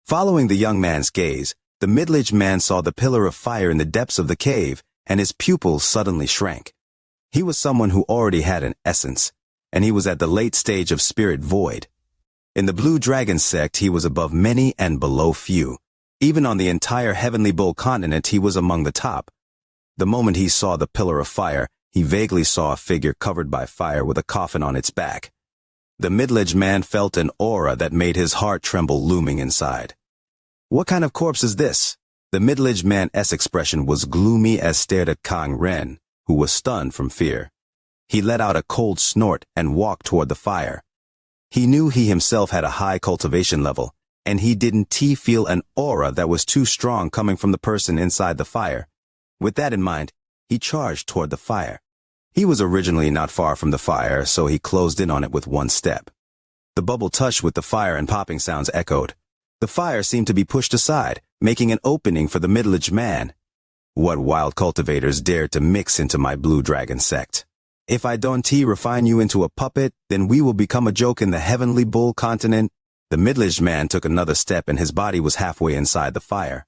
Following the young man's gaze, the middle-aged man saw the pillar of fire in the depths of the cave, and his pupils suddenly shrank. He was someone who already had an essence, and he was at the late stage of spirit void. In the Blue Dragon sect he was above many and below few. Even on the entire Heavenly Bull continent he was among the top. The moment he saw the pillar of fire, he vaguely saw a figure covered by fire with a coffin on its back. The middle-aged man felt an aura that made his heart tremble looming inside. What kind of corpse is this? The middle-aged man's expression was gloomy as stared at Kang Ren, who was stunned from fear. He let out a cold snort and walked toward the fire. He knew he himself had a high cultivation level, and he didn't feel an aura that was too strong coming from the person inside the fire. With that in mind, he charged toward the fire. He was originally not far from the fire, so he closed in on it with one step. The bubble touched with the fire and popping sounds echoed. The fire seemed to be pushed aside, making an opening for the middle-aged man. What wild cultivators dared to mix into my Blue Dragon sect? If I don't refine you into a puppet, then we will become a joke in the Heavenly Bull continent. The middle-aged man took another step and his body was halfway inside the fire.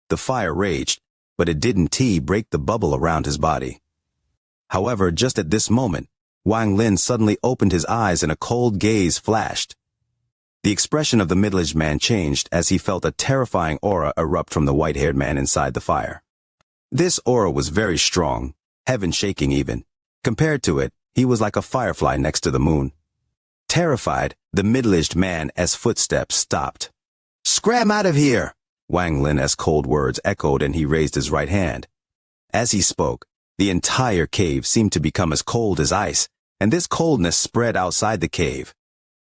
The fire raged, but it didn't break the bubble around his body. However, just at this moment, Wang Lin suddenly opened his eyes and a cold gaze flashed. The expression of the middle-aged man changed as he felt a terrifying aura erupt from the white-haired man inside the fire. This aura was very strong, heaven-shaking even. Compared to it, he was like a firefly next to the moon. Terrified, the middle-aged man's footsteps stopped. "Scram out of here!" Wang Lin's cold words echoed and he raised his right hand. As he spoke, the entire cave seemed to become as cold as ice, and this coldness spread outside the cave.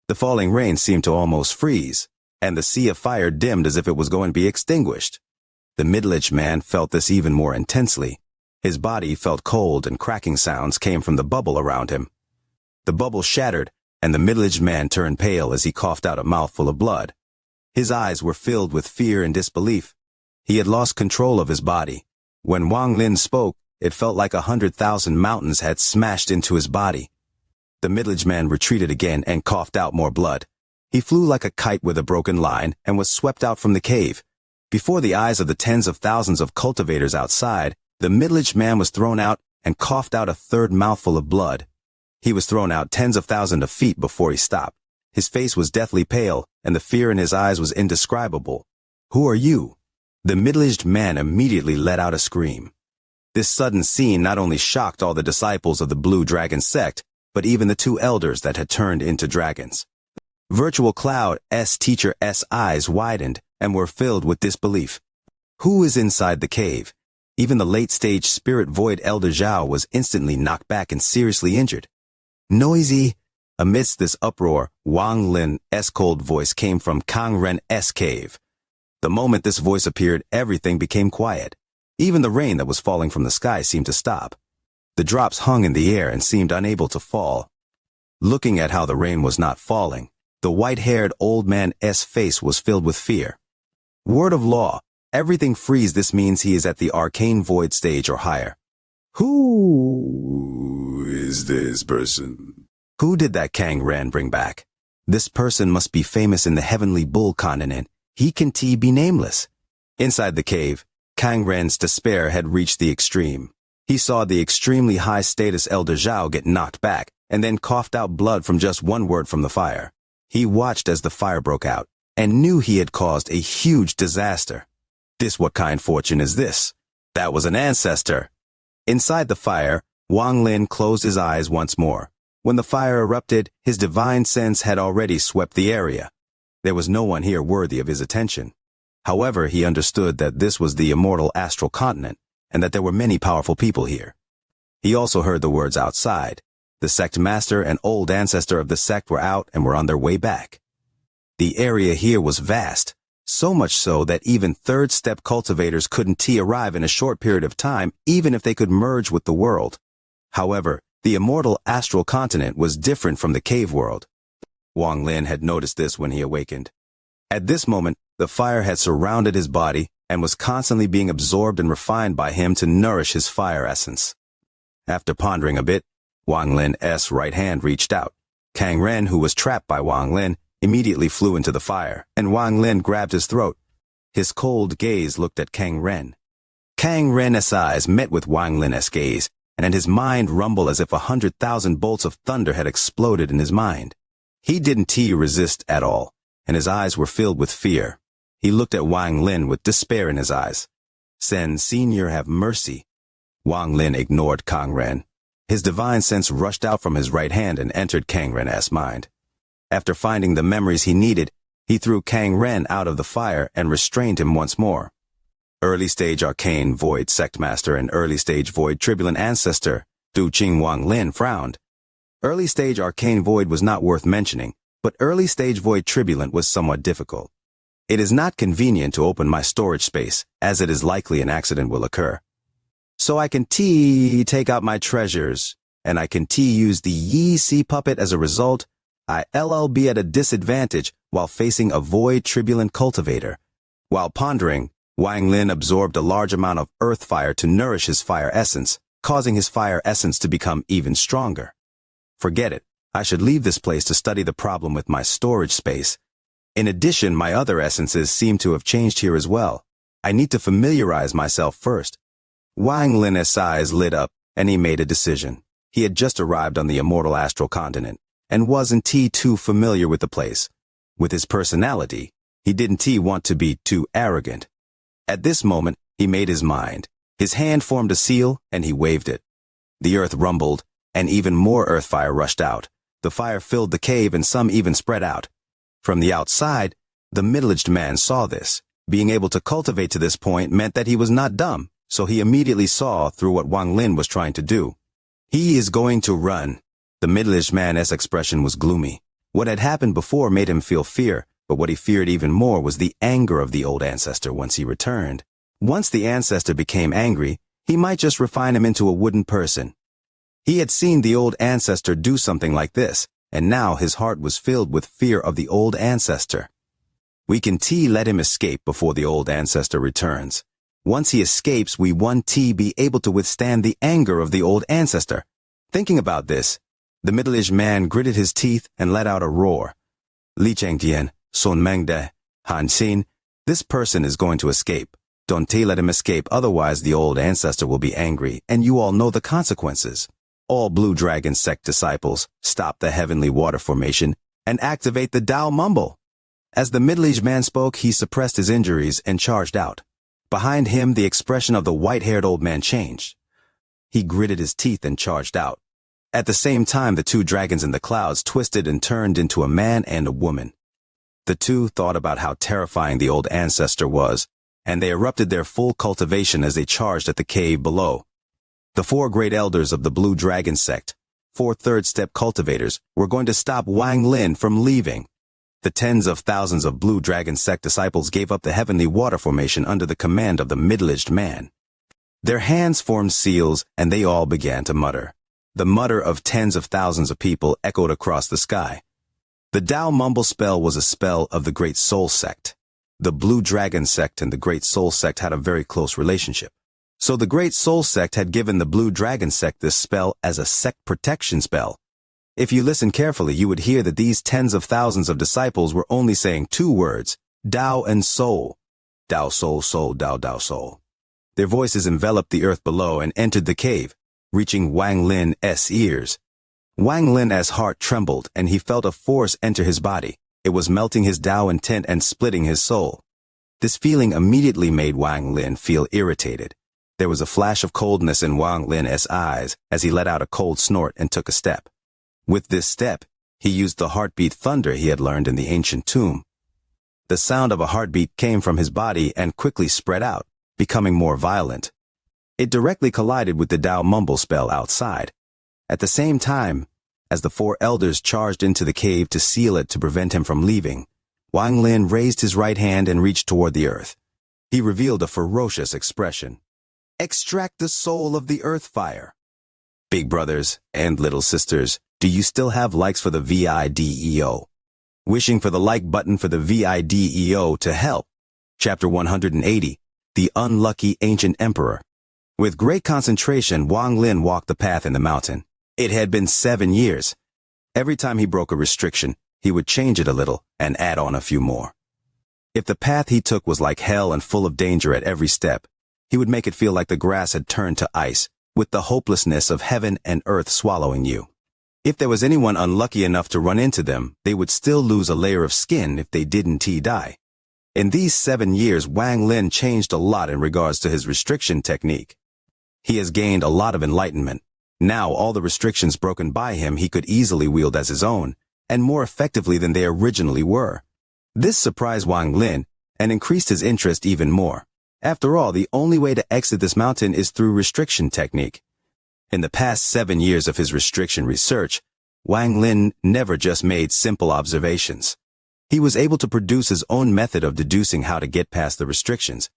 The falling rain seemed to almost freeze, and the sea of fire dimmed as if it was going to be extinguished. The middle-aged man felt this even more intensely. His body felt cold and cracking sounds came from the bubble around him. The bubble shattered, and the middle-aged man turned pale as he coughed out a mouthful of blood. His eyes were filled with fear and disbelief. He had lost control of his body. When Wang Lin spoke, it felt like 100,000 mountains had smashed into his body. The middle-aged man retreated again and coughed out more blood. He flew like a kite with a broken line and was swept out from the cave. Before the eyes of the tens of thousands of cultivators outside, the middle-aged man was thrown out and coughed out a third mouthful of blood. He was thrown out tens of thousands of feet before he stopped. His face was deathly pale, and the fear in his eyes was indescribable. "Who are you?" The middle-aged man immediately let out a scream. This sudden scene not only shocked all the disciples of the Blue Dragon sect, but even the two elders that had turned into dragons. Virtual Cloud's teacher's eyes widened and were filled with disbelief. Who is inside the cave? Even the late-stage spirit void Elder Zhao was instantly knocked back and seriously injured. Noisy. Amidst this uproar, Wang Lin's cold voice came from Kang Ren's cave. The moment this voice appeared, everything became quiet. Even the rain that was falling from the sky seemed to stop. The drops hung in the air and seemed unable to fall. Looking at how the rain was not falling, the white-haired old man's face was filled with fear. Word of law, everything freeze. This means he is at the arcane void stage or higher. Who is this person? Who did that Kang Ren bring back? This person must be famous in the Heavenly Bull continent. He can be nameless. Inside the cave, Kang Ren's despair had reached the extreme. He saw the extremely high-status Elder Zhao get knocked back, and then coughed out blood from just one word from the fire. He watched as the fire broke out, and knew he had caused a huge disaster. What kind fortune is this? That was an ancestor. Inside the fire, Wang Lin closed his eyes once more. When the fire erupted, his divine sense had already swept the area. There was no one here worthy of his attention. However, he understood that this was the immortal astral continent, and that there were many powerful people here. He also heard the words outside. The sect master and old ancestor of the sect were out and were on their way back. The area here was vast, so much so that even third-step cultivators couldn't arrive in a short period of time, even if they could merge with the world. However, the immortal astral continent was different from the cave world. Wang Lin had noticed this when he awakened. At this moment, the fire had surrounded his body and was constantly being absorbed and refined by him to nourish his fire essence. After pondering a bit, Wang Lin's right hand reached out. Kang Ren, who was trapped by Wang Lin, immediately flew into the fire, and Wang Lin grabbed his throat. His cold gaze looked at Kang Ren. Kang Ren's eyes met with Wang Lin's gaze, and his mind rumbled as if 100,000 bolts of thunder had exploded in his mind. He didn't resist at all, and his eyes were filled with fear. He looked at Wang Lin with despair in his eyes. "Sen Senior, have mercy." Wang Lin ignored Kang Ren. His divine sense rushed out from his right hand and entered Kang Ren's mind. After finding the memories he needed, he threw Kang Ren out of the fire and restrained him once more. Early-stage Arcane Void Sectmaster and early-stage Void Tribulent Ancestor, Du Qing Wang Lin frowned. Early-stage Arcane Void was not worth mentioning, but early-stage Void Tribulent was somewhat difficult. It is not convenient to open my storage space, as it is likely an accident will occur. So I can take out my treasures, and I can use the Yi Sea puppet as a result. I'll be at a disadvantage while facing a Void Tribulent cultivator. While pondering, Wang Lin absorbed a large amount of earth fire to nourish his fire essence, causing his fire essence to become even stronger. Forget it. I should leave this place to study the problem with my storage space. In addition, my other essences seem to have changed here as well. I need to familiarize myself first. Wang Lin's eyes lit up, and he made a decision. He had just arrived on the immortal astral continent, and wasn't too familiar with the place. With his personality, he didn't want to be too arrogant. At this moment, he made his mind. His hand formed a seal, and he waved it. The earth rumbled, and even more earth fire rushed out. The fire filled the cave, and some even spread out. From the outside, the middle-aged man saw this. Being able to cultivate to this point meant that he was not dumb, so he immediately saw through what Wang Lin was trying to do. He is going to run. The middle-aged man's expression was gloomy. What had happened before made him feel fear, but what he feared even more was the anger of the old ancestor once he returned. Once the ancestor became angry, he might just refine him into a wooden person. He had seen the old ancestor do something like this, and now his heart was filled with fear of the old ancestor. We can let him escape before the old ancestor returns. Once he escapes, we be able to withstand the anger of the old ancestor. Thinking about this, the middle-aged man gritted his teeth and let out a roar. Li Chengtian, Sun Mengde, Han Xin, this person is going to escape. Don't let him escape, otherwise the old ancestor will be angry, and you all know the consequences. All Blue Dragon sect disciples, stop the heavenly water formation and activate the Tao Mumble. As the middle-aged man spoke, he suppressed his injuries and charged out. Behind him, the expression of the white-haired old man changed. He gritted his teeth and charged out. At the same time, the two dragons in the clouds twisted and turned into a man and a woman. The two thought about how terrifying the old ancestor was, and they erupted their full cultivation as they charged at the cave below. The four great elders of the Blue Dragon sect, 4 third-step cultivators, were going to stop Wang Lin from leaving. The tens of thousands of Blue Dragon sect disciples gave up the heavenly water formation under the command of the middle-aged man. Their hands formed seals, and they all began to mutter. The mutter of tens of thousands of people echoed across the sky. The Tao Mumble spell was a spell of the Great Soul Sect. The Blue Dragon sect and the Great Soul Sect had a very close relationship. So the Great Soul Sect had given the Blue Dragon sect this spell as a sect protection spell. If you listen carefully, you would hear that these tens of thousands of disciples were only saying 2 words, Tao and Soul. Tao Soul Soul Tao Tao Soul. Their voices enveloped the earth below and entered the cave, reaching Wang Lin's ears. Wang Lin's heart trembled, and he felt a force enter his body. It was melting his Tao intent and splitting his soul. This feeling immediately made Wang Lin feel irritated. There was a flash of coldness in Wang Lin's eyes as he let out a cold snort and took a step. With this step, he used the heartbeat thunder he had learned in the ancient tomb. The sound of a heartbeat came from his body and quickly spread out, becoming more violent. It directly collided with the Tao Mumble spell outside. At the same time, as the 4 elders charged into the cave to seal it to prevent him from leaving, Wang Lin raised his right hand and reached toward the earth. He revealed a ferocious expression. Extract the soul of the earth fire. Big brothers and little sisters, do you still have likes for the VIDEO? Wishing for the like button for the VIDEO to help. Chapter 180, The Unlucky Ancient Emperor. With great concentration, Wang Lin walked the path in the mountain. It had been 7 years. Every time he broke a restriction, he would change it a little and add on a few more. If the path he took was like hell and full of danger at every step, he would make it feel like the grass had turned to ice, with the hopelessness of heaven and earth swallowing you. If there was anyone unlucky enough to run into them, they would still lose a layer of skin if they didn't die. In these 7 years, Wang Lin changed a lot in regards to his restriction technique. He has gained a lot of enlightenment. Now all the restrictions broken by him he could easily wield as his own, and more effectively than they originally were. This surprised Wang Lin and increased his interest even more. After all, the only way to exit this mountain is through restriction technique. In the past 7 years of his restriction research, Wang Lin never just made simple observations. He was able to produce his own method of deducing how to get past the restrictions.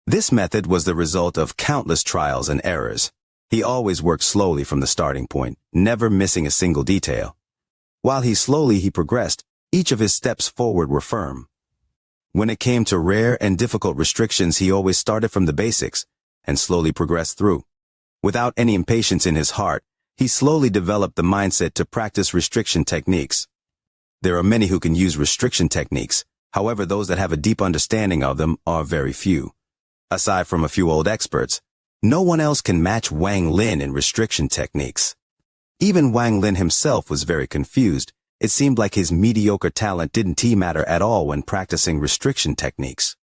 This method was the result of countless trials and errors. He always worked slowly from the starting point, never missing a single detail. While he progressed, each of his steps forward were firm. When it came to rare and difficult restrictions, he always started from the basics and slowly progressed through. Without any impatience in his heart, he slowly developed the mindset to practice restriction techniques. There are many who can use restriction techniques, however those that have a deep understanding of them are very few. Aside from a few old experts, no one else can match Wang Lin in restriction techniques. Even Wang Lin himself was very confused. It seemed like his mediocre talent didn't matter at all when practicing restriction techniques.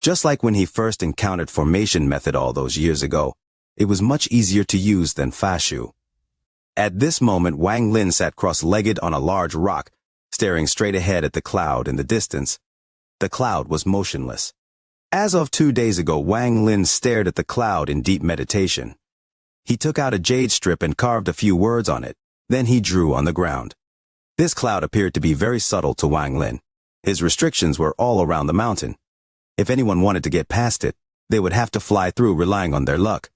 Just like when he first encountered formation method all those years ago, it was much easier to use than Fashu. At this moment, Wang Lin sat cross-legged on a large rock, staring straight ahead at the cloud in the distance. The cloud was motionless. As of 2 days ago, Wang Lin stared at the cloud in deep meditation. He took out a jade strip and carved a few words on it. Then he drew on the ground. This cloud appeared to be very subtle to Wang Lin. His restrictions were all around the mountain. If anyone wanted to get past it, they would have to fly through relying on their luck.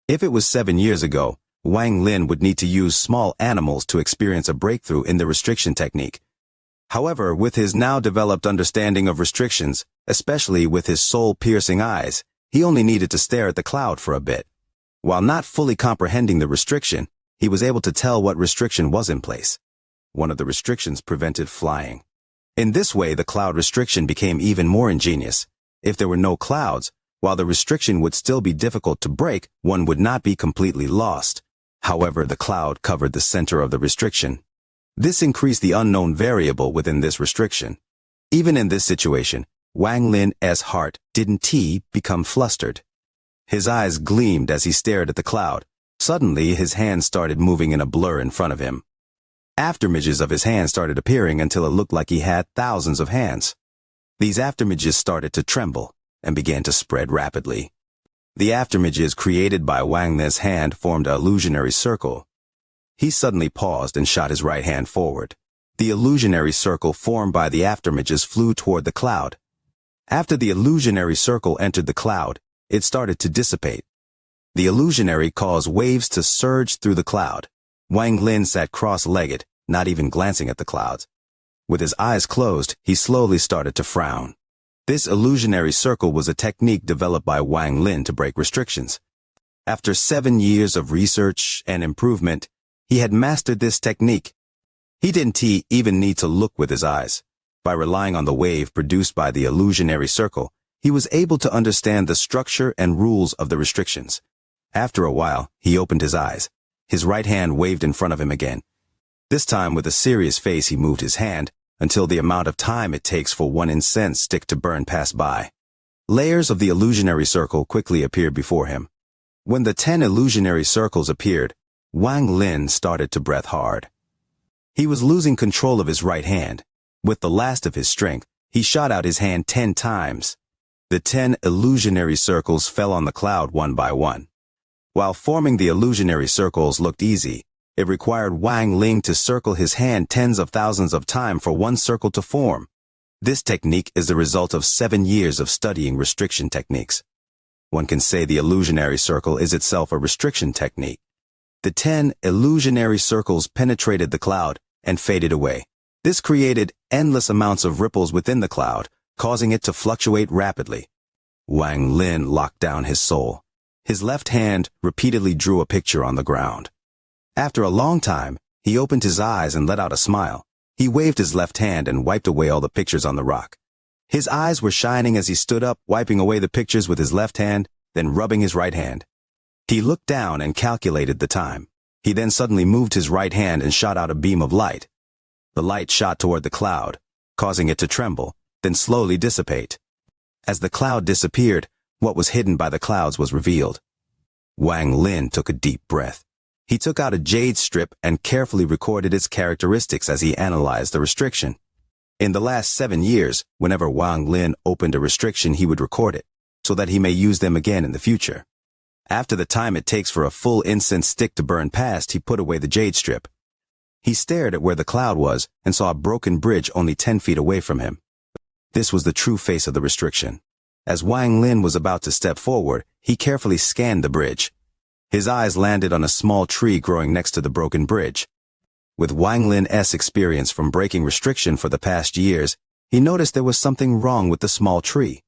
If it was 7 years ago, Wang Lin would need to use small animals to experience a breakthrough in the restriction technique. However, with his now developed understanding of restrictions, especially with his soul-piercing eyes, he only needed to stare at the cloud for a bit. While not fully comprehending the restriction, he was able to tell what restriction was in place. One of the restrictions prevented flying. In this way, the cloud restriction became even more ingenious. If there were no clouds, while the restriction would still be difficult to break, one would not be completely lost. However, the cloud covered the center of the restriction. This increased the unknown variable within this restriction. Even in this situation, Wang Lin's heart didn't become flustered. His eyes gleamed as he stared at the cloud. Suddenly, his hands started moving in a blur in front of him. Afterimages of his hands started appearing until it looked like he had thousands of hands. These afterimages started to tremble and began to spread rapidly. The afterimages created by Wang Lin's hand formed an illusionary circle. He suddenly paused and shot his right hand forward. The illusionary circle formed by the afterimages flew toward the cloud. After the illusionary circle entered the cloud, it started to dissipate. The illusionary caused waves to surge through the cloud. Wang Lin sat cross-legged, not even glancing at the clouds. With his eyes closed, he slowly started to frown. This illusionary circle was a technique developed by Wang Lin to break restrictions. After 7 years of research and improvement, he had mastered this technique. He didn't even need to look with his eyes. By relying on the wave produced by the illusionary circle, he was able to understand the structure and rules of the restrictions. After a while, he opened his eyes. His right hand waved in front of him again. This time, with a serious face, he moved his hand until the amount of time it takes for one incense stick to burn passed by. Layers of the illusionary circle quickly appeared before him. When the 10 illusionary circles appeared, Wang Lin started to breath hard. He was losing control of his right hand. With the last of his strength, he shot out his hand 10 times. The 10 illusionary circles fell on the cloud one by one. While forming the illusionary circles looked easy, it required Wang Lin to circle his hand tens of thousands of times for one circle to form. This technique is the result of 7 years of studying restriction techniques. One can say the illusionary circle is itself a restriction technique. The 10 illusionary circles penetrated the cloud and faded away. This created endless amounts of ripples within the cloud, causing it to fluctuate rapidly. Wang Lin locked down his soul. His left hand repeatedly drew a picture on the ground. After a long time, he opened his eyes and let out a smile. He waved his left hand and wiped away all the pictures on the rock. His eyes were shining as he stood up, wiping away the pictures with his left hand, then rubbing his right hand. He looked down and calculated the time. He then suddenly moved his right hand and shot out a beam of light. The light shot toward the cloud, causing it to tremble, then slowly dissipate. As the cloud disappeared, what was hidden by the clouds was revealed. Wang Lin took a deep breath. He took out a jade strip and carefully recorded its characteristics as he analyzed the restriction. In the last 7 years, whenever Wang Lin opened a restriction, he would record it, so that he may use them again in the future. After the time it takes for a full incense stick to burn past, he put away the jade strip. He stared at where the cloud was and saw a broken bridge only 10 feet away from him. This was the true face of the restriction. As Wang Lin was about to step forward, he carefully scanned the bridge. His eyes landed on a small tree growing next to the broken bridge. With Wang Lin's experience from breaking restriction for the past years, he noticed there was something wrong with the small tree.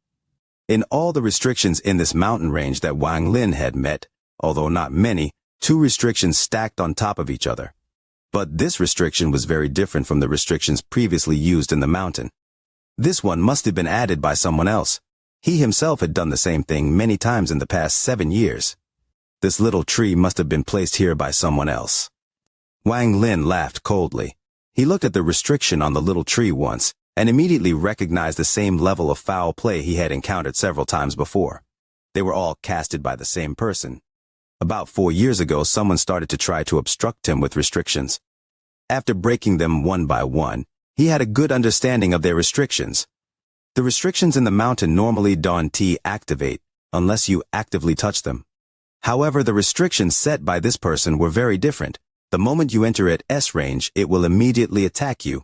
In all the restrictions in this mountain range that Wang Lin had met, although not many, 2 restrictions stacked on top of each other. But this restriction was very different from the restrictions previously used in the mountain. This one must have been added by someone else. He himself had done the same thing many times in the past 7 years. This little tree must have been placed here by someone else. Wang Lin laughed coldly. He looked at the restriction on the little tree once, and immediately recognized the same level of foul play he had encountered several times before. They were all casted by the same person. About 4 years ago, someone started to try to obstruct him with restrictions. After breaking them one by one, he had a good understanding of their restrictions. The restrictions in the mountain normally don't activate unless you actively touch them. However, the restrictions set by this person were very different. The moment you enter at S range, it will immediately attack you.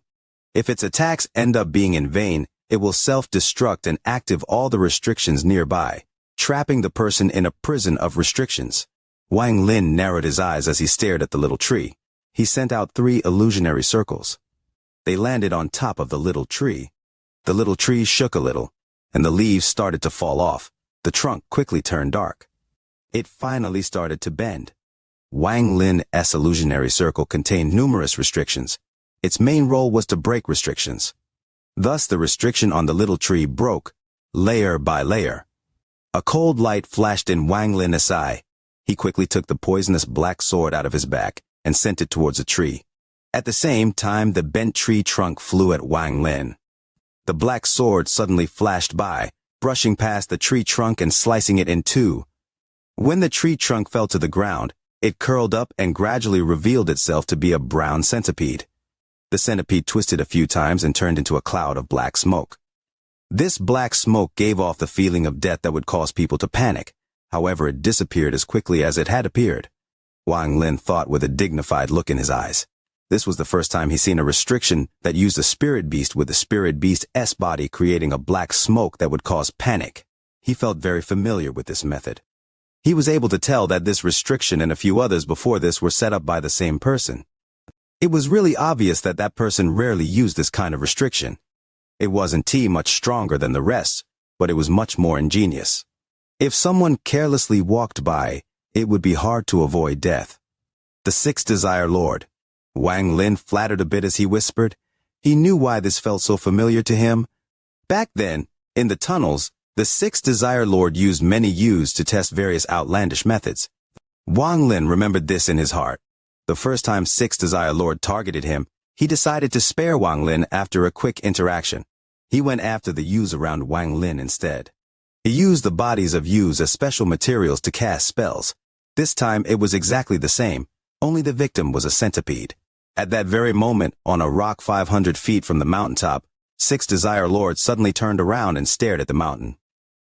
If its attacks end up being in vain, it will self-destruct and active all the restrictions nearby, trapping the person in a prison of restrictions. Wang Lin narrowed his eyes as he stared at the little tree. He sent out 3 illusionary circles. They landed on top of the little tree. The little tree shook a little, and the leaves started to fall off. The trunk quickly turned dark. It finally started to bend. Wang Lin's illusionary circle contained numerous restrictions. Its main role was to break restrictions. Thus the restriction on the little tree broke, layer by layer. A cold light flashed in Wang Lin's eye. He quickly took the poisonous black sword out of his back and sent it towards the tree. At the same time, the bent tree trunk flew at Wang Lin. The black sword suddenly flashed by, brushing past the tree trunk and slicing it in 2. When the tree trunk fell to the ground, it curled up and gradually revealed itself to be a brown centipede. The centipede twisted a few times and turned into a cloud of black smoke. This black smoke gave off the feeling of death that would cause people to panic. However, it disappeared as quickly as it had appeared. Wang Lin thought with a dignified look in his eyes. This was the first time he'd seen a restriction that used a spirit beast with the spirit beast's body creating a black smoke that would cause panic. He felt very familiar with this method. He was able to tell that this restriction and a few others before this were set up by the same person. It was really obvious that that person rarely used this kind of restriction. It wasn't much stronger than the rest, but it was much more ingenious. If someone carelessly walked by, it would be hard to avoid death. The 6th Desire Lord. Wang Lin flattered a bit as he whispered. He knew why this felt so familiar to him. Back then, in the tunnels, the 6th Desire Lord used many U's to test various outlandish methods. Wang Lin remembered this in his heart. The first time 6th Desire Lord targeted him, he decided to spare Wang Lin after a quick interaction. He went after the U's around Wang Lin instead. He used the bodies of U's as special materials to cast spells. This time it was exactly the same, only the victim was a centipede. At that very moment, on a rock 500 feet from the mountaintop, 6th Desire Lord suddenly turned around and stared at the mountain.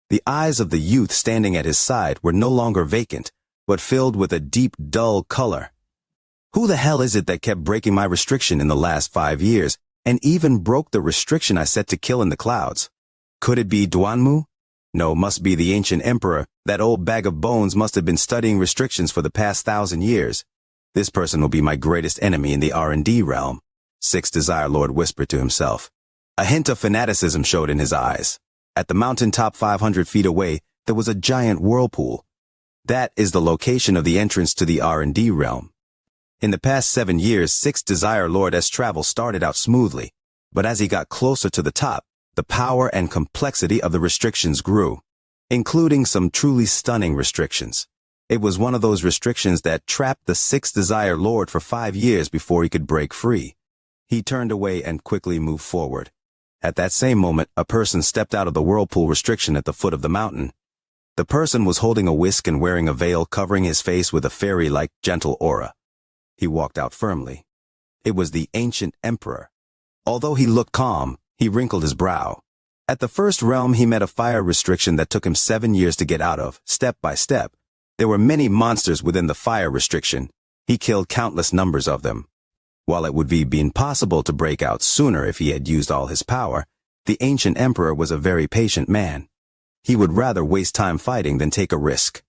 The eyes of the youth standing at his side were no longer vacant, but filled with a deep, dull color. Who the hell is it that kept breaking my restriction in the last 5 years, and even broke the restriction I set to kill in the clouds? Could it be Duanmu? No, must be the ancient emperor. That old bag of bones must have been studying restrictions for the past 1,000 years. This person will be my greatest enemy in the R&D realm, 6th Desire Lord whispered to himself. A hint of fanaticism showed in his eyes. At the mountaintop 500 feet away, there was a giant whirlpool. That is the location of the entrance to the R&D realm. In the past 7 years, Sixth Desire Lord's travel started out smoothly, but as he got closer to the top, the power and complexity of the restrictions grew, including some truly stunning restrictions. It was one of those restrictions that trapped the Sixth Desire Lord for 5 years before he could break free. He turned away and quickly moved forward. At that same moment, a person stepped out of the whirlpool restriction at the foot of the mountain. The person was holding a whisk and wearing a veil covering his face with a fairy-like gentle aura. He walked out firmly. It was the ancient emperor. Although he looked calm, he wrinkled his brow. At the first realm, he met a fire restriction that took him 7 years to get out of, step by step. There were many monsters within the fire restriction. He killed countless numbers of them. While it would be impossible to break out sooner if he had used all his power, the ancient emperor was a very patient man. He would rather waste time fighting than take a risk.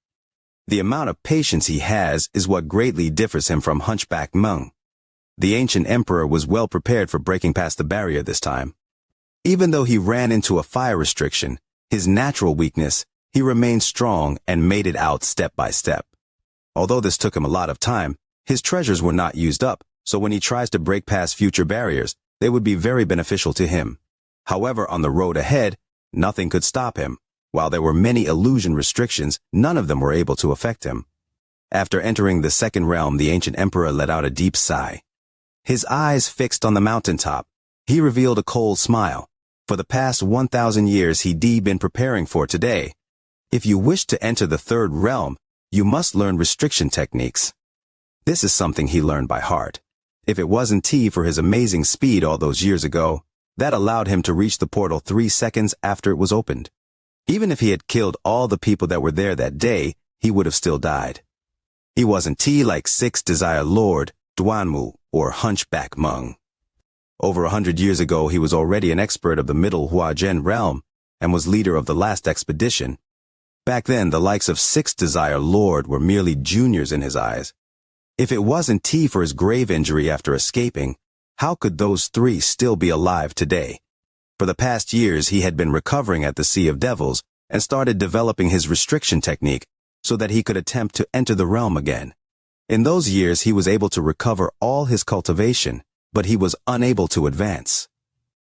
The amount of patience he has is what greatly differs him from Hunchback Meng. The ancient emperor was well prepared for breaking past the barrier this time. Even though he ran into a fire restriction, his natural weakness, he remained strong and made it out step by step. Although this took him a lot of time, his treasures were not used up, so when he tries to break past future barriers, they would be very beneficial to him. However, on the road ahead, nothing could stop him. While there were many illusion restrictions, none of them were able to affect him. After entering the second realm, the ancient emperor let out a deep sigh. His eyes fixed on the mountaintop, he revealed a cold smile. For the past 1,000 years he'd been preparing for today. If you wish to enter the third realm, you must learn restriction techniques. This is something he learned by heart. If it wasn't for his amazing speed all those years ago, that allowed him to reach the portal 3 seconds after it was opened. Even if he had killed all the people that were there that day, he would have still died. He wasn't like Sixth Desire Lord, Duanmu, or Hunchback Meng. Over 100 years ago, he was already an expert of the Middle Huajian realm and was leader of the last expedition. Back then, the likes of Sixth Desire Lord were merely juniors in his eyes. If it wasn't for his grave injury after escaping, how could those three still be alive today? For the past years, he had been recovering at the Sea of Devils and started developing his restriction technique so that he could attempt to enter the realm again. In those years, he was able to recover all his cultivation, but he was unable to advance.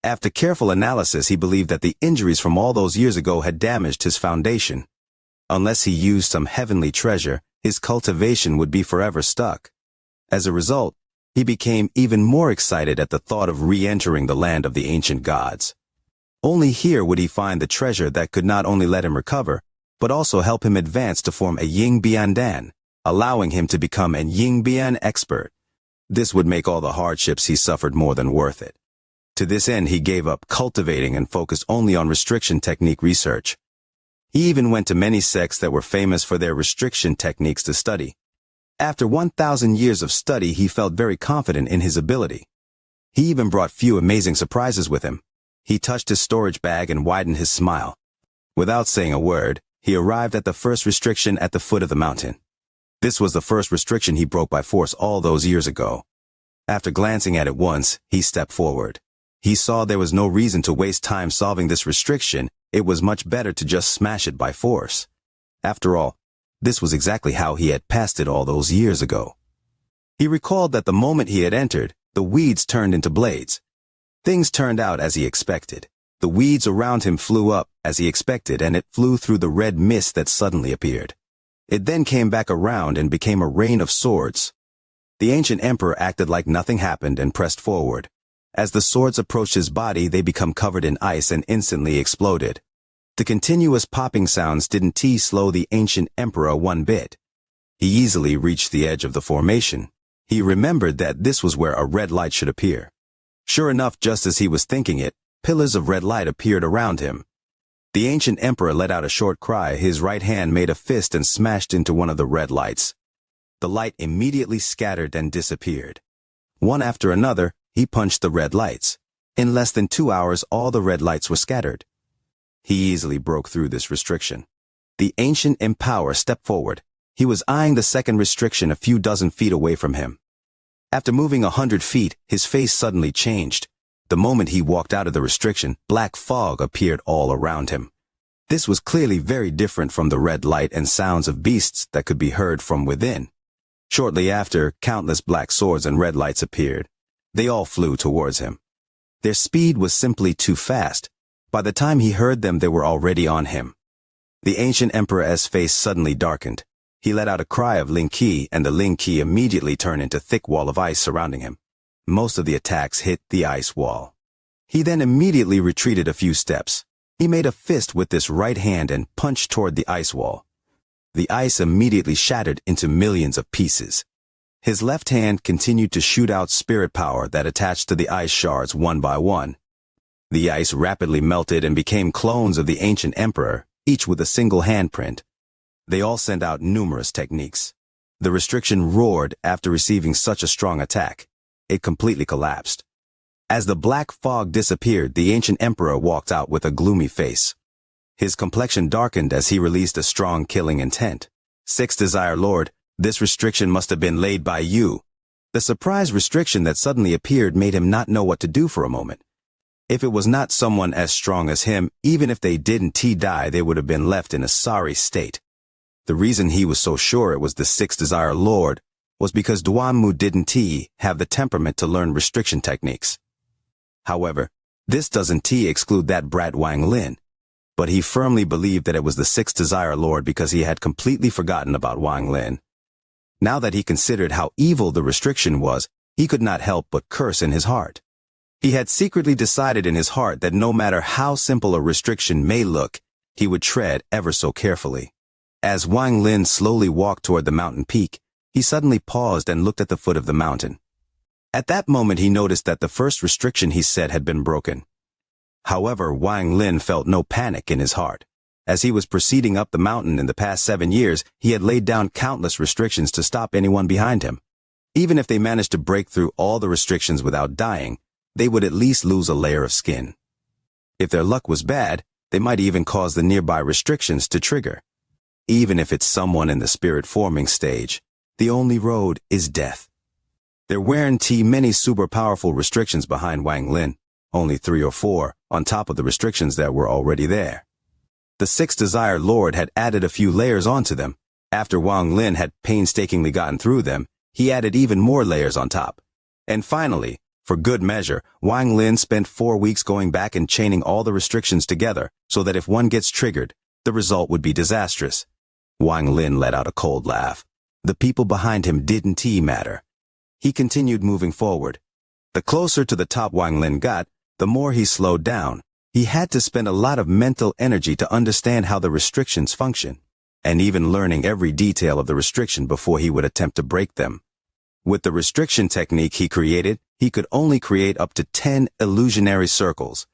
After careful analysis, he believed that the injuries from all those years ago had damaged his foundation. Unless he used some heavenly treasure, his cultivation would be forever stuck. As a result, he became even more excited at the thought of re-entering the land of the ancient gods. Only here would he find the treasure that could not only let him recover, but also help him advance to form a Ying Bian Dan, allowing him to become an Ying Bian expert. This would make all the hardships he suffered more than worth it. To this end, he gave up cultivating and focused only on restriction technique research. He even went to many sects that were famous for their restriction techniques to study. After 1,000 years of study, he felt very confident in his ability. He even brought few amazing surprises with him. He touched his storage bag and widened his smile. Without saying a word, he arrived at the first restriction at the foot of the mountain. This was the first restriction he broke by force all those years ago. After glancing at it once, he stepped forward. He saw there was no reason to waste time solving this restriction. It was much better to just smash it by force. After all, this was exactly how he had passed it all those years ago. He recalled that the moment he had entered, the weeds turned into blades. Things turned out as he expected. The weeds around him flew up as he expected, and it flew through the red mist that suddenly appeared. It then came back around and became a rain of swords. The ancient emperor acted like nothing happened and pressed forward. As the swords approached his body, they became covered in ice and instantly exploded. The continuous popping sounds didn't slow the ancient emperor one bit. He easily reached the edge of the formation. He remembered that this was where a red light should appear. Sure enough, just as he was thinking it, pillars of red light appeared around him. The ancient emperor let out a short cry. His right hand made a fist and smashed into one of the red lights. The light immediately scattered and disappeared. One after another, he punched the red lights. In less than 2 hours, all the red lights were scattered. He easily broke through this restriction. The ancient emperor stepped forward. He was eyeing the second restriction a few dozen feet away from him. After moving 100 feet, his face suddenly changed. The moment he walked out of the restriction, black fog appeared all around him. This was clearly very different from the red light and sounds of beasts that could be heard from within. Shortly after, countless black swords and red lights appeared. They all flew towards him. Their speed was simply too fast. By the time he heard them, they were already on him. The ancient emperor's face suddenly darkened. He let out a cry of Ling Qi, and the Ling Qi immediately turned into a thick wall of ice surrounding him. Most of the attacks hit the ice wall. He then immediately retreated a few steps. He made a fist with this right hand and punched toward the ice wall. The ice immediately shattered into millions of pieces. His left hand continued to shoot out spirit power that attached to the ice shards one by one. The ice rapidly melted and became clones of the ancient emperor, each with a single handprint. They all sent out numerous techniques. The restriction roared after receiving such a strong attack. It completely collapsed. As the black fog disappeared, the ancient emperor walked out with a gloomy face. His complexion darkened as he released a strong killing intent. Sixth Desire Lord, this restriction must have been laid by you. The surprise restriction that suddenly appeared made him not know what to do for a moment. If it was not someone as strong as him, even if they didn't die, they would have been left in a sorry state. The reason he was so sure it was the Sixth Desire Lord was because Duanmu didn't have the temperament to learn restriction techniques. However, this doesn't exclude that brat Wang Lin. But he firmly believed that it was the Sixth Desire Lord because he had completely forgotten about Wang Lin. Now that he considered how evil the restriction was, he could not help but curse in his heart. He had secretly decided in his heart that no matter how simple a restriction may look, he would tread ever so carefully. As Wang Lin slowly walked toward the mountain peak, he suddenly paused and looked at the foot of the mountain. At that moment he noticed that the first restriction he set had been broken. However, Wang Lin felt no panic in his heart. As he was proceeding up the mountain in the past 7 years, he had laid down countless restrictions to stop anyone behind him. Even if they managed to break through all the restrictions without dying, they would at least lose a layer of skin. If their luck was bad, they might even cause the nearby restrictions to trigger. Even if it's someone in the spirit-forming stage, the only road is death. There weren't many super powerful restrictions behind Wang Lin, only 3 or 4, on top of the restrictions that were already there. The Sixth Desire Lord had added a few layers onto them. After Wang Lin had painstakingly gotten through them, he added even more layers on top. And finally, for good measure, Wang Lin spent 4 weeks going back and chaining all the restrictions together so that if one gets triggered, the result would be disastrous. Wang Lin let out a cold laugh. The people behind him didn't matter. He continued moving forward. The closer to the top Wang Lin got, the more he slowed down. He had to spend a lot of mental energy to understand how the restrictions function, and even learning every detail of the restriction before he would attempt to break them. With the restriction technique he created, he could only create up to 10 illusionary circles.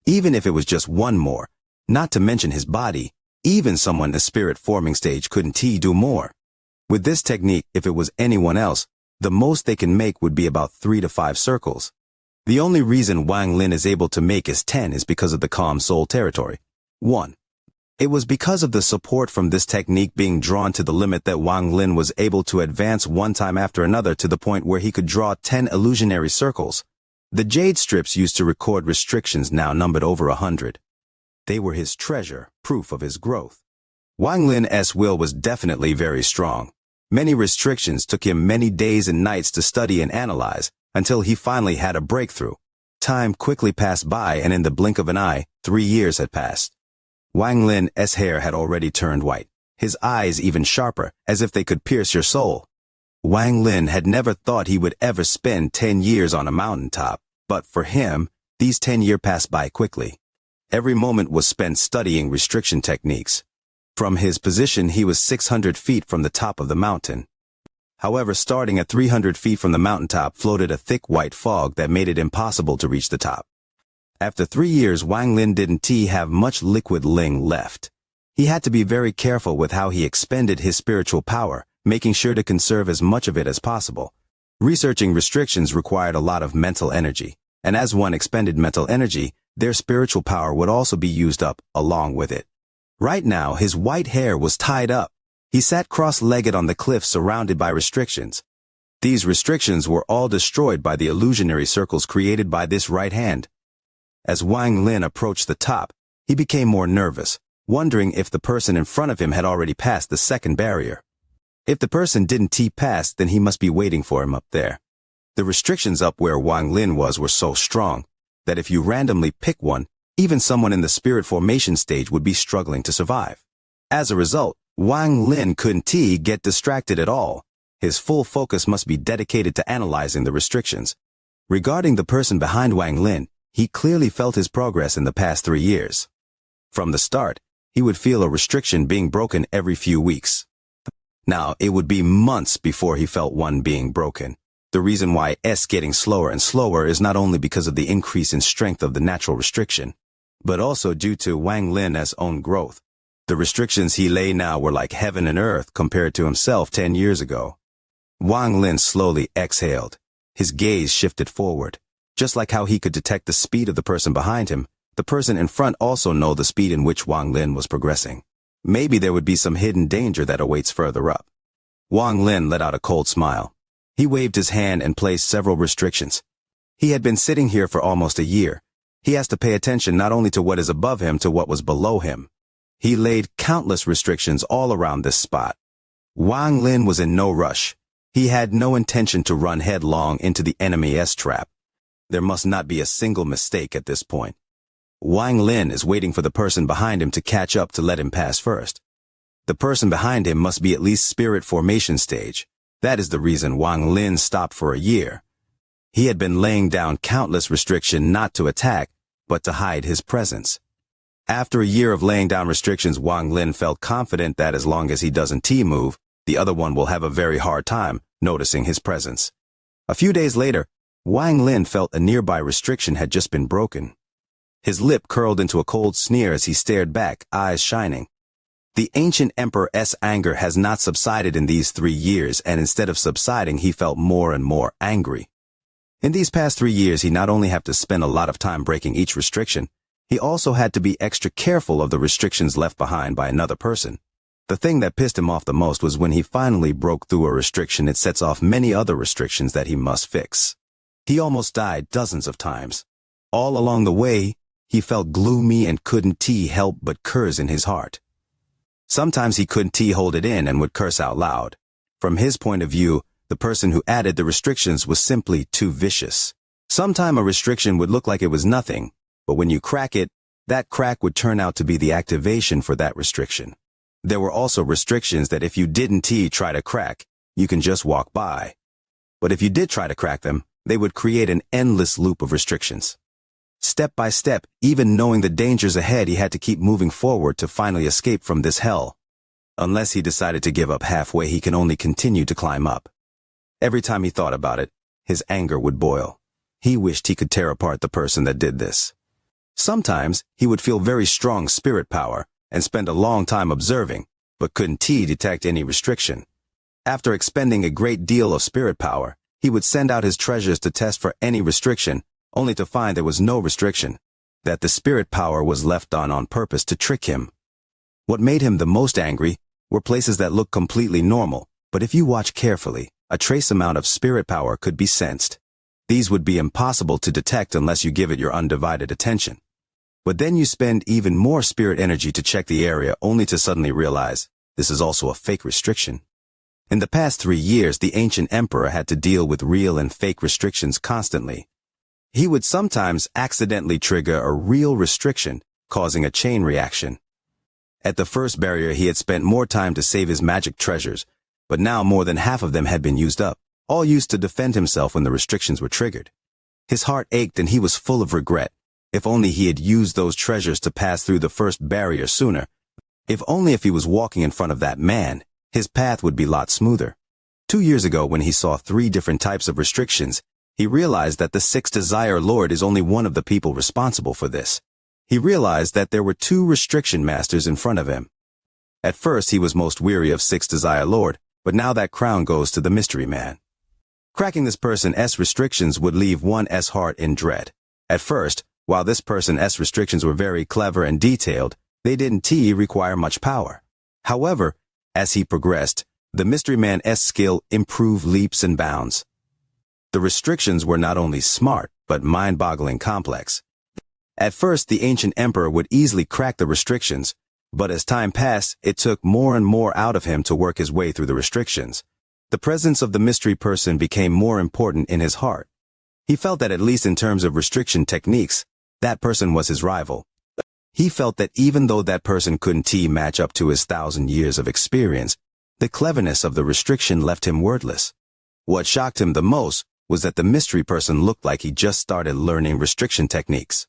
Even if it was just one more, not to mention his body, even someone in the spirit-forming stage couldn't do more. With this technique, if it was anyone else, the most they can make would be about 3 to 5 circles. The only reason Wang Lin is able to make is 10 is because of the calm soul territory. 1. It was because of the support from this technique being drawn to the limit that Wang Lin was able to advance one time after another to the point where he could draw 10 illusionary circles. The jade strips used to record restrictions now numbered over 100. They were his treasure, proof of his growth. Wang Lin's will was definitely very strong. Many restrictions took him many days and nights to study and analyze, until he finally had a breakthrough. Time quickly passed by, and in the blink of an eye, 3 years had passed. Wang Lin's hair had already turned white, his eyes even sharper, as if they could pierce your soul. Wang Lin had never thought he would ever spend 10 years on a mountaintop, but for him, these 10 years passed by quickly. Every moment was spent studying restriction techniques. From his position, he was 600 feet from the top of the mountain. However, starting at 300 feet from the mountaintop floated a thick white fog that made it impossible to reach the top. After 3 years, Wang Lin didn't have much liquid ling left. He had to be very careful with how he expended his spiritual power, making sure to conserve as much of it as possible. Researching restrictions required a lot of mental energy, and as one expended mental energy, their spiritual power would also be used up along with it. Right now, his white hair was tied up. He sat cross-legged on the cliff surrounded by restrictions. These restrictions were all destroyed by the illusionary circles created by this right hand. As Wang Lin approached the top, he became more nervous, wondering if the person in front of him had already passed the second barrier. If the person didn't tee past, then he must be waiting for him up there. The restrictions up where Wang Lin was were so strong that if you randomly pick one, even someone in the spirit formation stage would be struggling to survive. As a result, Wang Lin couldn't get distracted at all. His full focus must be dedicated to analyzing the restrictions. Regarding the person behind Wang Lin, he clearly felt his progress in the past 3 years. From the start, he would feel a restriction being broken every few weeks. Now, it would be months before he felt one being broken. The reason why it's getting slower and slower is not only because of the increase in strength of the natural restriction, but also due to Wang Lin's own growth. The restrictions he lay now were like heaven and earth compared to himself 10 years ago. Wang Lin slowly exhaled. His gaze shifted forward. Just like how he could detect the speed of the person behind him, the person in front also knew the speed in which Wang Lin was progressing. Maybe there would be some hidden danger that awaits further up. Wang Lin let out a cold smile. He waved his hand and placed several restrictions. He had been sitting here for almost a year. He has to pay attention not only to what is above him, to what was below him. He laid countless restrictions all around this spot. Wang Lin was in no rush. He had no intention to run headlong into the enemy's trap. There must not be a single mistake at this point. Wang Lin is waiting for the person behind him to catch up to let him pass first. The person behind him must be at least spirit formation stage. That is the reason Wang Lin stopped for a year. He had been laying down countless restrictions not to attack, but to hide his presence. After a year of laying down restrictions, Wang Lin felt confident that as long as he doesn't T-move, the other one will have a very hard time noticing his presence. A few days later, Wang Lin felt a nearby restriction had just been broken. His lip curled into a cold sneer as he stared back, eyes shining. The ancient emperor's anger has not subsided in these 3 years, and instead of subsiding, he felt more and more angry. In these past 3 years, he not only had to spend a lot of time breaking each restriction, he also had to be extra careful of the restrictions left behind by another person. The thing that pissed him off the most was when he finally broke through a restriction, it sets off many other restrictions that he must fix. He almost died dozens of times. All along the way, he felt gloomy and couldn't help but curse in his heart. Sometimes he couldn't hold it in and would curse out loud. From his point of view, the person who added the restrictions was simply too vicious. Sometime a restriction would look like it was nothing, but when you crack it, that crack would turn out to be the activation for that restriction. There were also restrictions that if you didn't try to crack, you can just walk by. But if you did try to crack them, they would create an endless loop of restrictions. Step by step, even knowing the dangers ahead, he had to keep moving forward to finally escape from this hell. Unless he decided to give up halfway, he can only continue to climb up. Every time he thought about it, his anger would boil. He wished he could tear apart the person that did this. Sometimes, he would feel very strong spirit power and spend a long time observing, but couldn't detect any restriction. After expending a great deal of spirit power, he would send out his treasures to test for any restriction, only to find there was no restriction, that the spirit power was left on purpose to trick him. What made him the most angry were places that looked completely normal, but if you watch carefully, a trace amount of spirit power could be sensed. These would be impossible to detect unless you give it your undivided attention. But then you spend even more spirit energy to check the area, only to suddenly realize this is also a fake restriction. In the past 3 years, the ancient emperor had to deal with real and fake restrictions constantly. He would sometimes accidentally trigger a real restriction, causing a chain reaction. At the first barrier, he had spent more time to save his magic treasures, but now more than half of them had been used up, all used to defend himself when the restrictions were triggered. His heart ached and he was full of regret. If only he had used those treasures to pass through the first barrier sooner. If only if he was walking in front of that man, his path would be a lot smoother. 2 years ago, when he saw 3 different types of restrictions, he realized that the 6th Desire Lord is only one of the people responsible for this. He realized that there were 2 restriction masters in front of him. At first, he was most weary of 6th Desire Lord, but now that crown goes to the mystery man. Cracking this person's restrictions would leave one's heart in dread. At first, while this person's restrictions were very clever and detailed, they didn't require much power. However, as he progressed, the mystery man's skill improved leaps and bounds. The restrictions were not only smart, but mind-boggling complex. At first, the ancient emperor would easily crack the restrictions, But as time passed, it took more and more out of him to work his way through the restrictions. The presence of the mystery person became more important in his heart. He felt that at least in terms of restriction techniques, that person was his rival. He felt that even though that person couldn't match up to his 1,000 years of experience, the cleverness of the restriction left him wordless. What shocked him the most was that the mystery person looked like he just started learning restriction techniques.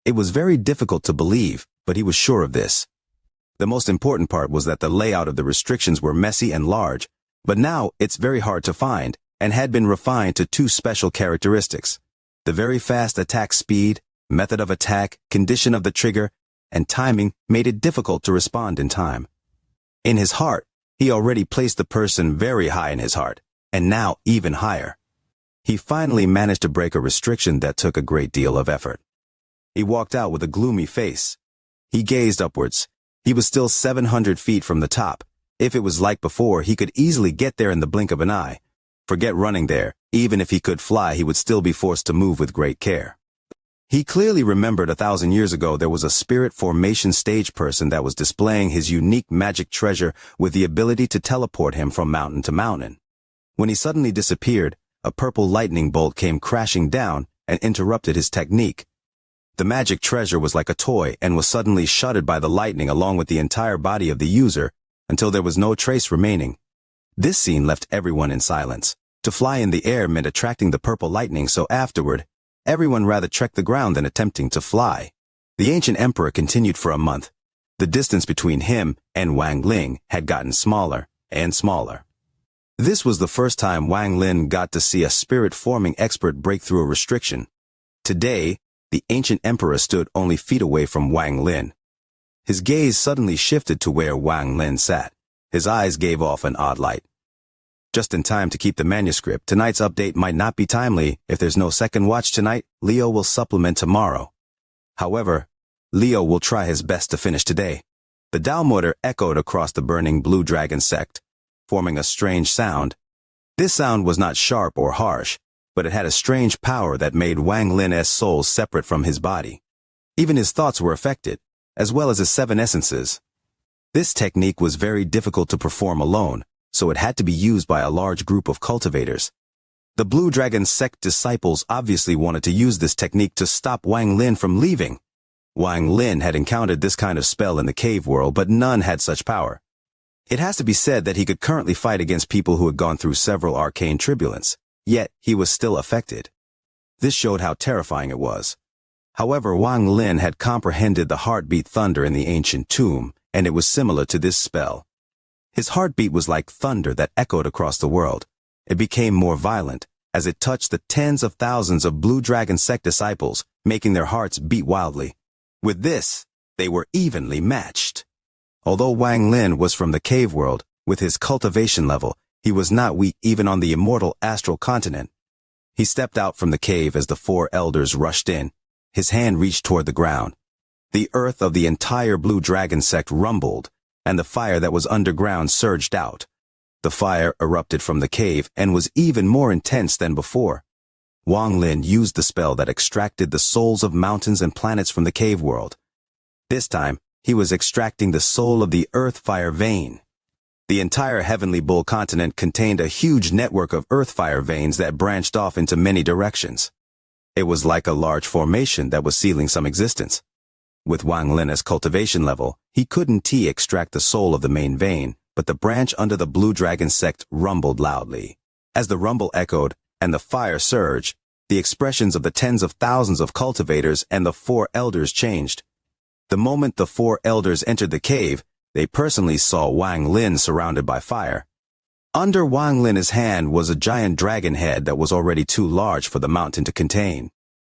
It was very difficult to believe, but he was sure of this. The most important part was that the layout of the restrictions were messy and large, but now it's very hard to find, and had been refined to 2 special characteristics: the very fast attack speed, method of attack, condition of the trigger, and timing made it difficult to respond in time. In his heart, he already placed the person very high in his heart, and now even higher. He finally managed to break a restriction that took a great deal of effort. He walked out with a gloomy face. He gazed upwards. He was still 700 feet from the top. If it was like before, he could easily get there in the blink of an eye. Forget running there. Even if he could fly, he would still be forced to move with great care. He clearly remembered 1,000 years ago there was a spirit formation stage person that was displaying his unique magic treasure with the ability to teleport him from mountain to mountain. When he suddenly disappeared, a purple lightning bolt came crashing down and interrupted his technique. The magic treasure was like a toy and was suddenly shuttered by the lightning along with the entire body of the user until there was no trace remaining. This scene left everyone in silence. To fly in the air meant attracting the purple lightning, so afterward, everyone rather trekked the ground than attempting to fly. The ancient emperor continued for a month. The distance between him and Wang Lin had gotten smaller and smaller. This was the first time Wang Lin got to see a spirit-forming expert break through a restriction. Today, the ancient emperor stood only feet away from Wang Lin. His gaze suddenly shifted to where Wang Lin sat. His eyes gave off an odd light. Just in time to keep the manuscript. Tonight's update might not be timely. If there's no second watch tonight, Leo will supplement tomorrow. However, Leo will try his best to finish today. The Dalmotor echoed across the burning blue dragon sect, forming a strange sound. This sound was not sharp or harsh, but it had a strange power that made Wang Lin's soul separate from his body. Even his thoughts were affected, as well as his 7 essences. This technique was very difficult to perform alone, so it had to be used by a large group of cultivators. The Blue Dragon sect disciples obviously wanted to use this technique to stop Wang Lin from leaving. Wang Lin had encountered this kind of spell in the cave world, but none had such power. It has to be said that he could currently fight against people who had gone through several arcane turbulence, yet he was still affected. This showed how terrifying it was. However, Wang Lin had comprehended the heartbeat thunder in the ancient tomb, and it was similar to this spell. His heartbeat was like thunder that echoed across the world. It became more violent as it touched the tens of thousands of Blue Dragon sect disciples, making their hearts beat wildly. With this, they were evenly matched. Although Wang Lin was from the cave world, with his cultivation level, he was not weak even on the immortal astral continent. He stepped out from the cave as the 4 elders rushed in. His hand reached toward the ground. The earth of the entire Blue Dragon sect rumbled, and the fire that was underground surged out. The fire erupted from the cave and was even more intense than before. Wang Lin used the spell that extracted the souls of mountains and planets from the cave world. This time, he was extracting the soul of the earth fire vein. The entire Heavenly Bull continent contained a huge network of earth fire veins that branched off into many directions. It was like a large formation that was sealing some existence. With Wang Lin's cultivation level, he couldn't extract the soul of the main vein, but the branch under the Blue Dragon sect rumbled loudly. As the rumble echoed and the fire surged, the expressions of the tens of thousands of cultivators and the 4 elders changed. The moment the 4 elders entered the cave, they personally saw Wang Lin surrounded by fire. Under Wang Lin's hand was a giant dragon head that was already too large for the mountain to contain.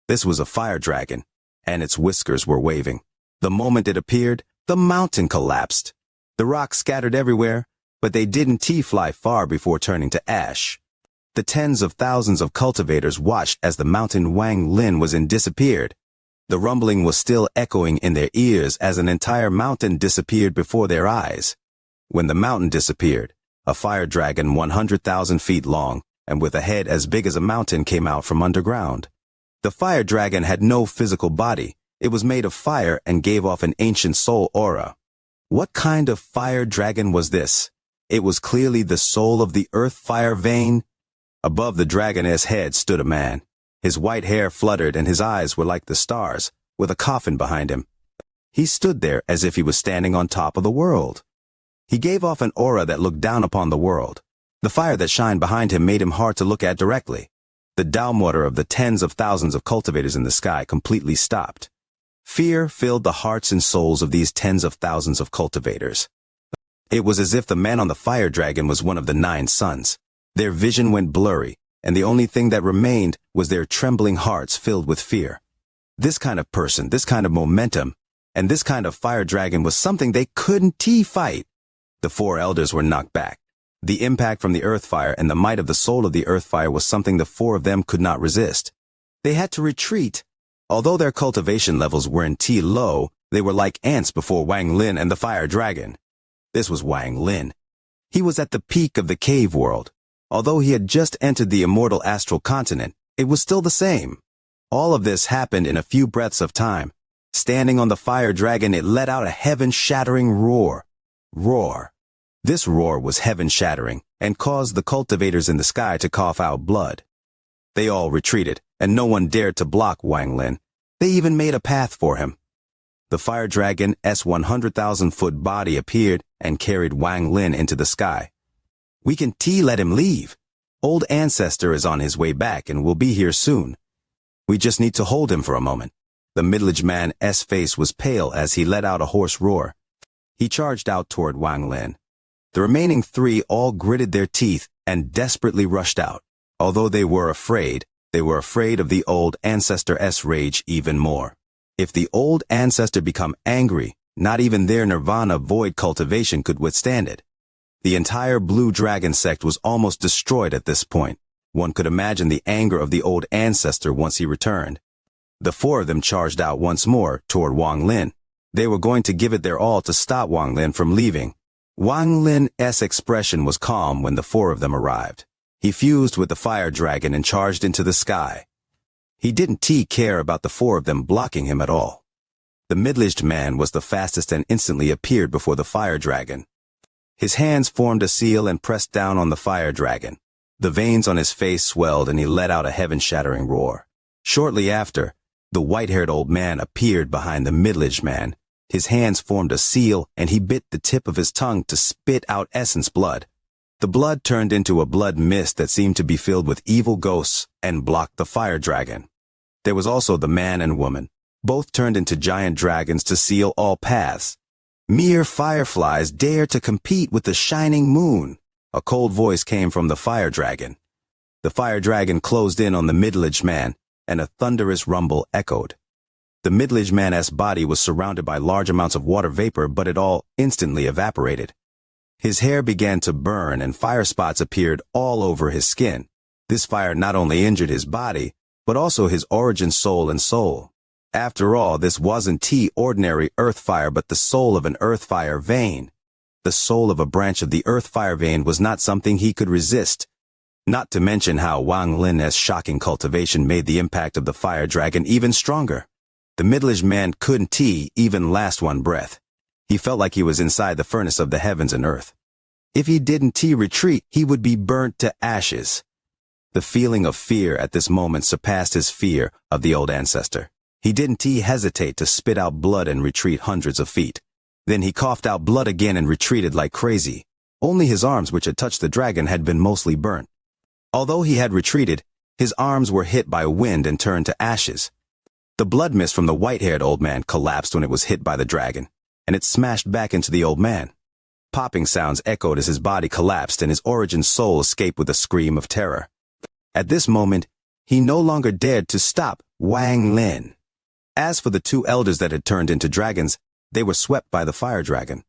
This was a fire dragon, and its whiskers were waving. The moment it appeared, the mountain collapsed. The rocks scattered everywhere, but they didn't fly far before turning to ash. The tens of thousands of cultivators watched as the mountain Wang Lin was in disappeared. The rumbling was still echoing in their ears as an entire mountain disappeared before their eyes. When the mountain disappeared, a fire dragon 100,000 feet long and with a head as big as a mountain came out from underground. The fire dragon had no physical body. It was made of fire and gave off an ancient soul aura. What kind of fire dragon was this? It was clearly the soul of the earth fire vein. Above the dragoness head stood a man. His white hair fluttered and his eyes were like the stars, with a coffin behind him. He stood there as if he was standing on top of the world. He gave off an aura that looked down upon the world. The fire that shined behind him made him hard to look at directly. The downwater of the tens of thousands of cultivators in the sky completely stopped. Fear filled the hearts and souls of these tens of thousands of cultivators. It was as if the man on the fire dragon was one of the 9 sons. Their vision went blurry, and the only thing that remained was their trembling hearts filled with fear. This kind of person, this kind of momentum, and this kind of fire dragon was something they couldn't fight. The 4 elders were knocked back. The impact from the earth fire and the might of the soul of the earth fire was something the 4 of them could not resist. They had to retreat. Although their cultivation levels weren't low, they were like ants before Wang Lin and the fire dragon. This was Wang Lin. He was at the peak of the cave world. Although he had just entered the immortal astral continent, it was still the same. All of this happened in a few breaths of time. Standing on the fire dragon, it let out a heaven-shattering roar. This roar was heaven-shattering and caused the cultivators in the sky to cough out blood. They all retreated, and no one dared to block Wang Lin. They even made a path for him. The fire dragon's 100,000-foot body appeared and carried Wang Lin into the sky. We can let him leave. Old Ancestor is on his way back and will be here soon. We just need to hold him for a moment. The middle-aged man's face was pale as he let out a hoarse roar. He charged out toward Wang Lin. The remaining 3 all gritted their teeth and desperately rushed out. Although they were afraid of the old Ancestor's rage even more. If the old Ancestor become angry, not even their nirvana void cultivation could withstand it. The entire Blue Dragon sect was almost destroyed at this point. One could imagine the anger of the old Ancestor once he returned. The 4 of them charged out once more toward Wang Lin. They were going to give it their all to stop Wang Lin from leaving. Wang Lin's expression was calm when the 4 of them arrived. He fused with the fire dragon and charged into the sky. He didn't care about the 4 of them blocking him at all. The middle-aged man was the fastest and instantly appeared before the fire dragon. His hands formed a seal and pressed down on the fire dragon. The veins on his face swelled and he let out a heaven-shattering roar. Shortly after, the white-haired old man appeared behind the middle-aged man. His hands formed a seal and he bit the tip of his tongue to spit out essence blood. The blood turned into a blood mist that seemed to be filled with evil ghosts and blocked the fire dragon. There was also the man and woman. Both turned into giant dragons to seal all paths. Mere fireflies dare to compete with the shining moon. A cold voice came from the fire dragon. The fire dragon closed in on the middle-aged man, and a thunderous rumble echoed. The middle-aged man's body was surrounded by large amounts of water vapor, but it all instantly evaporated. His hair began to burn and fire spots appeared all over his skin. This fire not only injured his body, but also his origin soul and soul. After all, this wasn't ordinary earth fire but the soul of an earth fire vein. The soul of a branch of the earth fire vein was not something he could resist. Not to mention how Wang Lin's shocking cultivation made the impact of the fire dragon even stronger. The middle-aged man couldn't even last one breath. He felt like he was inside the furnace of the heavens and earth. If he didn't retreat, he would be burnt to ashes. The feeling of fear at this moment surpassed his fear of the old ancestor. He didn't hesitate to spit out blood and retreat hundreds of feet. Then he coughed out blood again and retreated like crazy. Only his arms, which had touched the dragon, had been mostly burnt. Although he had retreated, his arms were hit by wind and turned to ashes. The blood mist from the white-haired old man collapsed when it was hit by the dragon, and it smashed back into the old man. Popping sounds echoed as his body collapsed and his origin soul escaped with a scream of terror. At this moment, he no longer dared to stop Wang Lin. As for the 2 elders that had turned into dragons, they were swept by the fire dragon.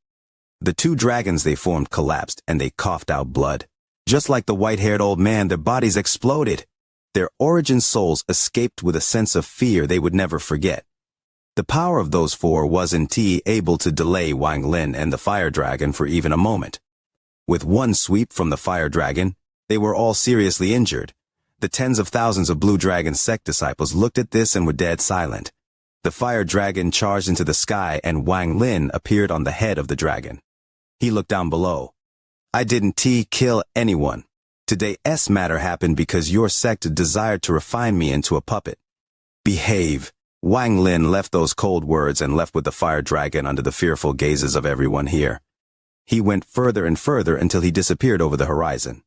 The 2 dragons they formed collapsed and they coughed out blood. Just like the white-haired old man, their bodies exploded. Their origin souls escaped with a sense of fear they would never forget. The power of those 4 wasn't able to delay Wang Lin and the fire dragon for even a moment. With one sweep from the fire dragon, they were all seriously injured. The tens of thousands of Blue Dragon sect disciples looked at this and were dead silent. The fire dragon charged into the sky and Wang Lin appeared on the head of the dragon. He looked down below. I didn't kill anyone. Today's matter happened because your sect desired to refine me into a puppet. Behave. Wang Lin left those cold words and left with the fire dragon under the fearful gazes of everyone here. He went further and further until he disappeared over the horizon.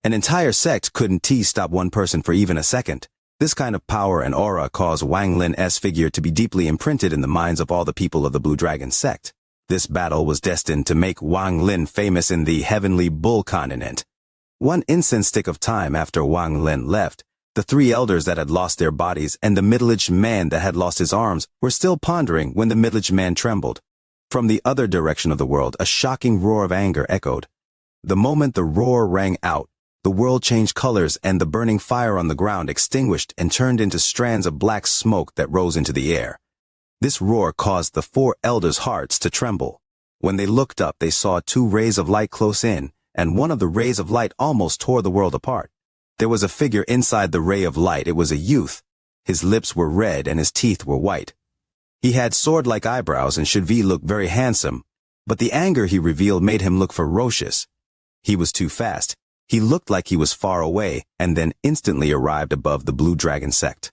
An entire sect couldn't stop one person for even a second. This kind of power and aura caused Wang Lin's figure to be deeply imprinted in the minds of all the people of the Blue Dragon sect. This battle was destined to make Wang Lin famous in the Heavenly Bull continent. One incense stick of time after Wang Lin left, the three elders that had lost their bodies and the middle-aged man that had lost his arms were still pondering when the middle-aged man trembled. From the other direction of the world, a shocking roar of anger echoed. The moment the roar rang out, the world changed colors and the burning fire on the ground extinguished and turned into strands of black smoke that rose into the air. This roar caused the four elders' hearts to tremble. When they looked up, they saw two rays of light close in, and one of the rays of light almost tore the world apart. There was a figure inside the ray of light. It was a youth. His lips were red and his teeth were white. He had sword-like eyebrows and should look very handsome, but the anger he revealed made him look ferocious. He was too fast. He looked like he was far away and then instantly arrived above the Blue Dragon sect.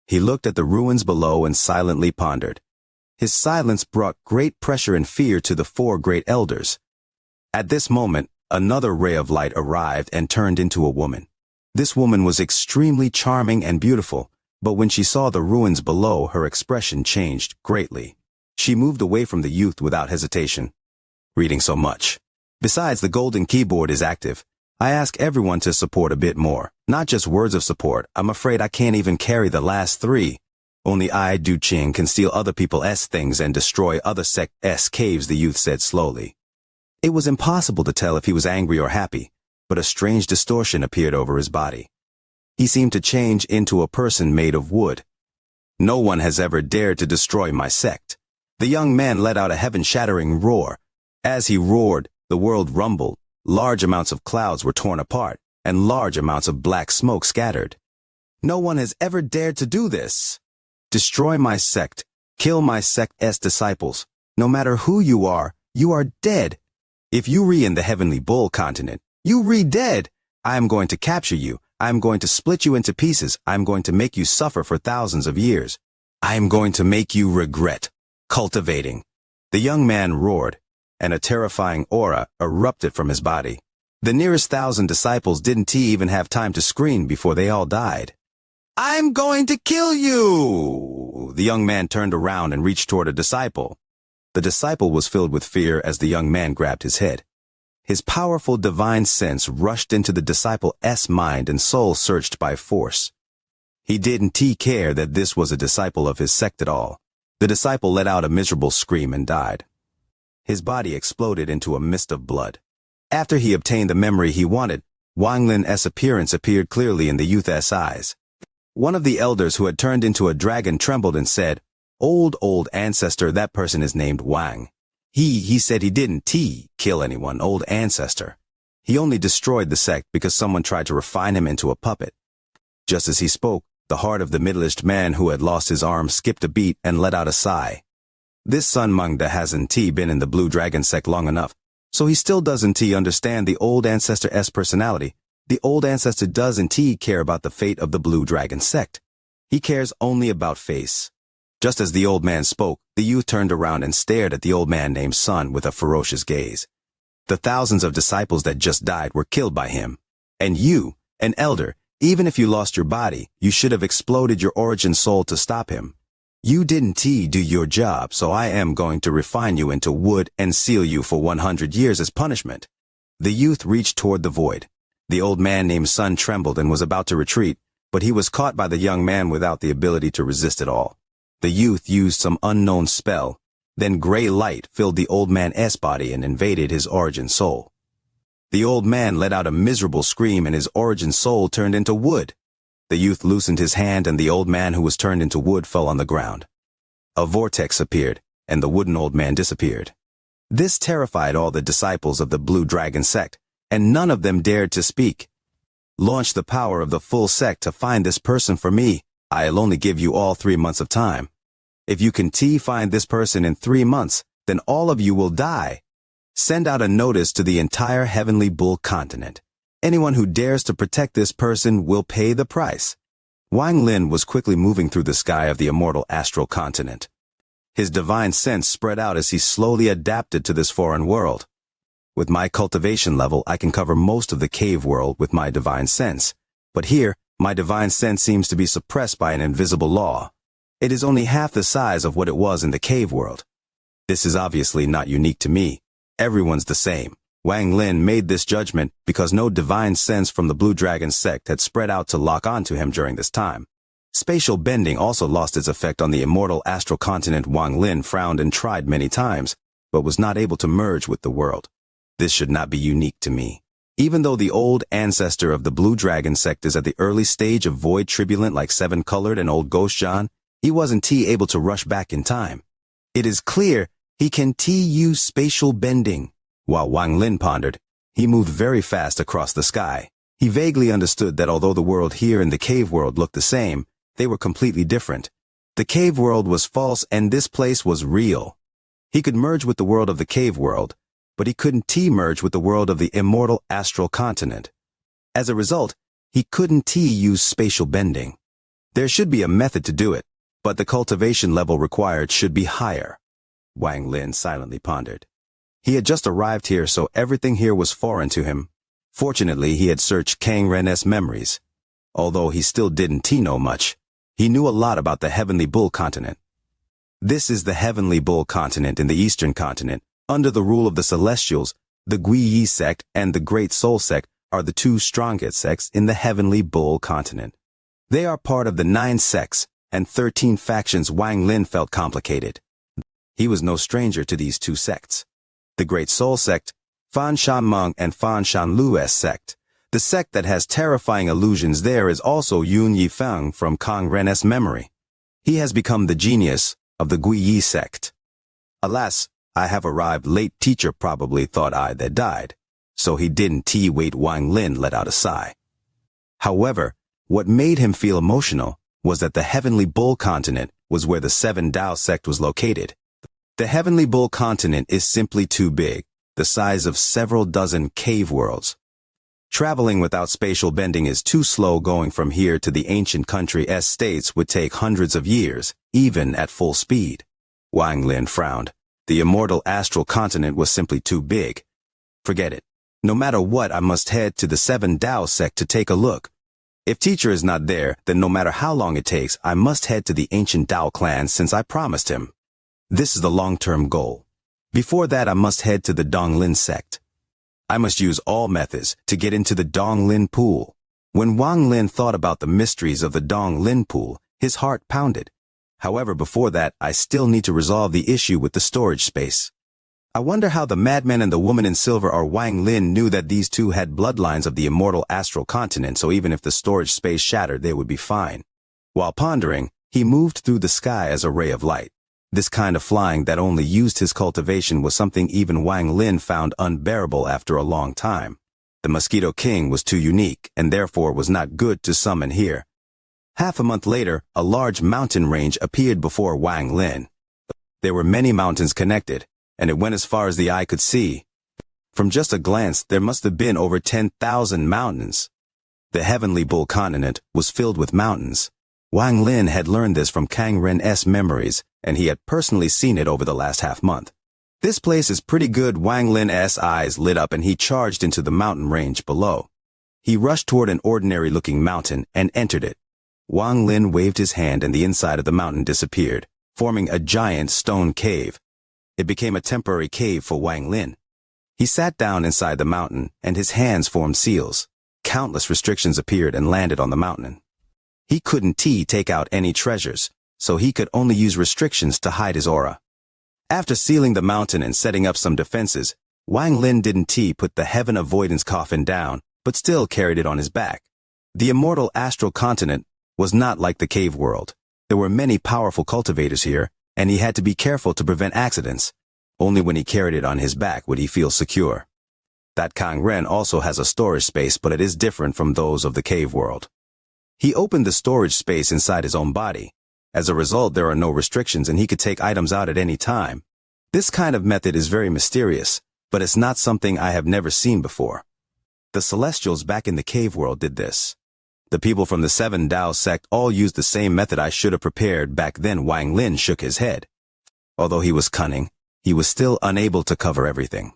He looked at the ruins below and silently pondered. His silence brought great pressure and fear to the four great elders. At this moment, another ray of light arrived and turned into a woman. This woman was extremely charming and beautiful, but when she saw the ruins below, her expression changed greatly. She moved away from the youth without hesitation. Reading so much. Besides, the golden keyboard is active. I ask everyone to support a bit more, not just words of support. I'm afraid I can't even carry the last three. Only I, Du Qing, can steal other people's things and destroy other sect's caves, the youth said slowly. It was impossible to tell if he was angry or happy, but a strange distortion appeared over his body. He seemed to change into a person made of wood. No one has ever dared to destroy my sect. The young man let out a heaven-shattering roar. As he roared, the world rumbled. Large amounts of clouds were torn apart, and large amounts of black smoke scattered. No one has ever dared to do this. Destroy my sect. Kill my sect's disciples. No matter who you are dead. If you in the Heavenly Bull continent, you dead. I am going to capture you. I am going to split you into pieces. I am going to make you suffer for thousands of years. I am going to make you regret cultivating. The young man roared, and a terrifying aura erupted from his body. The nearest 1,000 disciples didn't even have time to scream before they all died. I'm going to kill you! The young man turned around and reached toward a disciple. The disciple was filled with fear as the young man grabbed his head. His powerful divine sense rushed into the disciple's mind and soul, searched by force. He didn't care that this was a disciple of his sect at all. The disciple let out a miserable scream and died. His body exploded into a mist of blood. After he obtained the memory he wanted, Wang Lin's appearance appeared clearly in the youth's eyes. One of the elders who had turned into a dragon trembled and said, Old ancestor, that person is named Wang. He said he didn't kill anyone, old ancestor. He only destroyed the sect because someone tried to refine him into a puppet. Just as he spoke, the heart of the middle-aged man who had lost his arm skipped a beat and let out a sigh. This Sun Mengda hasn't been in the Blue Dragon sect long enough, so he still doesn't understand the old ancestor's personality. The old ancestor doesn't care about the fate of the Blue Dragon sect. He cares only about face. Just as the old man spoke, the youth turned around and stared at the old man named Sun with a ferocious gaze. The thousands of disciples that just died were killed by him. And you, an elder, even if you lost your body, you should have exploded your origin soul to stop him. You didn't do your job, so I am going to refine you into wood and seal you for 100 years as punishment. The youth reached toward the void. The old man named Sun trembled and was about to retreat, but he was caught by the young man without the ability to resist at all. The youth used some unknown spell. Then gray light filled the old man's body and invaded his origin soul. The old man let out a miserable scream and his origin soul turned into wood. The youth loosened his hand and the old man who was turned into wood fell on the ground. A vortex appeared, and the wooden old man disappeared. This terrified all the disciples of the Blue Dragon sect, and none of them dared to speak. Launch the power of the full sect to find this person for me. I'll only give you all 3 months of time. If you can find this person in 3 months, then all of you will die. Send out a notice to the entire Heavenly Bull continent. Anyone who dares to protect this person will pay the price. Wang Lin was quickly moving through the sky of the immortal astral continent. His divine sense spread out as he slowly adapted to this foreign world. With my cultivation level, I can cover most of the cave world with my divine sense. But here, my divine sense seems to be suppressed by an invisible law. It is only half the size of what it was in the cave world. This is obviously not unique to me. Everyone's the same. Wang Lin made this judgment because no divine sense from the Blue Dragon sect had spread out to lock onto him during this time. Spatial bending also lost its effect on the immortal astral continent. Wang Lin frowned and tried many times, but was not able to merge with the world. This should not be unique to me. Even though the old ancestor of the Blue Dragon sect is at the early stage of void turbulent like Seven Colored and Old Ghost John, he wasn't able to rush back in time. It is clear he can use spatial bending. While Wang Lin pondered, he moved very fast across the sky. He vaguely understood that although the world here and the cave world looked the same, they were completely different. The cave world was false and this place was real. He could merge with the world of the cave world, but he couldn't merge with the world of the immortal astral continent. As a result, he couldn't use spatial bending. There should be a method to do it, but the cultivation level required should be higher. Wang Lin silently pondered. He had just arrived here, so everything here was foreign to him. Fortunately, he had searched Kang Ren's memories. Although he still didn't know much, he knew a lot about the Heavenly Bull continent. This is the Heavenly Bull continent in the Eastern continent. Under the rule of the Celestials, the Guiyi sect and the Great Soul sect are the two strongest sects in the Heavenly Bull continent. They are part of the 9 sects and 13 factions. Wang Lin felt complicated. He was no stranger to these 2 sects. The Great Soul sect, Fan Shan Meng and Fan Shan Lu's sect. The sect that has terrifying illusions there is also Yun Yifeng from Kang Ren's memory. He has become the genius of the Guiyi sect. Alas, I have arrived late. Teacher probably thought I that died, so he didn't wait. Wang Lin let out a sigh. However, what made him feel emotional was that the Heavenly Bull continent was where the 7 Dao sect was located. The Heavenly Bull continent is simply too big, the size of several dozen cave worlds. Traveling without spatial bending is too slow. Going from here to the ancient country's states would take hundreds of years, even at full speed. Wang Lin frowned. The immortal astral continent was simply too big. Forget it. No matter what, I must head to the 7 Dao sect to take a look. If teacher is not there, then no matter how long it takes, I must head to the ancient Dao clan since I promised him. This is the long-term goal. Before that, I must head to the Donglin sect. I must use all methods to get into the Donglin pool. When Wang Lin thought about the mysteries of the Donglin pool, his heart pounded. However, before that, I still need to resolve the issue with the storage space. I wonder how the madman and the woman in silver are. Wang Lin knew that these two had bloodlines of the immortal astral continent, so even if the storage space shattered, they would be fine. While pondering, he moved through the sky as a ray of light. This kind of flying that only used his cultivation was something even Wang Lin found unbearable after a long time. The Mosquito King was too unique and therefore was not good to summon here. Half a month later, a large mountain range appeared before Wang Lin. There were many mountains connected, and it went as far as the eye could see. From just a glance, there must have been over 10,000 mountains. The Heavenly Bull continent was filled with mountains. Wang Lin had learned this from Kang Ren's memories, and he had personally seen it over the last half-month. This place is pretty good. Wang Lin's eyes lit up and he charged into the mountain range below. He rushed toward an ordinary-looking mountain and entered it. Wang Lin waved his hand and the inside of the mountain disappeared, forming a giant stone cave. It became a temporary cave for Wang Lin. He sat down inside the mountain and his hands formed seals. Countless restrictions appeared and landed on the mountain. He couldn't take out any treasures, so he could only use restrictions to hide his aura. After sealing the mountain and setting up some defenses, Wang Lin didn't put the heaven avoidance coffin down, but still carried it on his back. The immortal astral continent was not like the cave world. There were many powerful cultivators here, and he had to be careful to prevent accidents. Only when he carried it on his back would he feel secure. That Kang Ren also has a storage space, but it is different from those of the cave world. He opened the storage space inside his own body. As a result, there are no restrictions and he could take items out at any time. This kind of method is very mysterious, but it's not something I have never seen before. The Celestials back in the cave world did this. The people from the Seven Dao sect all used the same method I should have prepared back then. Wang Lin shook his head. Although he was cunning, he was still unable to cover everything.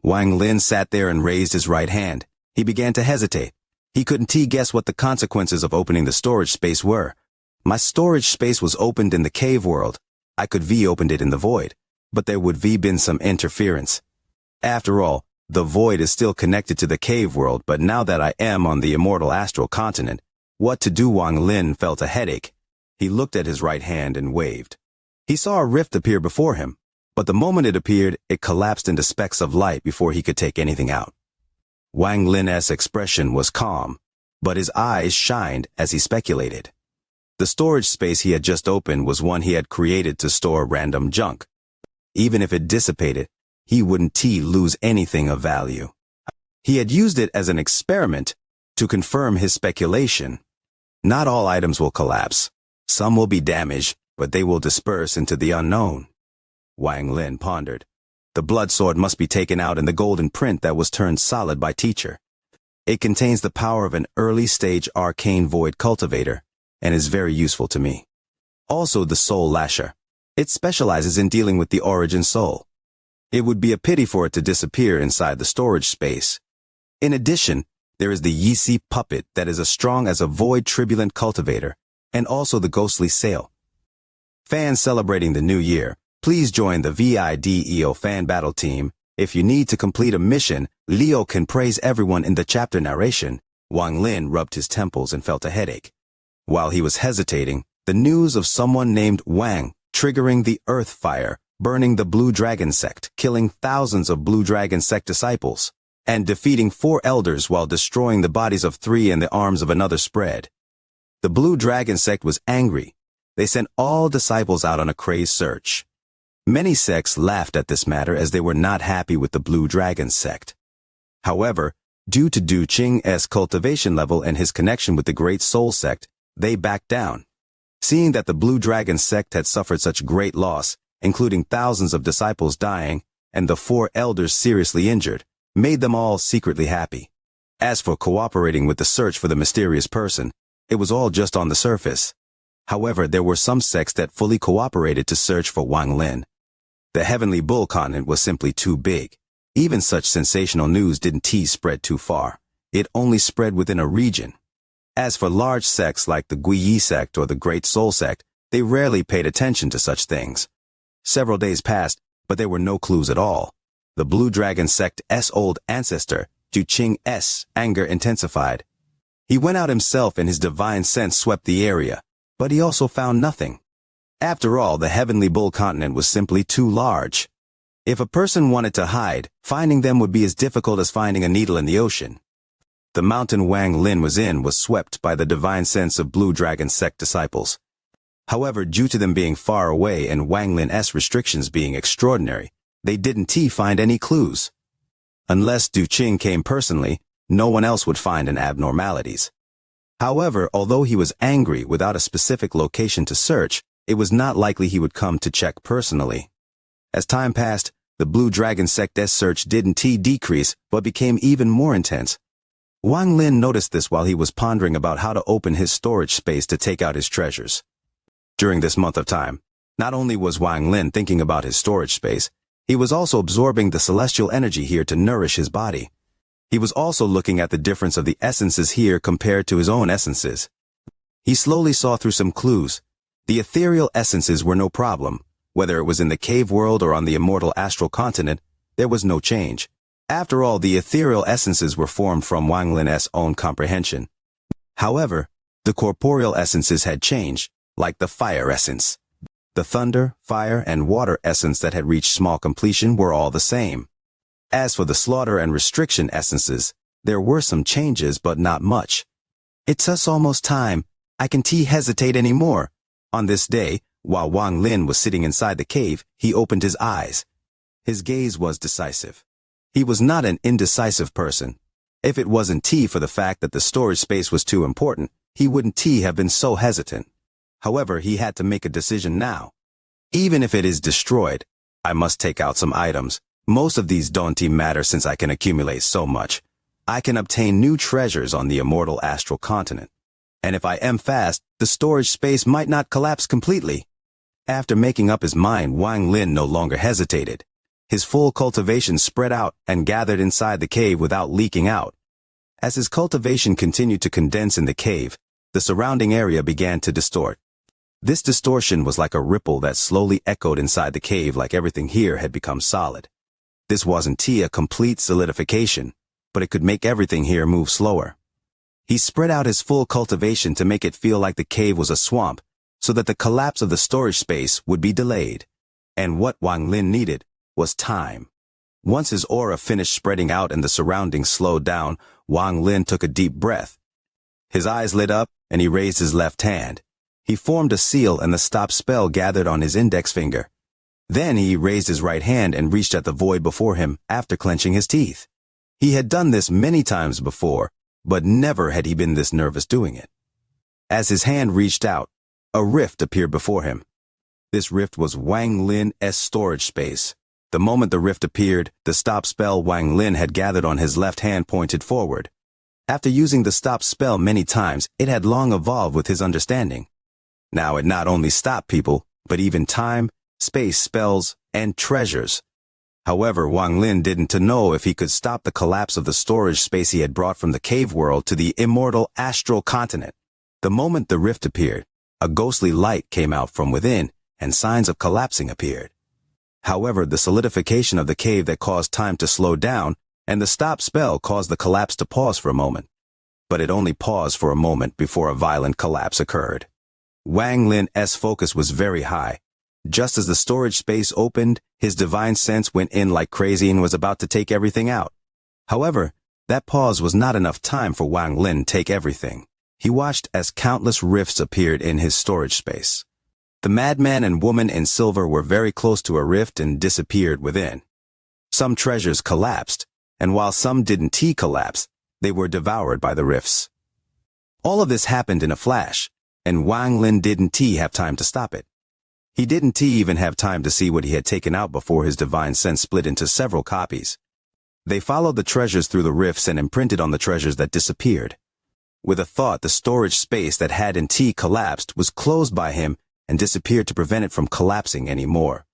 Wang Lin sat there and raised his right hand. He began to hesitate. He couldn't guess what the consequences of opening the storage space were. My storage space was opened in the cave world. I could opened it in the void, but there would been some interference. After all, the void is still connected to the cave world, but now that I am on the immortal astral continent, what to do? Wang Lin felt a headache. He looked at his right hand and waved. He saw a rift appear before him, but the moment it appeared, it collapsed into specks of light before he could take anything out. Wang Lin's expression was calm, but his eyes shined as he speculated. The storage space he had just opened was one he had created to store random junk. Even if it dissipated, he wouldn't lose anything of value. He had used it as an experiment to confirm his speculation. Not all items will collapse. Some will be damaged, but they will disperse into the unknown. Wang Lin pondered. The blood sword must be taken out in the golden print that was turned solid by teacher. It contains the power of an early-stage arcane void cultivator, and is very useful to me. Also the soul lasher. It specializes in dealing with the origin soul. It would be a pity for it to disappear inside the storage space. In addition, there is the Yisi puppet that is as strong as a void turbulent cultivator, and also the ghostly sail. Fans celebrating the new year, please join the VIDEO fan battle team. If you need to complete a mission, Leo can praise everyone in the chapter narration. Wang Lin rubbed his temples and felt a headache. While he was hesitating, the news of someone named Wang triggering the earth fire, burning the Blue Dragon sect, killing thousands of Blue Dragon sect disciples, and defeating 4 elders while destroying the bodies of 3 in the arms of another spread. The Blue Dragon sect was angry. They sent all disciples out on a crazed search. Many sects laughed at this matter as they were not happy with the Blue Dragon sect. However, due to Du Qing's cultivation level and his connection with the Great Soul sect, they backed down. Seeing that the Blue Dragon sect had suffered such great loss, including thousands of disciples dying, and the 4 elders seriously injured, made them all secretly happy. As for cooperating with the search for the mysterious person, it was all just on the surface. However, there were some sects that fully cooperated to search for Wang Lin. The Heavenly Bull continent was simply too big. Even such sensational news didn't spread too far. It only spread within a region. As for large sects like the Guiyi sect or the Great Soul sect, they rarely paid attention to such things. Several days passed, but there were no clues at all. The Blue Dragon sect's old ancestor, Du Qing's anger intensified. He went out himself and his divine sense swept the area, but he also found nothing. After all, the Heavenly Bull continent was simply too large. If a person wanted to hide, finding them would be as difficult as finding a needle in the ocean. The mountain Wang Lin was in was swept by the divine sense of Blue Dragon sect disciples. However, due to them being far away and Wang Lin's restrictions being extraordinary, they didn't find any clues. Unless Du Qing came personally, no one else would find an abnormalities. However, although he was angry without a specific location to search, it was not likely he would come to check personally. As time passed, the Blue Dragon sect's search didn't decrease, but became even more intense. Wang Lin noticed this while he was pondering about how to open his storage space to take out his treasures. During this month of time, not only was Wang Lin thinking about his storage space, he was also absorbing the celestial energy here to nourish his body. He was also looking at the difference of the essences here compared to his own essences. He slowly saw through some clues. The ethereal essences were no problem. Whether it was in the cave world or on the immortal astral continent, there was no change. After all, the ethereal essences were formed from Wang Lin's own comprehension. However, the corporeal essences had changed, like the fire essence. The thunder, fire, and water essence that had reached small completion were all the same. As for the slaughter and restriction essences, there were some changes but not much. It's us almost time. I can't hesitate anymore. On this day, while Wang Lin was sitting inside the cave, he opened his eyes. His gaze was decisive. He was not an indecisive person. If it wasn't for the fact that the storage space was too important, he wouldn't have been so hesitant. However, he had to make a decision now. Even if it is destroyed, I must take out some items. Most of these don't matter since I can accumulate so much. I can obtain new treasures on the immortal astral continent. And if I am fast, the storage space might not collapse completely. After making up his mind, Wang Lin no longer hesitated. His full cultivation spread out and gathered inside the cave without leaking out. As his cultivation continued to condense in the cave, the surrounding area began to distort. This distortion was like a ripple that slowly echoed inside the cave, like everything here had become solid. This wasn't a complete solidification, but it could make everything here move slower. He spread out his full cultivation to make it feel like the cave was a swamp, so that the collapse of the storage space would be delayed. And what Wang Lin needed was time. Once his aura finished spreading out and the surroundings slowed down, Wang Lin took a deep breath. His eyes lit up, and he raised his left hand. He formed a seal, and the stop spell gathered on his index finger. Then he raised his right hand and reached at the void before him after clenching his teeth. He had done this many times before, but never had he been this nervous doing it. As his hand reached out, a rift appeared before him. This rift was Wang Lin's storage space. The moment the rift appeared, the stop spell Wang Lin had gathered on his left hand pointed forward. After using the stop spell many times, it had long evolved with his understanding. Now it not only stopped people, but even time, space spells, and treasures. However, Wang Lin didn't know if he could stop the collapse of the storage space he had brought from the cave world to the immortal astral continent. The moment the rift appeared, a ghostly light came out from within, and signs of collapsing appeared. However, the solidification of the cave that caused time to slow down, and the stop spell caused the collapse to pause for a moment. But it only paused for a moment before a violent collapse occurred. Wang Lin's focus was very high. Just as the storage space opened, his divine sense went in like crazy and was about to take everything out. However, that pause was not enough time for Wang Lin to take everything. He watched as countless rifts appeared in his storage space. The madman and woman in silver were very close to a rift and disappeared within. Some treasures collapsed, and while some didn't collapse, they were devoured by the rifts. All of this happened in a flash, and Wang Lin didn't have time to stop it. He didn't even have time to see what he had taken out before his divine sense split into several copies. They followed the treasures through the rifts and imprinted on the treasures that disappeared. With a thought, the storage space that hadn't collapsed was closed by him and disappeared to prevent it from collapsing anymore.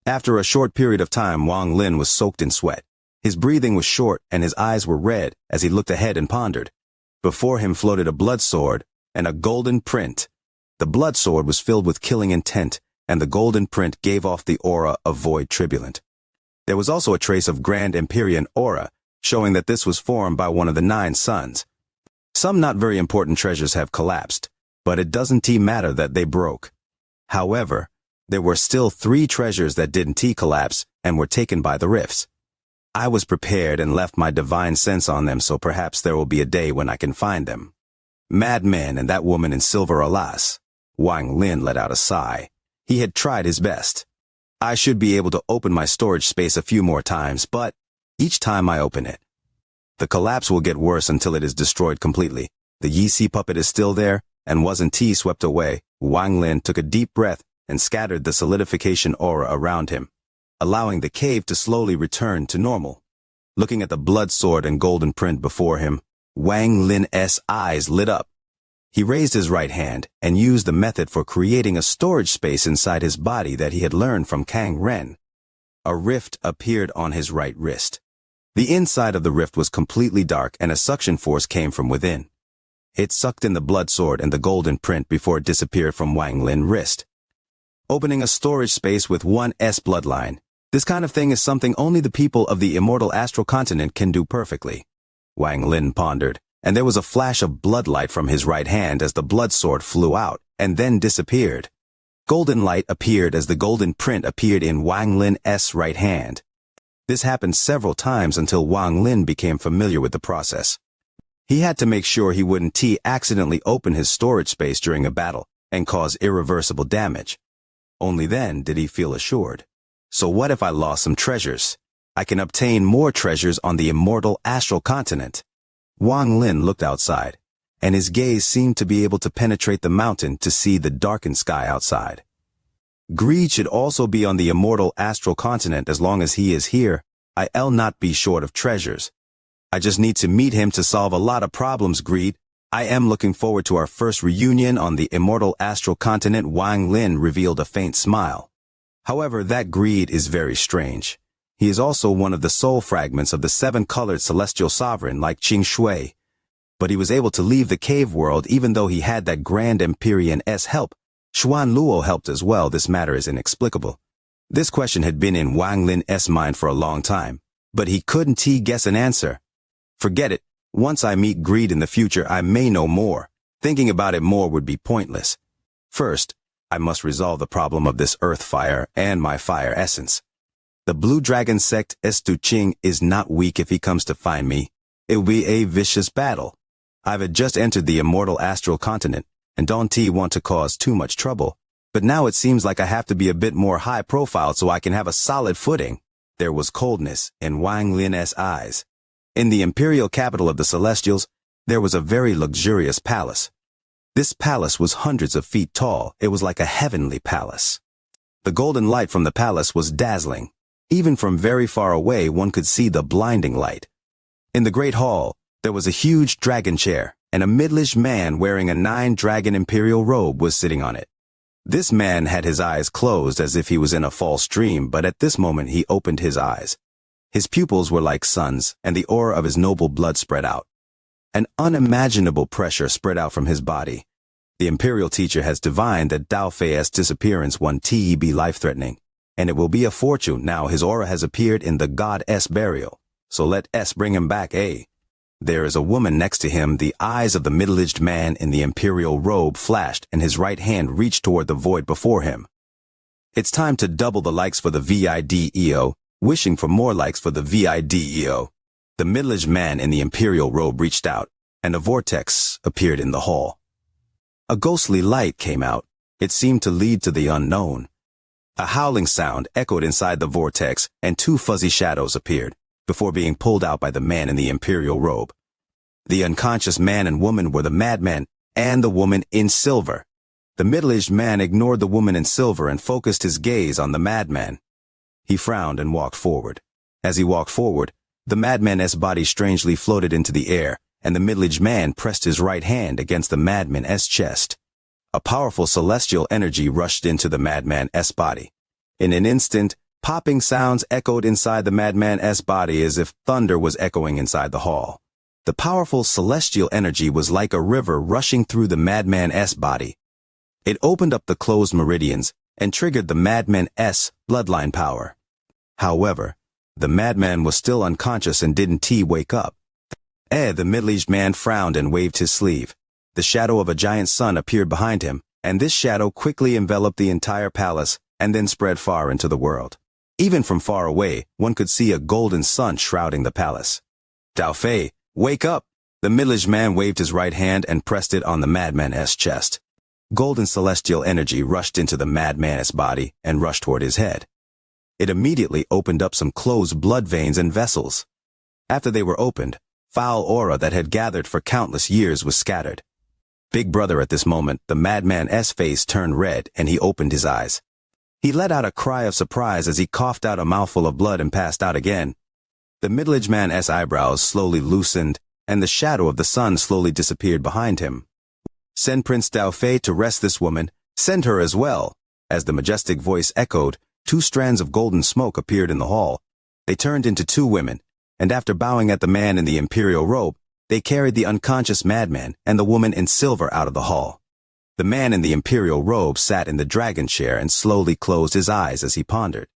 After a short period of time, Wang Lin was soaked in sweat. His breathing was short and his eyes were red as he looked ahead and pondered. Before him floated a blood sword and a golden print. The blood sword was filled with killing intent, and the golden print gave off the aura of void tribulent. There was also a trace of grand Empyrean aura, showing that this was formed by one of the 9 suns. Some not very important treasures have collapsed, but it doesn't matter that they broke. However, there were still 3 treasures that didn't collapse and were taken by the rifts. I was prepared and left my divine sense on them, so perhaps there will be a day when I can find them. Madman and that woman in silver, alas. Wang Lin let out a sigh. He had tried his best. I should be able to open my storage space a few more times, but each time I open it, the collapse will get worse until it is destroyed completely. The Yi puppet is still there, and wasn't swept away. Wang Lin took a deep breath and scattered the solidification aura around him, allowing the cave to slowly return to normal. Looking at the blood sword and golden print before him, Wang Lin's eyes lit up. He raised his right hand and used the method for creating a storage space inside his body that he had learned from Kang Ren. A rift appeared on his right wrist. The inside of the rift was completely dark and a suction force came from within. It sucked in the blood sword and the golden print before it disappeared from Wang Lin's wrist. Opening a storage space with 1's bloodline. This kind of thing is something only the people of the immortal astral continent can do perfectly. Wang Lin pondered, and there was a flash of bloodlight from his right hand as the blood sword flew out and then disappeared. Golden light appeared as the golden print appeared in Wang Lin's right hand. This happened several times until Wang Lin became familiar with the process. He had to make sure he wouldn't accidentally open his storage space during a battle and cause irreversible damage. Only then did he feel assured. So what if I lost some treasures? I can obtain more treasures on the immortal astral continent. Wang Lin looked outside. and his gaze seemed to be able to penetrate the mountain to see the darkened sky outside. Greed should also be on the immortal astral continent as long as he is here. I'll not be short of treasures. I just need to meet him to solve a lot of problems, Greed. I am looking forward to our first reunion on the immortal astral continent. Wang Lin revealed a faint smile. However, that Greed is very strange. He is also one of the soul fragments of the seven-colored celestial sovereign like Xianxia. But he was able to leave the cave world even though he had that Grand Empyrean's help. Xuan Luo helped as well. This matter is inexplicable. This question had been in Wang Lin's mind for a long time, but he couldn't guess an answer. Forget it. Once I meet Greed in the future, I may know more. Thinking about it more would be pointless. First, I must resolve the problem of this earth fire and my fire essence. The Blue Dragon sect Estu Qing is not weak if he comes to find me. It will be a vicious battle. I've just entered the immortal astral continent, and don't want to cause too much trouble. But now it seems like I have to be a bit more high profile so I can have a solid footing. There was coldness in Wang Lin's eyes. In the imperial capital of the Celestials, there was a very luxurious palace. This palace was hundreds of feet tall. It was like a heavenly palace. The golden light from the palace was dazzling. Even from very far away, one could see the blinding light. In the great hall, there was a huge dragon chair, and a middle-aged man wearing a 9-dragon imperial robe was sitting on it. This man had his eyes closed as if he was in a false dream, but at this moment he opened his eyes. His pupils were like suns, and the aura of his noble blood spread out. An unimaginable pressure spread out from his body. The imperial teacher has divined that Dao Fei's disappearance won't be life-threatening, and it will be a fortune. Now his aura has appeared in the god's burial, so let S bring him back, eh? There is a woman next to him. The eyes of the middle-aged man in the imperial robe flashed, and his right hand reached toward the void before him. It's time to double the likes for the VIDEO, wishing for more likes for the VIDEO. The middle-aged man in the imperial robe reached out, and a vortex appeared in the hall. A ghostly light came out. It seemed to lead to the unknown. A howling sound echoed inside the vortex, and 2 fuzzy shadows appeared, before being pulled out by the man in the imperial robe. The unconscious man and woman were the madman and the woman in silver. The middle-aged man ignored the woman in silver and focused his gaze on the madman. He frowned and walked forward. As he walked forward, the madman's body strangely floated into the air, and the middle-aged man pressed his right hand against the madman's chest. A powerful celestial energy rushed into the madman's body. In an instant, popping sounds echoed inside the madman's body as if thunder was echoing inside the hall. The powerful celestial energy was like a river rushing through the madman's body. It opened up the closed meridians and triggered the madman's bloodline power. However, the madman was still unconscious and didn't wake up. The middle-aged man frowned and waved his sleeve. The shadow of a giant sun appeared behind him, and this shadow quickly enveloped the entire palace and then spread far into the world. Even from far away, one could see a golden sun shrouding the palace. Dao Fei, wake up! The middle-aged man waved his right hand and pressed it on the madman's chest. Golden celestial energy rushed into the madman's body and rushed toward his head. It immediately opened up some closed blood veins and vessels. After they were opened, foul aura that had gathered for countless years was scattered. Big brother, at this moment, the madman's face turned red and he opened his eyes. He let out a cry of surprise as he coughed out a mouthful of blood and passed out again. The middle-aged man's eyebrows slowly loosened, and the shadow of the sun slowly disappeared behind him. Send Prince Dao Fei to rest this woman. Send her as well. As the majestic voice echoed, 2 strands of golden smoke appeared in the hall. They turned into 2 women, and after bowing at the man in the imperial robe, they carried the unconscious madman and the woman in silver out of the hall. The man in the imperial robe sat in the dragon chair and slowly closed his eyes as he pondered.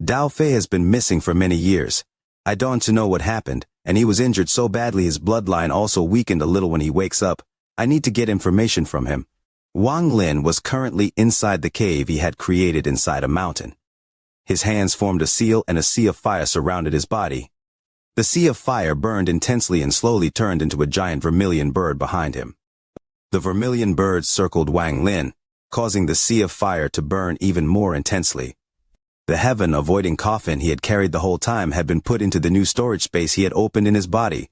Dao Fei has been missing for many years. I don't know what happened, and he was injured so badly his bloodline also weakened a little when he wakes up. I need to get information from him. Wang Lin was currently inside the cave he had created inside a mountain. His hands formed a seal and a sea of fire surrounded his body. The sea of fire burned intensely and slowly turned into a giant vermilion bird behind him. The vermilion bird circled Wang Lin, causing the sea of fire to burn even more intensely. The heaven-avoiding coffin he had carried the whole time had been put into the new storage space he had opened in his body.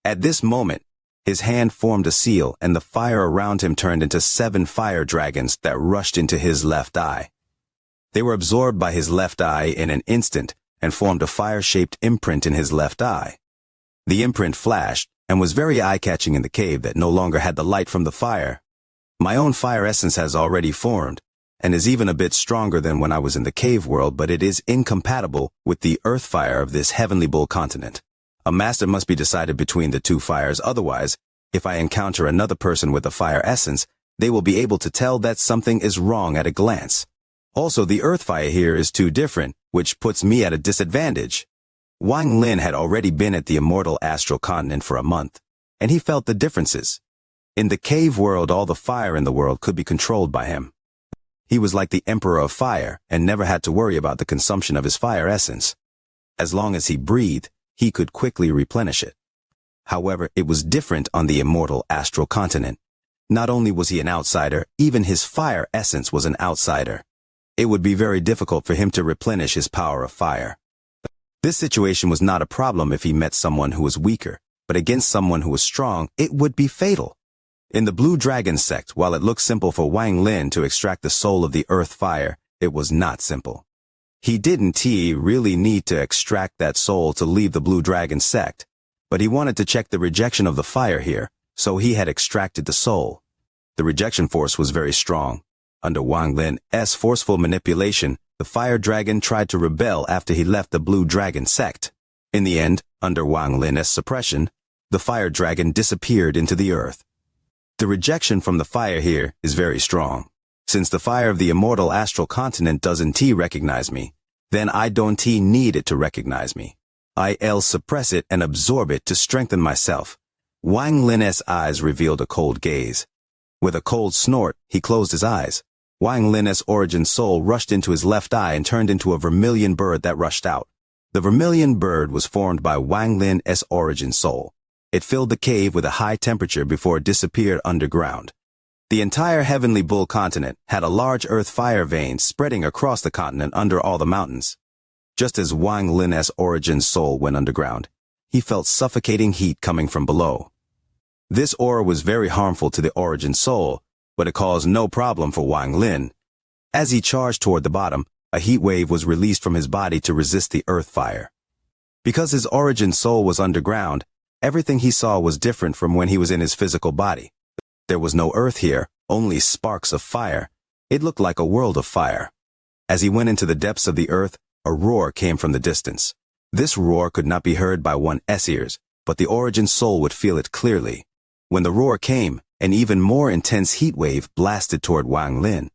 At this moment, His hand formed a seal, and the fire around him turned into 7 fire dragons that rushed into his left eye. They were absorbed by his left eye in an instant and formed a fire-shaped imprint in his left eye. The imprint flashed and was very eye-catching in the cave that no longer had the light from the fire. My own fire essence has already formed, and is even a bit stronger than when I was in the cave world, but it is incompatible with the earth fire of this heavenly bull continent. A master must be decided between the 2 fires, otherwise, if I encounter another person with a fire essence, they will be able to tell that something is wrong at a glance. Also, the earth fire here is too different, which puts me at a disadvantage. Wang Lin had already been at the immortal astral continent for a month, and he felt the differences. In the cave world, all the fire in the world could be controlled by him. He was like the emperor of fire and never had to worry about the consumption of his fire essence. As long as he breathed, he could quickly replenish it. However, it was different on the immortal astral continent. Not only was he an outsider, even his fire essence was an outsider. It would be very difficult for him to replenish his power of fire. This situation was not a problem if he met someone who was weaker, but against someone who was strong, it would be fatal. In the Blue Dragon sect, while it looked simple for Wang Lin to extract the soul of the earth fire, it was not simple. He didn't really need to extract that soul to leave the Blue Dragon sect, but he wanted to check the rejection of the fire here, so he had extracted the soul. The rejection force was very strong. Under Wang Lin's forceful manipulation, the fire dragon tried to rebel after he left the Blue Dragon sect. In the end, under Wang Lin's suppression, the fire dragon disappeared into the earth. The rejection from the fire here is very strong. Since the fire of the immortal astral continent doesn't recognize me, then I don't need it to recognize me. I'll suppress it and absorb it to strengthen myself. Wang Lin's eyes revealed a cold gaze. With a cold snort, he closed his eyes. Wang Lin's origin soul rushed into his left eye and turned into a vermilion bird that rushed out. The vermilion bird was formed by Wang Lin's origin soul. It filled the cave with a high temperature before it disappeared underground. The entire heavenly bull continent had a large earth fire vein spreading across the continent under all the mountains. Just as Wang Lin's origin soul went underground, he felt suffocating heat coming from below. This aura was very harmful to the origin soul, but it caused no problem for Wang Lin. As he charged toward the bottom, a heat wave was released from his body to resist the earth fire. Because his origin soul was underground, everything he saw was different from when he was in his physical body. There was no earth here, only sparks of fire. It looked like a world of fire. As he went into the depths of the earth, a roar came from the distance. This roar could not be heard by one's ears, but the origin soul would feel it clearly. When the roar came, an even more intense heat wave blasted toward Wang Lin.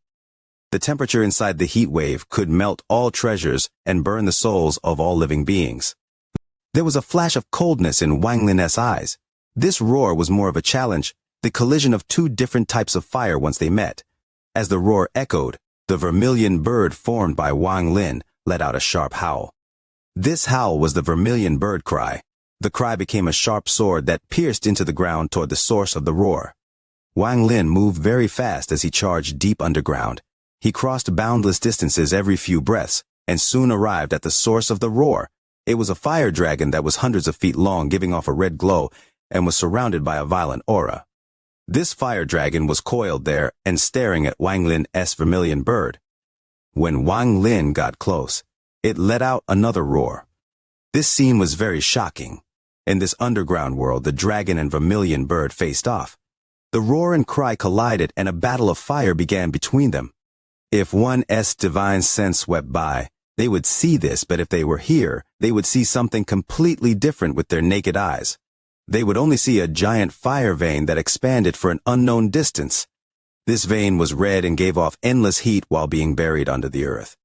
The temperature inside the heat wave could melt all treasures and burn the souls of all living beings. There was a flash of coldness in Wang Lin's eyes. This roar was more of a challenge, the collision of 2 different types of fire once they met. As the roar echoed, the vermilion bird formed by Wang Lin let out a sharp howl. This howl was the vermilion bird cry. The cry became a sharp sword that pierced into the ground toward the source of the roar. Wang Lin moved very fast as he charged deep underground. He crossed boundless distances every few breaths, and soon arrived at the source of the roar. It was a fire dragon that was hundreds of feet long, giving off a red glow, and was surrounded by a violent aura. This fire dragon was coiled there and staring at Wang Lin's vermilion bird. When Wang Lin got close, it let out another roar. This scene was very shocking. In this underground world, the dragon and vermilion bird faced off. The roar and cry collided, and a battle of fire began between them. If one's divine sense swept by, they would see this, but if they were here, they would see something completely different with their naked eyes. They would only see a giant fire vein that expanded for an unknown distance. This vein was red and gave off endless heat while being buried under the earth.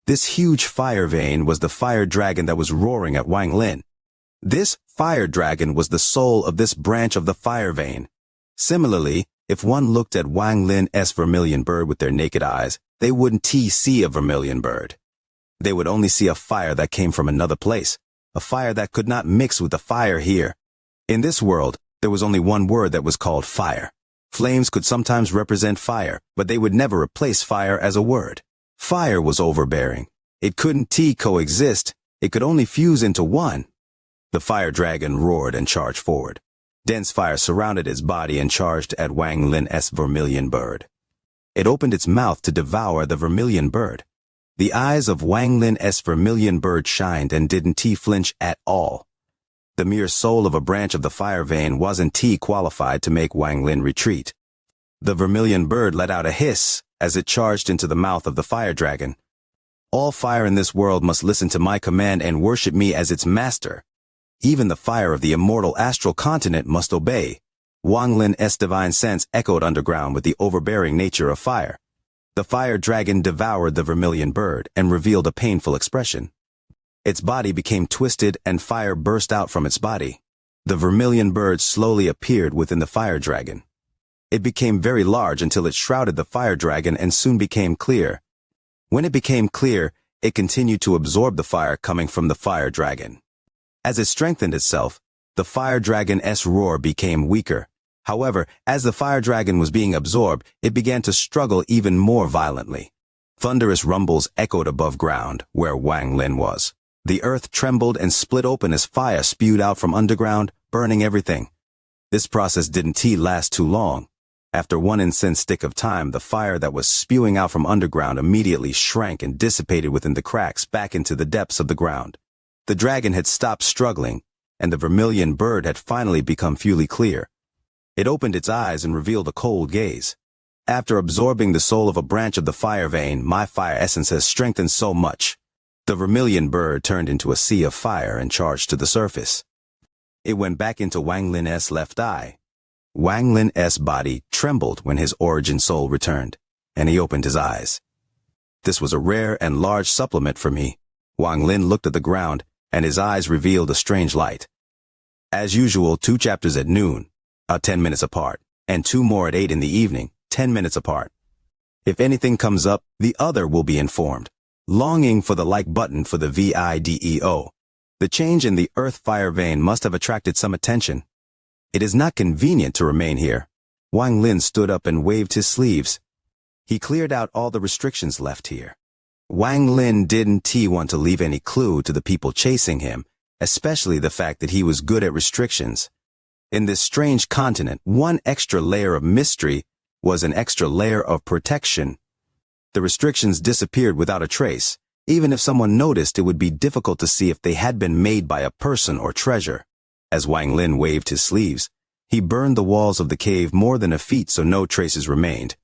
This huge fire vein was the fire dragon that was roaring at Wang Lin. This fire dragon was the soul of this branch of the fire vein. Similarly, if one looked at Wang Lin's vermilion bird with their naked eyes, they wouldn't see a vermilion bird. They would only see a fire that came from another place, a fire that could not mix with the fire here. In this world, there was only one word that was called fire. Flames could sometimes represent fire, but they would never replace fire as a word. Fire was overbearing. It couldn't coexist. It could only fuse into one. The fire dragon roared and charged forward. Dense fire surrounded its body and charged at Wang Lin's vermilion bird. It opened its mouth to devour the vermilion bird. The eyes of Wang Lin's vermilion bird shined and didn't flinch at all. The mere soul of a branch of the fire vein wasn't qualified to make Wang Lin retreat. The vermilion bird let out a hiss as it charged into the mouth of the fire dragon. All fire in this world must listen to my command and worship me as its master. Even the fire of the immortal astral continent must obey. Wang Lin's divine sense echoed underground with the overbearing nature of fire. The fire dragon devoured the vermilion bird and revealed a painful expression. Its body became twisted and fire burst out from its body. The vermilion bird slowly appeared within the fire dragon. It became very large until it shrouded the fire dragon and soon became clear. When it became clear, it continued to absorb the fire coming from the fire dragon. As it strengthened itself, the fire dragon's roar became weaker. However, as the fire dragon was being absorbed, it began to struggle even more violently. Thunderous rumbles echoed above ground, where Wang Lin was. The earth trembled and split open as fire spewed out from underground, burning everything. This process didn't last too long. After one incensed tick of time, the fire that was spewing out from underground immediately shrank and dissipated within the cracks back into the depths of the ground. The dragon had stopped struggling, and the vermilion bird had finally become fully clear. It opened its eyes and revealed a cold gaze. After absorbing the soul of a branch of the fire vein, my fire essence has strengthened so much. The vermilion bird turned into a sea of fire and charged to the surface. It went back into Wang Lin's left eye. Wang Lin's body trembled when his origin soul returned, and he opened his eyes. This was a rare and large supplement for me. Wang Lin looked at the ground, and his eyes revealed a strange light. As usual, 2 chapters at noon, 10 minutes apart, and 2 more at 8 in the evening, 10 minutes apart. If anything comes up, the other will be informed. Longing for the like button for the video. The change in the earth fire vein must have attracted some attention. It is not convenient to remain here. Wang Lin stood up and waved his sleeves. He cleared out all the restrictions left here. Wang Lin didn't want to leave any clue to the people chasing him, especially the fact that he was good at restrictions. In this strange continent, one extra layer of mystery was an extra layer of protection. The restrictions disappeared without a trace. Even if someone noticed, it would be difficult to see if they had been made by a person or treasure. As Wang Lin waved his sleeves, he burned the walls of the cave more than a feet so no traces remained.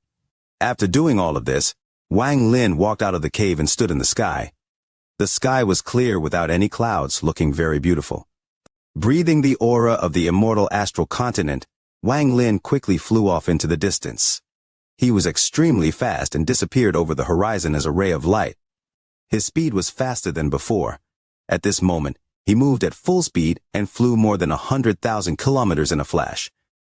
After doing all of this, Wang Lin walked out of the cave and stood in the sky. The sky was clear without any clouds, looking very beautiful. Breathing the aura of the immortal astral continent, Wang Lin quickly flew off into the distance. He was extremely fast and disappeared over the horizon as a ray of light. His speed was faster than before. At this moment, he moved at full speed and flew more than 100,000 kilometers in a flash.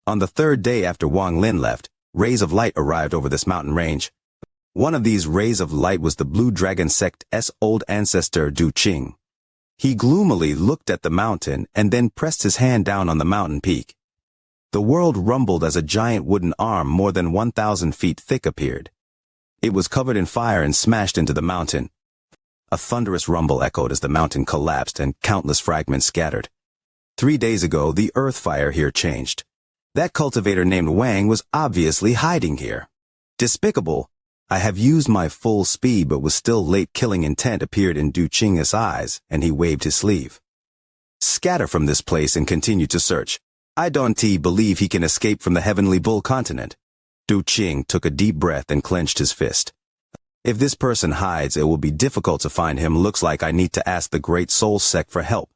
On the 3rd day after Wang Lin left, rays of light arrived over this mountain range. One of these rays of light was the Blue Dragon Sect's old ancestor Du Qing. He gloomily looked at the mountain and then pressed his hand down on the mountain peak. The world rumbled as a giant wooden arm more than 1,000 feet thick appeared. It was covered in fire and smashed into the mountain. A thunderous rumble echoed as the mountain collapsed and countless fragments scattered. 3 days ago, the earth fire here changed. That cultivator named Wang was obviously hiding here. Despicable. I have used my full speed but was still late. Killing intent appeared in Du Qing's eyes, and he waved his sleeve. Scatter from this place and continue to search. I don't believe he can escape from the Heavenly Bull continent. Du Qing took a deep breath and clenched his fist. If this person hides, it will be difficult to find him. Looks like I need to ask the Great Soul Sect for help.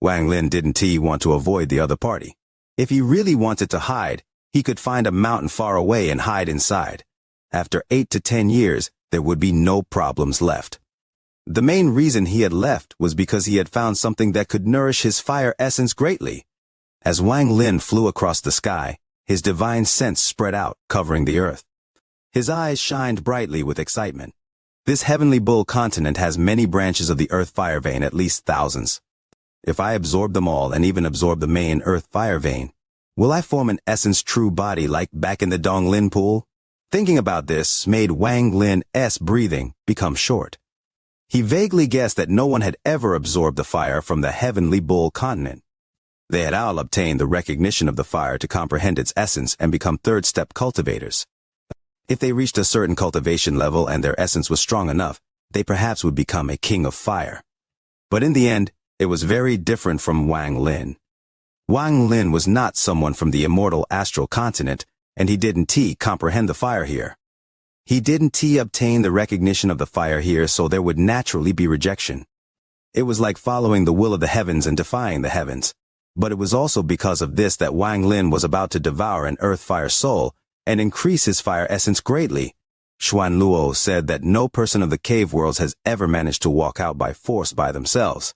Wang Lin didn't want to avoid the other party. If he really wanted to hide, he could find a mountain far away and hide inside. After 8 to 10 years, there would be no problems left. The main reason he had left was because he had found something that could nourish his fire essence greatly. As Wang Lin flew across the sky, his divine sense spread out, covering the earth. His eyes shined brightly with excitement. This Heavenly Bull continent has many branches of the earth fire vein, at least thousands. If I absorb them all and even absorb the main earth fire vein, will I form an essence true body like back in the Donglin pool? Thinking about this made Wang Lin's breathing become short. He vaguely guessed that no one had ever absorbed the fire from the Heavenly Bull continent. They had all obtained the recognition of the fire to comprehend its essence and become third-step cultivators. If they reached a certain cultivation level and their essence was strong enough, they perhaps would become a king of fire. But in the end, it was very different from Wang Lin. Wang Lin was not someone from the immortal astral continent, and he didn't comprehend the fire here. He didn't obtain the recognition of the fire here, so there would naturally be rejection. It was like following the will of the heavens and defying the heavens. But it was also because of this that Wang Lin was about to devour an earth fire soul and increase his fire essence greatly. Xuan Luo said that no person of the cave worlds has ever managed to walk out by force by themselves.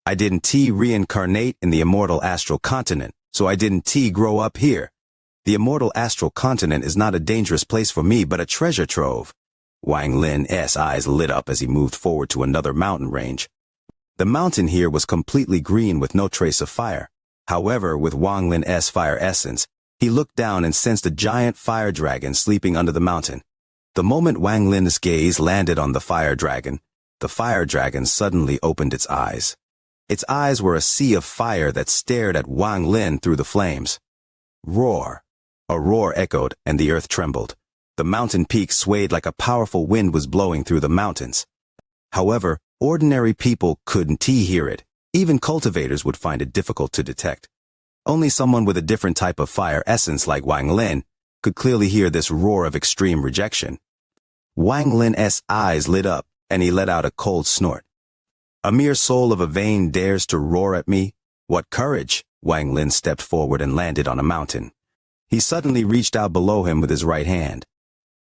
I didn't reincarnate in the immortal astral continent, so I didn't grow up here. The immortal astral continent is not a dangerous place for me, but a treasure trove. Wang Lin's eyes lit up as he moved forward to another mountain range. The mountain here was completely green with no trace of fire. However, with Wang Lin's fire essence, he looked down and sensed a giant fire dragon sleeping under the mountain. The moment Wang Lin's gaze landed on the fire dragon suddenly opened its eyes. Its eyes were a sea of fire that stared at Wang Lin through the flames. Roar! A roar echoed and the earth trembled. The mountain peak swayed like a powerful wind was blowing through the mountains. However, ordinary people couldn't hear it. Even cultivators would find it difficult to detect. Only someone with a different type of fire essence like Wang Lin could clearly hear this roar of extreme rejection. Wang Lin's eyes lit up, and he let out a cold snort. A mere soul of a vein dares to roar at me? What courage! Wang Lin stepped forward and landed on a mountain. He suddenly reached out below him with his right hand.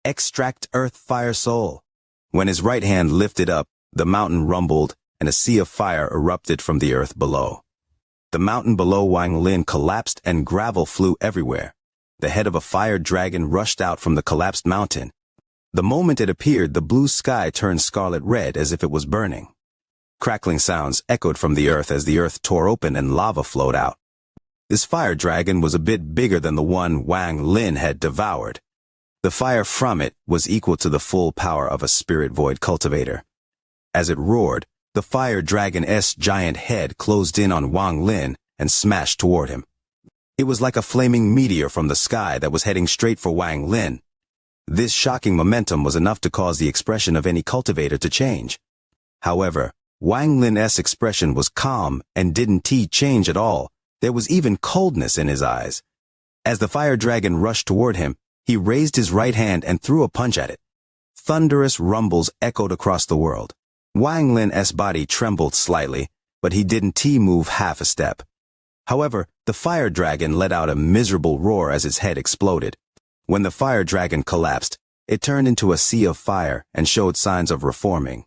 Extract earth fire soul. When his right hand lifted up, the mountain rumbled, and a sea of fire erupted from the earth below. The mountain below Wang Lin collapsed and gravel flew everywhere. The head of a fire dragon rushed out from the collapsed mountain. The moment it appeared, the blue sky turned scarlet red as if it was burning. Crackling sounds echoed from the earth as the earth tore open and lava flowed out. This fire dragon was a bit bigger than the one Wang Lin had devoured. The fire from it was equal to the full power of a spirit void cultivator. As it roared, the fire dragon's giant head closed in on Wang Lin and smashed toward him. It was like a flaming meteor from the sky that was heading straight for Wang Lin. This shocking momentum was enough to cause the expression of any cultivator to change. However, Wang Lin's expression was calm and didn't change at all. There was even coldness in his eyes. As the fire dragon rushed toward him, he raised his right hand and threw a punch at it. Thunderous rumbles echoed across the world. Wang Lin's body trembled slightly, but he didn't move half a step. However, the fire dragon let out a miserable roar as its head exploded. When the fire dragon collapsed, it turned into a sea of fire and showed signs of reforming.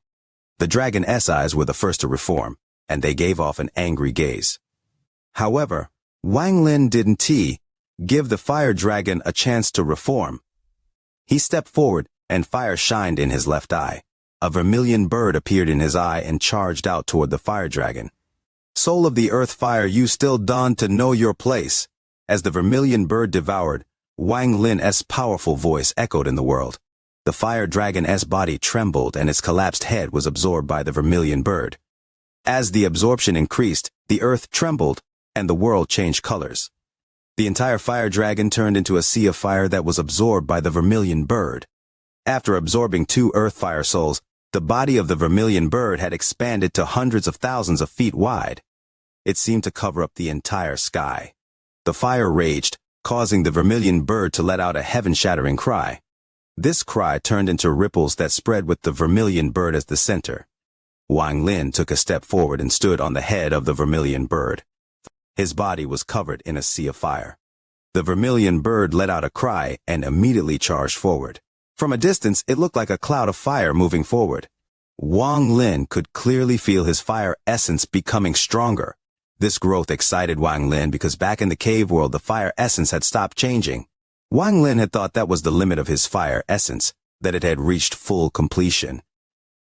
The dragon's eyes were the first to reform, and they gave off an angry gaze. However, Wang Lin didn't give the fire dragon a chance to reform. He stepped forward, and fire shined in his left eye. A vermilion bird appeared in his eye and charged out toward the fire dragon. Soul of the earth fire, you still dawn to know your place. As the vermilion bird devoured, Wang Lin's powerful voice echoed in the world. The fire dragon's body trembled and its collapsed head was absorbed by the vermilion bird. As the absorption increased, the earth trembled and the world changed colors. The entire fire dragon turned into a sea of fire that was absorbed by the vermilion bird. After absorbing 2 earth fire souls, the body of the vermilion bird had expanded to hundreds of thousands of feet wide. It seemed to cover up the entire sky. The fire raged, causing the vermilion bird to let out a heaven-shattering cry. This cry turned into ripples that spread with the vermilion bird as the center. Wang Lin took a step forward and stood on the head of the vermilion bird. His body was covered in a sea of fire. The vermilion bird let out a cry and immediately charged forward. From a distance, it looked like a cloud of fire moving forward. Wang Lin could clearly feel his fire essence becoming stronger. This growth excited Wang Lin because back in the cave world, the fire essence had stopped changing. Wang Lin had thought that was the limit of his fire essence, that it had reached full completion.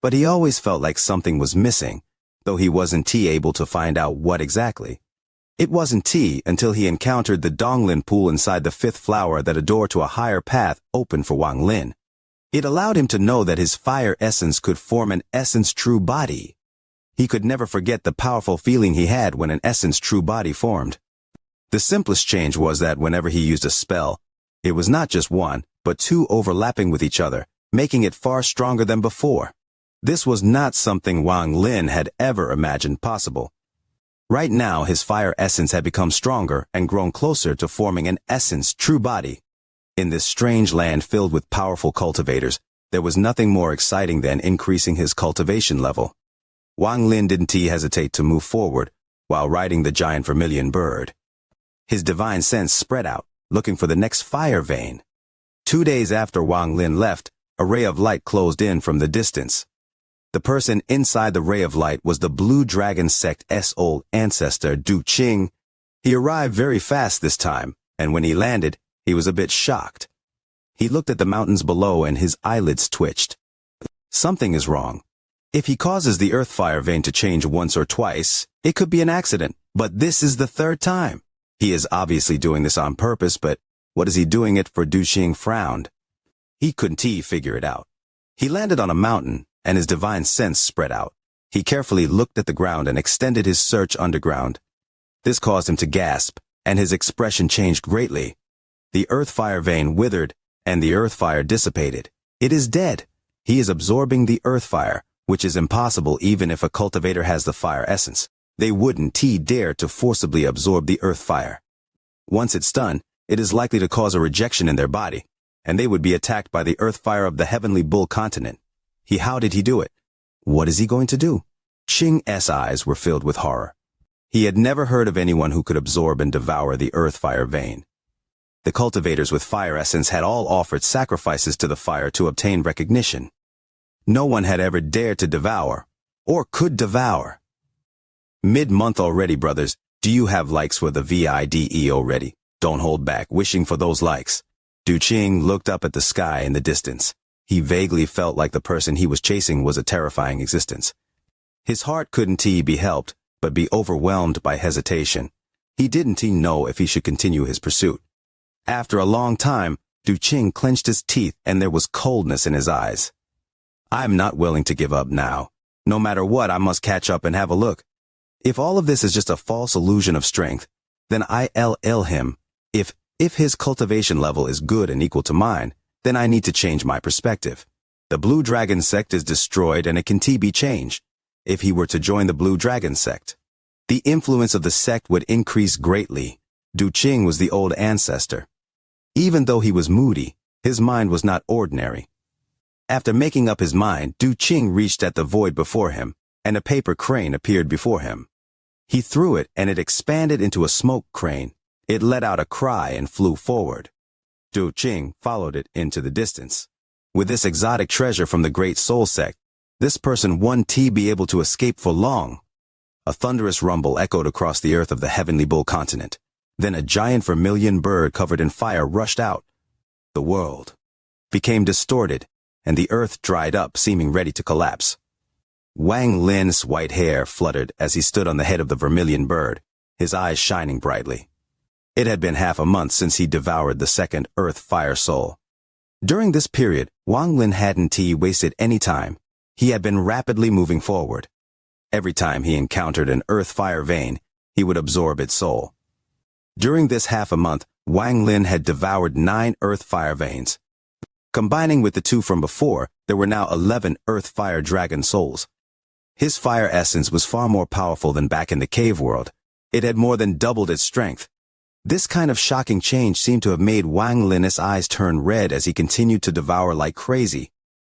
But he always felt like something was missing, though he wasn't able to find out what exactly. It wasn't until he encountered the Donglin pool inside the 5th flower that a door to a higher path opened for Wang Lin. It allowed him to know that his fire essence could form an essence true body. He could never forget the powerful feeling he had when an essence true body formed. The simplest change was that whenever he used a spell, it was not just one, but two overlapping with each other, making it far stronger than before. This was not something Wang Lin had ever imagined possible. Right now, his fire essence had become stronger and grown closer to forming an essence true body. In this strange land filled with powerful cultivators, there was nothing more exciting than increasing his cultivation level. Wang Lin didn't hesitate to move forward while riding the giant vermilion bird. His divine sense spread out, looking for the next fire vein. 2 days after Wang Lin left, a ray of light closed in from the distance. The person inside the ray of light was the Blue Dragon Sect's old ancestor, Du Qing. He arrived very fast this time, and when he landed, he was a bit shocked. He looked at the mountains below and his eyelids twitched. Something is wrong. If he causes the earth fire vein to change once or twice, it could be an accident, but this is the third time. He is obviously doing this on purpose, but what is he doing it for? Du Qing frowned. He couldn't figure it out. He landed on a mountain, and his divine sense spread out. He carefully looked at the ground and extended his search underground. This caused him to gasp, and his expression changed greatly. The earth fire vein withered, and the earth fire dissipated. It is dead. He is absorbing the earth fire, which is impossible even if a cultivator has the fire essence. They wouldn't dare to forcibly absorb the earth fire. Once it's done, it is likely to cause a rejection in their body, and they would be attacked by the earth fire of the heavenly bull continent. How did he do it? What is he going to do? Qing's eyes were filled with horror. He had never heard of anyone who could absorb and devour the earth fire vein. The cultivators with fire essence had all offered sacrifices to the fire to obtain recognition. No one had ever dared to devour, or could devour. Mid-month already, brothers. Do you have likes for the VIDE already? Don't hold back, wishing for those likes. Du Qing looked up at the sky in the distance. He vaguely felt like the person he was chasing was a terrifying existence. His heart couldn't be helped, but be overwhelmed by hesitation. He didn't know if he should continue his pursuit. After a long time, Du Qing clenched his teeth and there was coldness in his eyes. I'm not willing to give up now. No matter what, I must catch up and have a look. If all of this is just a false illusion of strength, then I'll him. If his cultivation level is good and equal to mine, then I need to change my perspective. The Blue Dragon Sect is destroyed and it can be changed. If he were to join the Blue Dragon Sect, the influence of the sect would increase greatly. Du Qing was the old ancestor. Even though he was moody, his mind was not ordinary. After making up his mind, Du Qing reached at the void before him, and a paper crane appeared before him. He threw it and it expanded into a smoke crane. It let out a cry and flew forward. Du Qing followed it into the distance. With this exotic treasure from the Great Soul Sect, this person wouldn't be able to escape for long. A thunderous rumble echoed across the earth of the heavenly bull continent. Then a giant vermilion bird covered in fire rushed out. The world became distorted, and the earth dried up, seeming ready to collapse. Wang Lin's white hair fluttered as he stood on the head of the vermilion bird, his eyes shining brightly. It had been half a month since he devoured the second earth fire soul. During this period, Wang Lin hadn't wasted any time. He had been rapidly moving forward. Every time he encountered an earth fire vein, he would absorb its soul. During this half a month, Wang Lin had devoured 9 earth fire veins. Combining with the 2 from before, there were now 11 earth fire dragon souls. His fire essence was far more powerful than back in the cave world. It had more than doubled its strength. This kind of shocking change seemed to have made Wang Lin's eyes turn red as he continued to devour like crazy.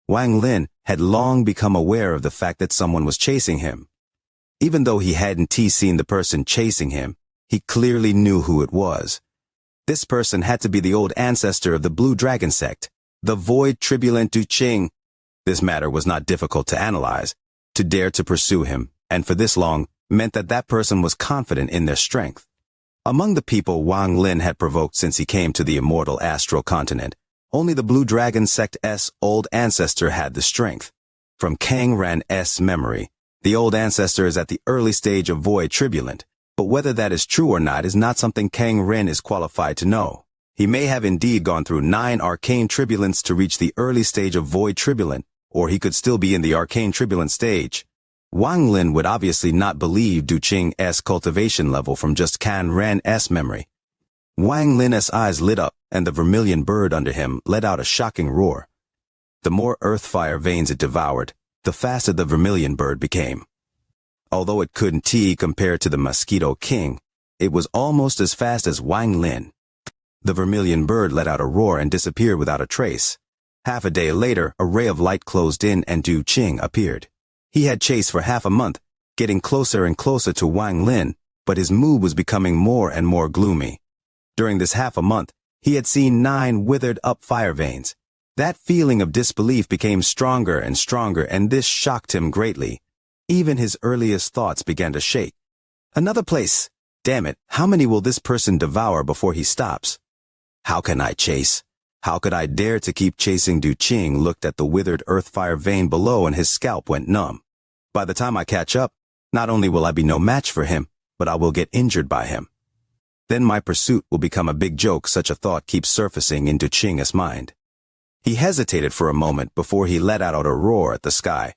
Wang Lin had long become aware of the fact that someone was chasing him. Even though he hadn't seen the person chasing him, he clearly knew who it was. This person had to be the old ancestor of the Blue Dragon Sect, the void tribulent Du Qing. This matter was not difficult to analyze. To dare to pursue him, and for this long, meant that that person was confident in their strength. Among the people Wang Lin had provoked since he came to the immortal astral continent, only the Blue Dragon Sect's old ancestor had the strength. From Kang Ran's memory, the old ancestor is at the early stage of void tribulent, but whether that is true or not is not something Kang Ren is qualified to know. He may have indeed gone through 9 arcane tribulants to reach the early stage of void tribulent, or he could still be in the arcane tribulent stage. Wang Lin would obviously not believe Du Qing's cultivation level from just Can Ran's memory. Wang Lin's eyes lit up, and the vermilion bird under him let out a shocking roar. The more earth fire veins it devoured, the faster the vermilion bird became. Although it couldn't compare to the Mosquito King, it was almost as fast as Wang Lin. The vermilion bird let out a roar and disappeared without a trace. Half a day later, a ray of light closed in and Du Qing appeared. He had chased for half a month, getting closer and closer to Wang Lin, but his mood was becoming more and more gloomy. During this half a month, he had seen 9 withered up fire veins. That feeling of disbelief became stronger and stronger, and this shocked him greatly. Even his earliest thoughts began to shake. Another place! Damn it, how many will this person devour before he stops? How can I chase? How could I dare to keep chasing? Du Qing looked at the withered earth fire vein below and his scalp went numb. By the time I catch up, not only will I be no match for him, but I will get injured by him. Then my pursuit will become a big joke. Such a thought keeps surfacing in Du Qing's mind. He hesitated for a moment before he let out a roar at the sky.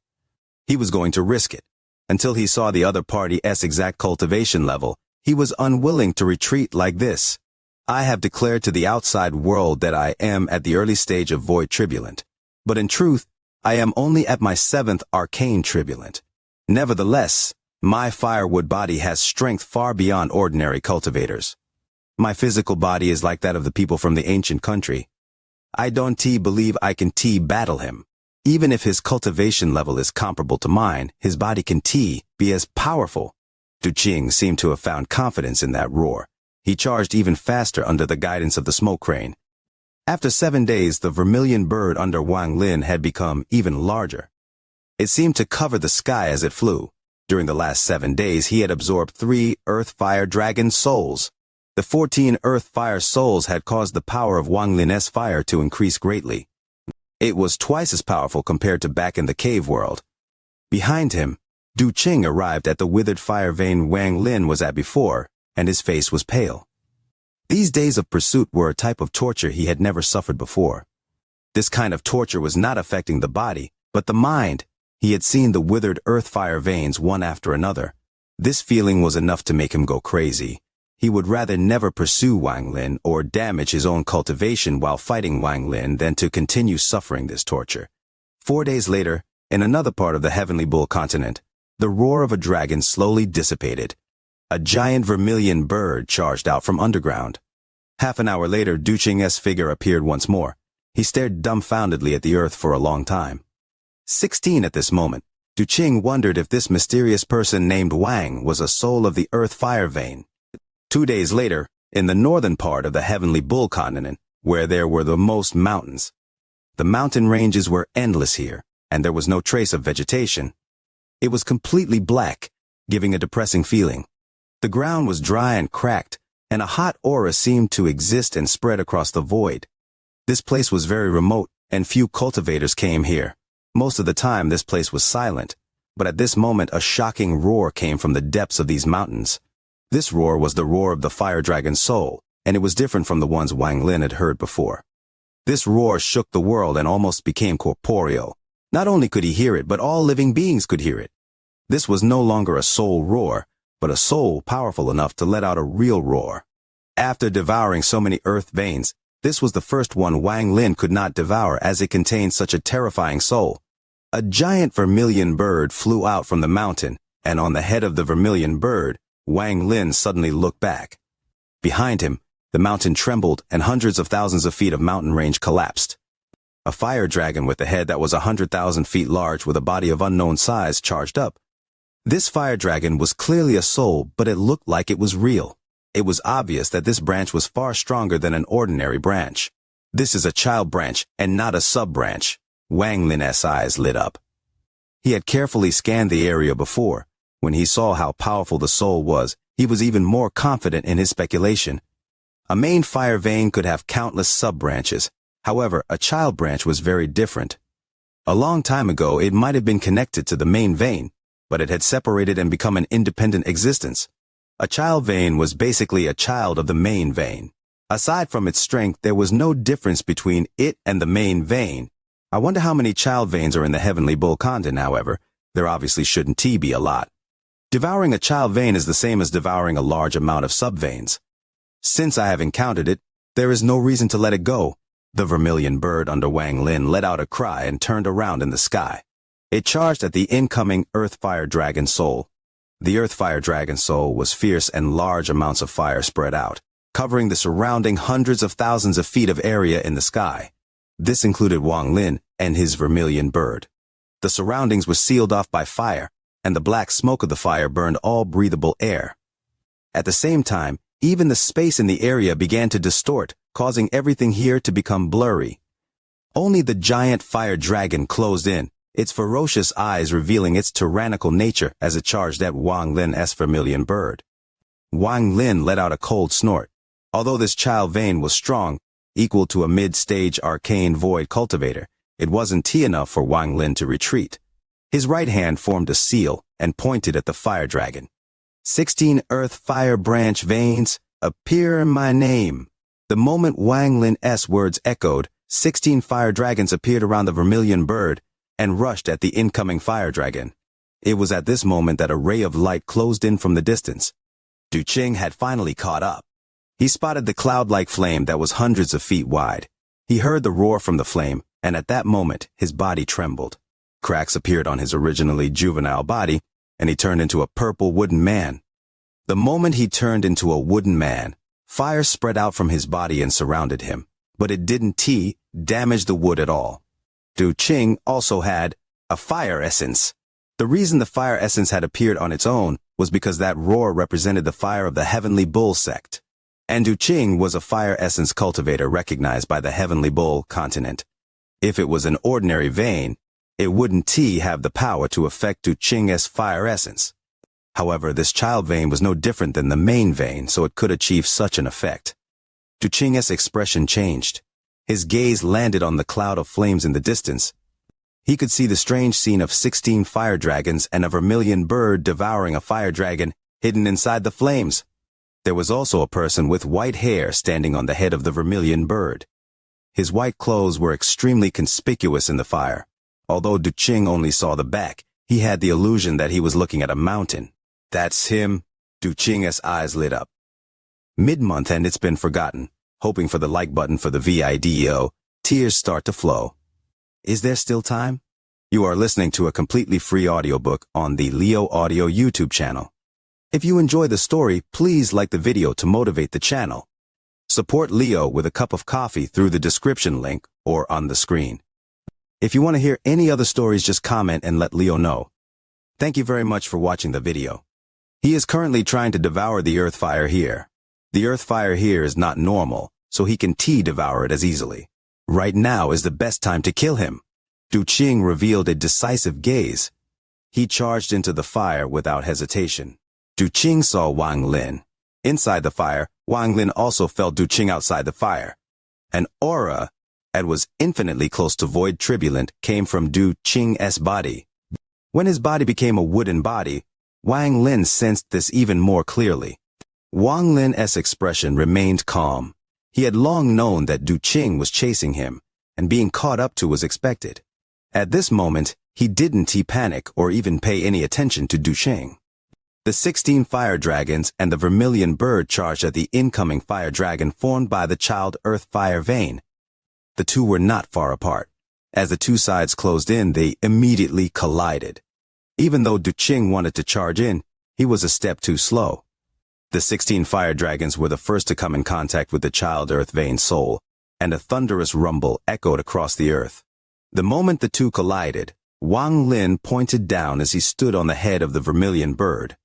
He was going to risk it. Until he saw the other party's exact cultivation level, he was unwilling to retreat like this. I have declared to the outside world that I am at the early stage of void tribulant. But in truth, I am only at my 7th arcane tribulant. Nevertheless, my firewood body has strength far beyond ordinary cultivators. My physical body is like that of the people from the ancient country. I don't believe I can battle him. Even if his cultivation level is comparable to mine, his body can be as powerful. Du Qing seemed to have found confidence in that roar. He charged even faster under the guidance of the smoke crane. After 7 days, the vermilion bird under Wang Lin had become even larger. It seemed to cover the sky as it flew. During the last 7 days, he had absorbed 3 earth fire dragon souls. The 14 earth fire souls had caused the power of Wang Lin's fire to increase greatly. It was twice as powerful compared to back in the cave world. Behind him, Du Qing arrived at the withered fire vein Wang Lin was at before, and his face was pale. These days of pursuit were a type of torture he had never suffered before. This kind of torture was not affecting the body, but the mind. He had seen the withered earth fire veins one after another. This feeling was enough to make him go crazy. He would rather never pursue Wang Lin or damage his own cultivation while fighting Wang Lin than to continue suffering this torture. 4 days later, in another part of the Heavenly Bull continent, the roar of a dragon slowly dissipated. A giant vermilion bird charged out from underground. Half an hour later, Du Qing's figure appeared once more. He stared dumbfoundedly at the earth for a long time. 16 at this moment, Du Qing wondered if this mysterious person named Wang was a soul of the earth fire vein. 2 days later, in the northern part of the Heavenly Bull continent, where there were the most mountains. The mountain ranges were endless here, and there was no trace of vegetation. It was completely black, giving a depressing feeling. The ground was dry and cracked, and a hot aura seemed to exist and spread across the void. This place was very remote, and few cultivators came here. Most of the time this place was silent, but at this moment a shocking roar came from the depths of these mountains. This roar was the roar of the fire dragon's soul, and it was different from the ones Wang Lin had heard before. This roar shook the world and almost became corporeal. Not only could he hear it, but all living beings could hear it. This was no longer a soul roar, but a soul powerful enough to let out a real roar. After devouring so many earth veins, this was the first one Wang Lin could not devour as it contained such a terrifying soul. A giant vermilion bird flew out from the mountain, and on the head of the vermilion bird, Wang Lin suddenly looked back. Behind him, the mountain trembled and hundreds of thousands of feet of mountain range collapsed. A fire dragon with a head that was 100,000 feet large with a body of unknown size charged up. This fire dragon was clearly a soul, but it looked like it was real. It was obvious that this branch was far stronger than an ordinary branch. This is a child branch and not a sub-branch. Wang Lin's eyes lit up. He had carefully scanned the area before. When he saw how powerful the soul was, he was even more confident in his speculation. A main fire vein could have countless sub-branches. However, a child branch was very different. A long time ago, it might have been connected to the main vein, but it had separated and become an independent existence. A child vein was basically a child of the main vein. Aside from its strength, there was no difference between it and the main vein. I wonder how many child veins are in the Heavenly Bull continent, however. There obviously shouldn't be a lot. Devouring a child vein is the same as devouring a large amount of subveins. Since I have encountered it, there is no reason to let it go. The vermilion bird under Wang Lin let out a cry and turned around in the sky. It charged at the incoming Earth-Fire Dragon Soul. The Earth-Fire Dragon Soul was fierce and large amounts of fire spread out, covering the surrounding hundreds of thousands of feet of area in the sky. This included Wang Lin and his vermilion bird. The surroundings were sealed off by fire, and the black smoke of the fire burned all breathable air. At the same time, even the space in the area began to distort, causing everything here to become blurry. Only the giant fire dragon closed in, its ferocious eyes revealing its tyrannical nature as it charged at Wang Lin's vermilion bird. Wang Lin let out a cold snort. Although this child vein was strong, equal to a mid-stage arcane void cultivator, it wasn't enough for Wang Lin to retreat. His right hand formed a seal and pointed at the fire dragon. 16 earth fire branch veins, appear in my name. The moment Wang Lin's words echoed, 16 fire dragons appeared around the vermilion bird and rushed at the incoming fire dragon. It was at this moment that a ray of light closed in from the distance. Du Qing had finally caught up. He spotted the cloud-like flame that was hundreds of feet wide. He heard the roar from the flame, and at that moment, his body trembled. Cracks appeared on his originally juvenile body, and he turned into a purple wooden man. The moment he turned into a wooden man, fire spread out from his body and surrounded him, but it didn't damage the wood at all. Du Qing also had a fire essence. The reason the fire essence had appeared on its own was because that roar represented the fire of the Heavenly Bull sect. And Du Qing was a fire essence cultivator recognized by the Heavenly Bull continent. If it was an ordinary vein, it wouldn't have the power to affect Du Qing's fire essence. However, this child vein was no different than the main vein, so it could achieve such an effect. Du Qing's expression changed. His gaze landed on the cloud of flames in the distance. He could see the strange scene of 16 fire dragons and a vermilion bird devouring a fire dragon hidden inside the flames. There was also a person with white hair standing on the head of the vermilion bird. His white clothes were extremely conspicuous in the fire. Although Du Qing only saw the back, he had the illusion that he was looking at a mountain. That's him. Du Qing's eyes lit up. Mid-month and it's been forgotten. Hoping for the like button for the video, tears start to flow. Is there still time? You are listening to a completely free audiobook on the Leo Audio YouTube channel. If you enjoy the story, please like the video to motivate the channel. Support Leo with a cup of coffee through the description link or on the screen. If you want to hear any other stories, just comment and let Leo know. Thank you very much for watching the video. He is currently trying to devour the earth fire here. The earth fire here is not normal, so he can devour it as easily. Right now is the best time to kill him. Du Qing revealed a decisive gaze. He charged into the fire without hesitation. Du Qing saw Wang Lin. Inside the fire, Wang Lin also felt Du Qing outside the fire. An aura that was infinitely close to void turbulent came from Du Qing's body. When his body became a wooden body, Wang Lin sensed this even more clearly. Wang Lin's expression remained calm. He had long known that Du Qing was chasing him, and being caught up to was expected. At this moment, he didn't panic or even pay any attention to Du Qing. The 16 fire dragons and the vermilion bird charged at the incoming fire dragon formed by the child earth fire vein. The two were not far apart. As the two sides closed in, they immediately collided. Even though Du Qing wanted to charge in, he was a step too slow. The 16 fire dragons were the first to come in contact with the child earth vein soul, and a thunderous rumble echoed across the earth. The moment the two collided, Wang Lin pointed down as he stood on the head of the vermilion bird.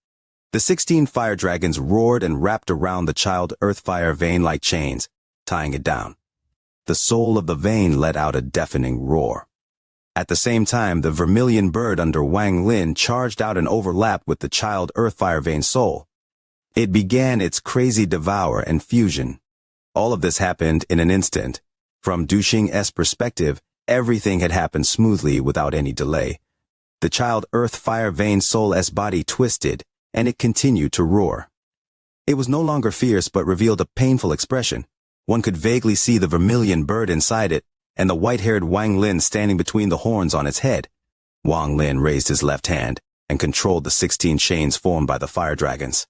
The 16 fire dragons roared and wrapped around the child earth fire vein like chains, tying it down. The soul of the vein let out a deafening roar. At the same time, the vermilion bird under Wang Lin charged out and overlapped with the child earth fire vein soul. It began its crazy devour and fusion. All of this happened in an instant. From Du Qing's perspective, everything had happened smoothly without any delay. The child earth fire vein soul's body twisted, and it continued to roar. It was no longer fierce but revealed a painful expression. One could vaguely see the vermilion bird inside it, and the white-haired Wang Lin standing between the horns on its head. Wang Lin raised his left hand and controlled the 16 chains formed by the fire dragons.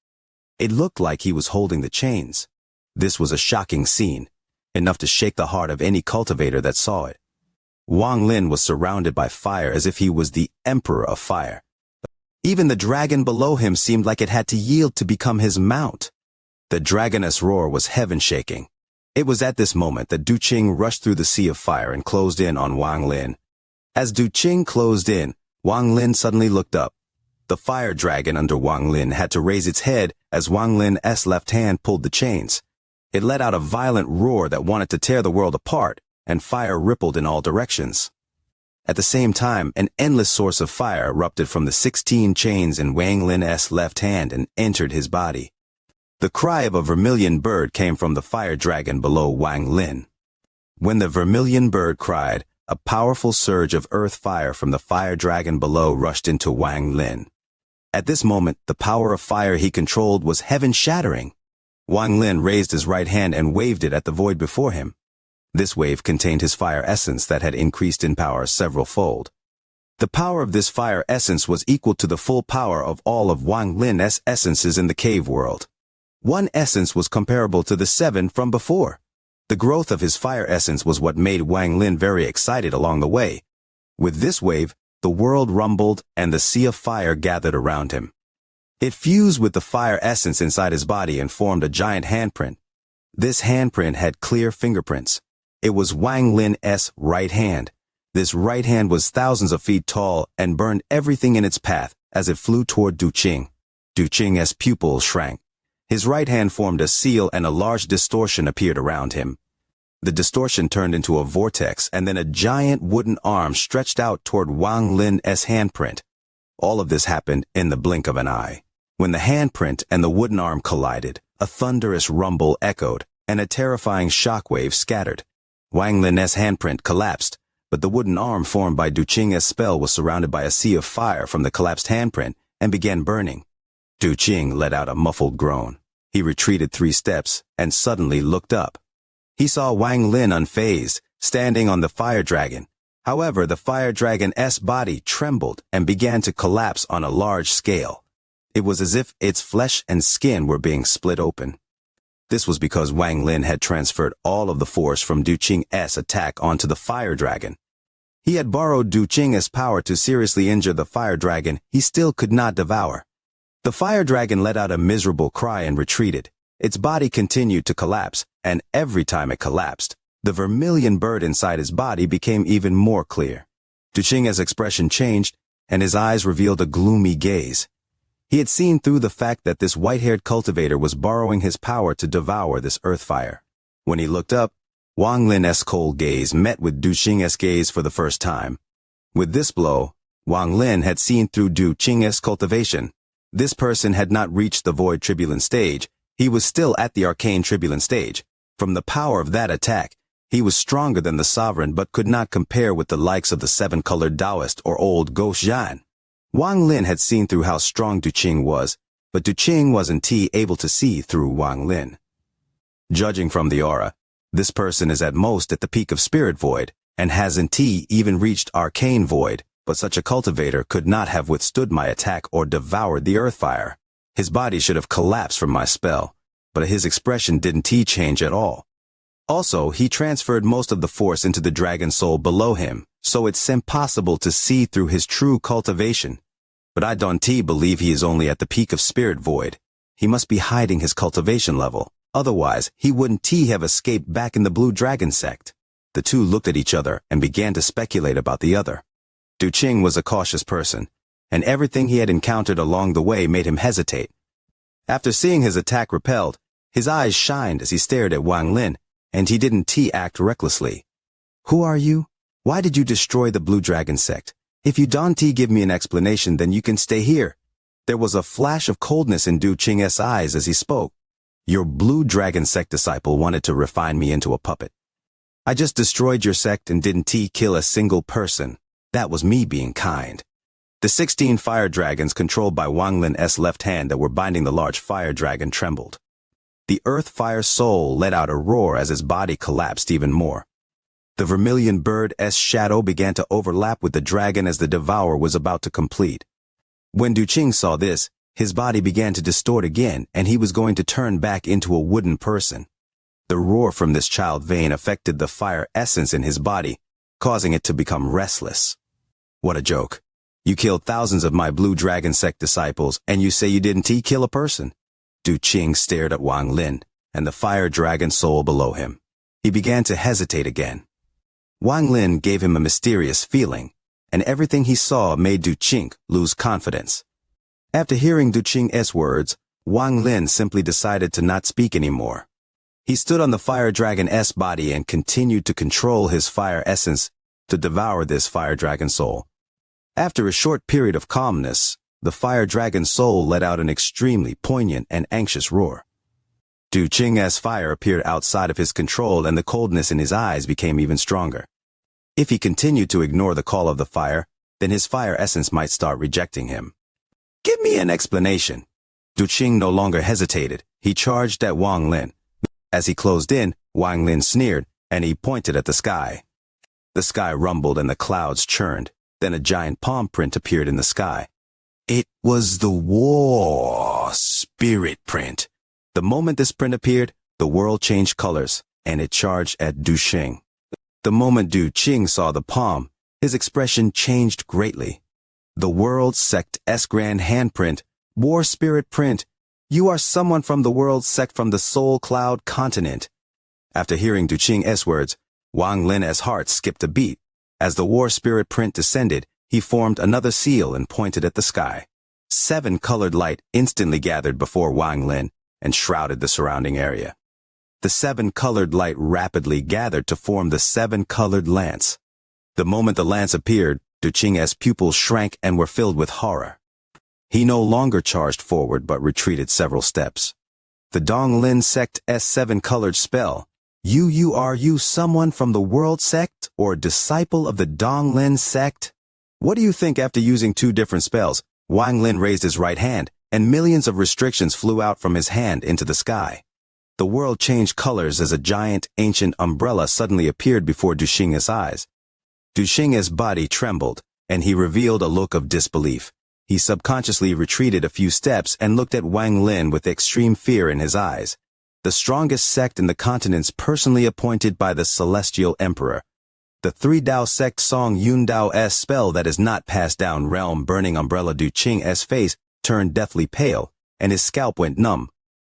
It looked like he was holding the chains. This was a shocking scene, enough to shake the heart of any cultivator that saw it. Wang Lin was surrounded by fire as if he was the emperor of fire. Even the dragon below him seemed like it had to yield to become his mount. The dragoness roar was heaven-shaking. It was at this moment that Du Qing rushed through the sea of fire and closed in on Wang Lin. As Du Qing closed in, Wang Lin suddenly looked up. The fire dragon under Wang Lin had to raise its head as Wang Lin's left hand pulled the chains. It let out a violent roar that wanted to tear the world apart, and fire rippled in all directions. At the same time, an endless source of fire erupted from the 16 chains in Wang Lin's left hand and entered his body. The cry of a vermilion bird came from the fire dragon below Wang Lin. When the vermilion bird cried, a powerful surge of earth fire from the fire dragon below rushed into Wang Lin. At this moment, the power of fire he controlled was heaven-shattering. Wang Lin raised his right hand and waved it at the void before him. This wave contained his fire essence that had increased in power several-fold. The power of this fire essence was equal to the full power of all of Wang Lin's essences in the cave world. One essence was comparable to the 7 from before. The growth of his fire essence was what made Wang Lin very excited along the way. With this wave, the world rumbled and the sea of fire gathered around him. It fused with the fire essence inside his body and formed a giant handprint. This handprint had clear fingerprints. It was Wang Lin's right hand. This right hand was thousands of feet tall and burned everything in its path as it flew toward Du Qing. Du Qing's pupils shrank. His right hand formed a seal and a large distortion appeared around him. The distortion turned into a vortex and then a giant wooden arm stretched out toward Wang Lin's handprint. All of this happened in the blink of an eye. When the handprint and the wooden arm collided, a thunderous rumble echoed and a terrifying shockwave scattered. Wang Lin's handprint collapsed, but the wooden arm formed by Du Qing's spell was surrounded by a sea of fire from the collapsed handprint and began burning. Du Qing let out a muffled groan. He retreated 3 steps and suddenly looked up. He saw Wang Lin unfazed, standing on the fire dragon. However, the fire dragon's body trembled and began to collapse on a large scale. It was as if its flesh and skin were being split open. This was because Wang Lin had transferred all of the force from Du Qing's attack onto the fire dragon. He had borrowed Du Qing's power to seriously injure the fire dragon he still could not devour. The fire dragon let out a miserable cry and retreated. Its body continued to collapse, and every time it collapsed, the vermilion bird inside his body became even more clear. Du Qing's expression changed, and his eyes revealed a gloomy gaze. He had seen through the fact that this white-haired cultivator was borrowing his power to devour this earth fire. When he looked up, Wang Lin's cold gaze met with Du Qing's gaze for the first time. With this blow, Wang Lin had seen through Du Qing's cultivation. This person had not reached the void tribulent stage. He was still at the arcane tribulent stage. From the power of that attack, he was stronger than the sovereign but could not compare with the likes of the 7-colored Taoist or old Ghost Zhan. Wang Lin had seen through how strong Du Qing was, but Du Qing wasn't able to see through Wang Lin. Judging from the aura, this person is at most at the peak of spirit void, and hasn't even reached arcane void, but such a cultivator could not have withstood my attack or devoured the earth fire. His body should have collapsed from my spell, but his expression didn't change at all. Also, he transferred most of the force into the dragon soul below him, so it's impossible to see through his true cultivation. But I don't believe he is only at the peak of spirit void. He must be hiding his cultivation level. Otherwise, he wouldn't have escaped back in the Blue Dragon sect. The two looked at each other and began to speculate about the other. Du Qing was a cautious person, and everything he had encountered along the way made him hesitate. After seeing his attack repelled, his eyes shined as he stared at Wang Lin, and he didn't act recklessly. "Who are you? Why did you destroy the Blue Dragon sect? If you don't give me an explanation, then you can stay here." There was a flash of coldness in Du Qing's eyes as he spoke. "Your Blue Dragon sect disciple wanted to refine me into a puppet. I just destroyed your sect and didn't kill a single person. That was me being kind." The 16 fire dragons controlled by Wang Lin's left hand that were binding the large fire dragon trembled. The earth fire soul let out a roar as his body collapsed even more. The vermilion bird's shadow began to overlap with the dragon as the devourer was about to complete. When Duqing saw this, his body began to distort again, and he was going to turn back into a wooden person. The roar from this child vein affected the fire essence in his body, causing it to become restless. What a joke. You killed thousands of my blue dragon sect disciples, and you say you didn't kill a person? Duqing stared at Wang Lin, and the fire dragon soul below him. He began to hesitate again. Wang Lin gave him a mysterious feeling, and everything he saw made Duqing lose confidence. After hearing Duqing's words, Wang Lin simply decided to not speak anymore. He stood on the fire dragon's body and continued to control his fire essence to devour this fire dragon soul. After a short period of calmness, the fire dragon soul let out an extremely poignant and anxious roar. Duqing's fire appeared outside of his control, and the coldness in his eyes became even stronger. If he continued to ignore the call of the fire, then his fire essence might start rejecting him. Give me an explanation. Duqing no longer hesitated. He charged at Wang Lin. As he closed in, Wang Lin sneered, and he pointed at the sky. The sky rumbled and the clouds churned. Then a giant palm print appeared in the sky. It was the war spirit print. The moment this print appeared, the world changed colors, and it charged at Duqing. The moment Duqing saw the palm, his expression changed greatly. The world sect's grand handprint, war spirit print. You are someone from the world sect from the Soul Cloud continent. After hearing Duqing's words, Wang Lin's heart skipped a beat. As the war spirit print descended, he formed another seal and pointed at the sky. 7 colored light instantly gathered before Wang Lin and shrouded the surrounding area. The 7 colored light rapidly gathered to form the 7 colored lance. The moment the lance appeared, Duqing's pupils shrank and were filled with horror. He no longer charged forward but retreated several steps. The Dong Lin sect's 7-colored spell. Are you someone from the world sect or a disciple of the Dong Lin sect? What do you think? After using 2 different spells, Wang Lin raised his right hand, and millions of restrictions flew out from his hand into the sky. The world changed colors as a giant, ancient umbrella suddenly appeared before Duqing's eyes. Duqing's body trembled, and he revealed a look of disbelief. He subconsciously retreated a few steps and looked at Wang Lin with extreme fear in his eyes. The strongest sect in the continents personally appointed by the Celestial Emperor. The 3 Dao sect Song Yun Dao's spell that is not passed down realm burning umbrella. Duqing's face turned deathly pale, and his scalp went numb.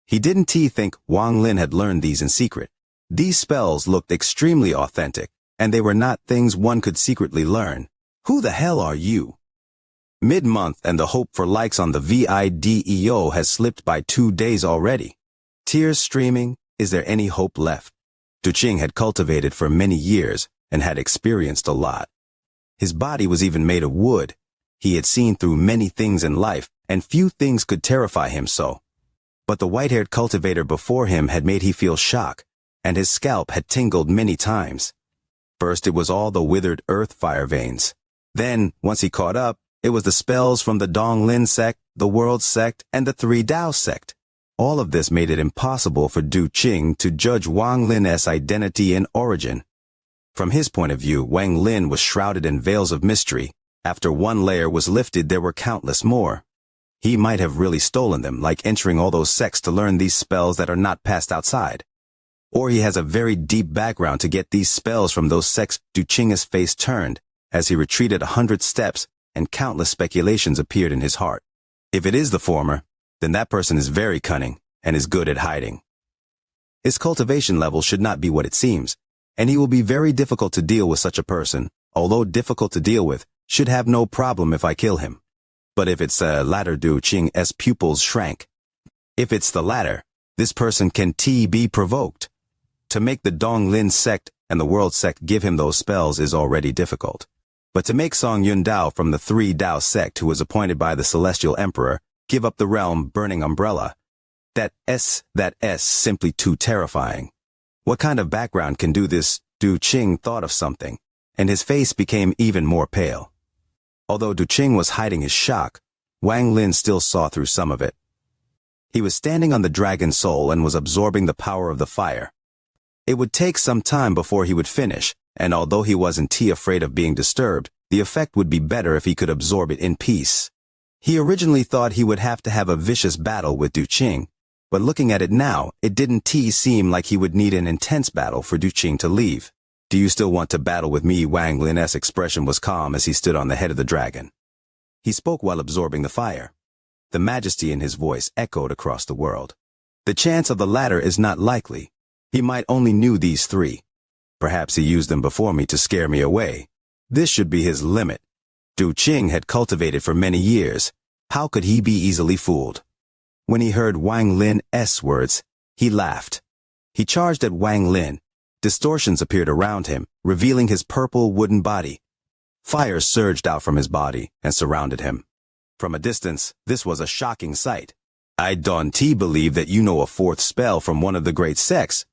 He didn't think Wang Lin had learned these in secret. These spells looked extremely authentic, and they were not things one could secretly learn. Who the hell are you? Mid-month, and the hope for likes on the video has slipped by 2 days already. Tears streaming, is there any hope left? Duqing had cultivated for many years and had experienced a lot. His body was even made of wood. He had seen through many things in life, and few things could terrify him so. But the white-haired cultivator before him had made him feel shock, and his scalp had tingled many times. First it was all the withered earth fire veins. Then, once he caught up, it was the spells from the Dong Lin sect, the World sect, and the 3 Dao sect. All of this made it impossible for Duqing to judge Wang Lin's identity and origin. From his point of view, Wang Lin was shrouded in veils of mystery. After one layer was lifted, there were countless more. He might have really stolen them, like entering all those sects to learn these spells that are not passed outside. Or he has a very deep background to get these spells from those sects. Duqing's face turned as he retreated 100 steps, and countless speculations appeared in his heart. If it is the former, then that person is very cunning and is good at hiding. His cultivation level should not be what it seems, and he will be very difficult to deal with. Such a person, although difficult to deal with, should have no problem if I kill him. But if it's the latter, Duqing's pupils shrank. If it's the latter, this person can be provoked. To make the Dong Lin sect and the World sect give him those spells is already difficult. But to make Song Yun Dao from the 3 Dao sect, who was appointed by the Celestial Emperor, give up the realm burning umbrella, that's simply too terrifying. What kind of background can do this? Duqing thought of something, and his face became even more pale. Although Duqing was hiding his shock, Wang Lin still saw through some of it. He was standing on the dragon soul and was absorbing the power of the fire. It would take some time before he would finish, and although he wasn't too afraid of being disturbed, the effect would be better if he could absorb it in peace. He originally thought he would have to have a vicious battle with Du Qing, but looking at it now, it didn't seem like he would need an intense battle for Du Qing to leave. Do you still want to battle with me? Wang Lin's expression was calm as he stood on the head of the dragon. He spoke while absorbing the fire. The majesty in his voice echoed across the world. The chance of the latter is not likely. He might only knew these three. Perhaps he used them before me to scare me away. This should be his limit. Du Qing had cultivated for many years. How could he be easily fooled? When he heard Wang Lin's words, he laughed. He charged at Wang Lin. Distortions appeared around him, revealing his purple wooden body. Fire surged out from his body and surrounded him. From a distance, this was a shocking sight. I don't believe that you know a fourth spell from one of the great sects.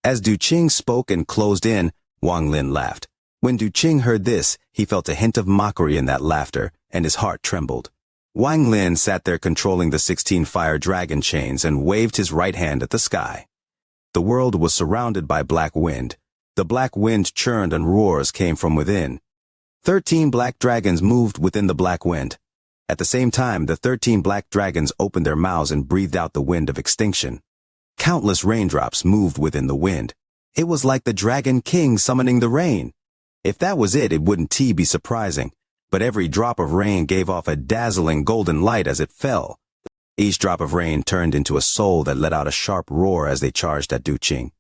As Du Qing spoke and closed in, Wang Lin laughed. When Du Qing heard this, he felt a hint of mockery in that laughter, and his heart trembled. Wang Lin sat there controlling the 16 fire dragon chains and waved his right hand at the sky. The world was surrounded by black wind. The black wind churned and roars came from within. 13 black dragons moved within the black wind. At the same time, the 13 black dragons opened their mouths and breathed out the wind of extinction. Countless raindrops moved within the wind. It was like the Dragon King summoning the rain. If that was it, it wouldn't be surprising. But every drop of rain gave off a dazzling golden light as it fell. Each drop of rain turned into a soul that let out a sharp roar as they charged at Du Qing.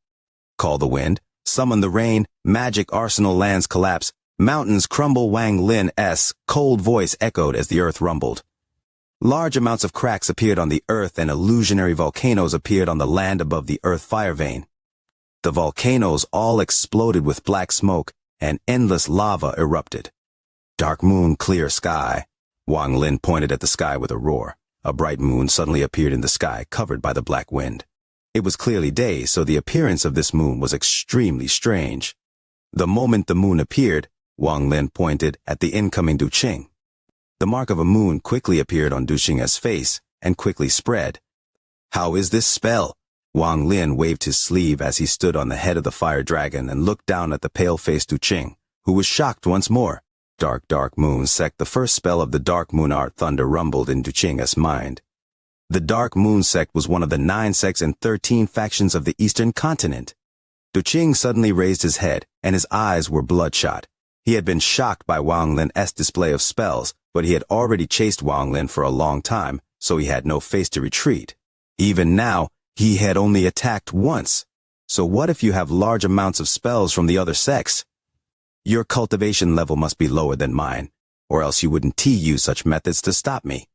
Call the wind, summon the rain, magic arsenal lands collapse, mountains crumble. Wang Lin's cold voice echoed as the earth rumbled. Large amounts of cracks appeared on the earth and illusionary volcanoes appeared on the land above the earth fire vein. The volcanoes all exploded with black smoke, and endless lava erupted. Dark moon, clear sky. Wang Lin pointed at the sky with a roar. A bright moon suddenly appeared in the sky, covered by the black wind. It was clearly day, so the appearance of this moon was extremely strange. The moment the moon appeared, Wang Lin pointed at the incoming Du Qing. The mark of a moon quickly appeared on Du Qing's face and quickly spread. How is this spell? Wang Lin waved his sleeve as he stood on the head of the fire dragon and looked down at the pale-faced Du Qing, who was shocked once more. Dark moon sect. The first spell of the dark moon art thunder rumbled in Du Qing's mind. The dark moon sect was one of the 9 sects and 13 factions of the eastern continent. Du Qing suddenly raised his head, and his eyes were bloodshot. He had been shocked by Wang Lin's display of spells, but he had already chased Wang Lin for a long time, so he had no face to retreat. Even now, he had only attacked once. So what if you have large amounts of spells from the other sects? Your cultivation level must be lower than mine, or else you wouldn't use such methods to stop me.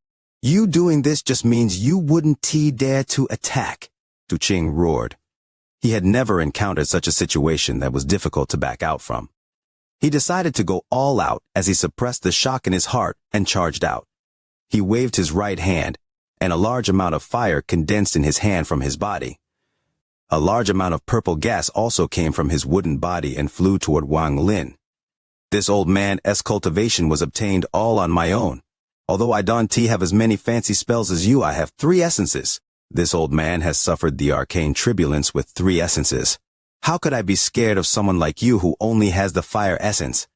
You doing this just means you wouldn't dare to attack, Du Qing roared. He had never encountered such a situation that was difficult to back out from. He decided to go all out as he suppressed the shock in his heart and charged out. He waved his right hand, and a large amount of fire condensed in his hand from his body. A large amount of purple gas also came from his wooden body and flew toward Wang Lin. This old man's cultivation was obtained all on my own. Although I don't have as many fancy spells as you, I have 3 essences. This old man has suffered the arcane turbulence with 3 essences. How could I be scared of someone like you who only has the fire essence?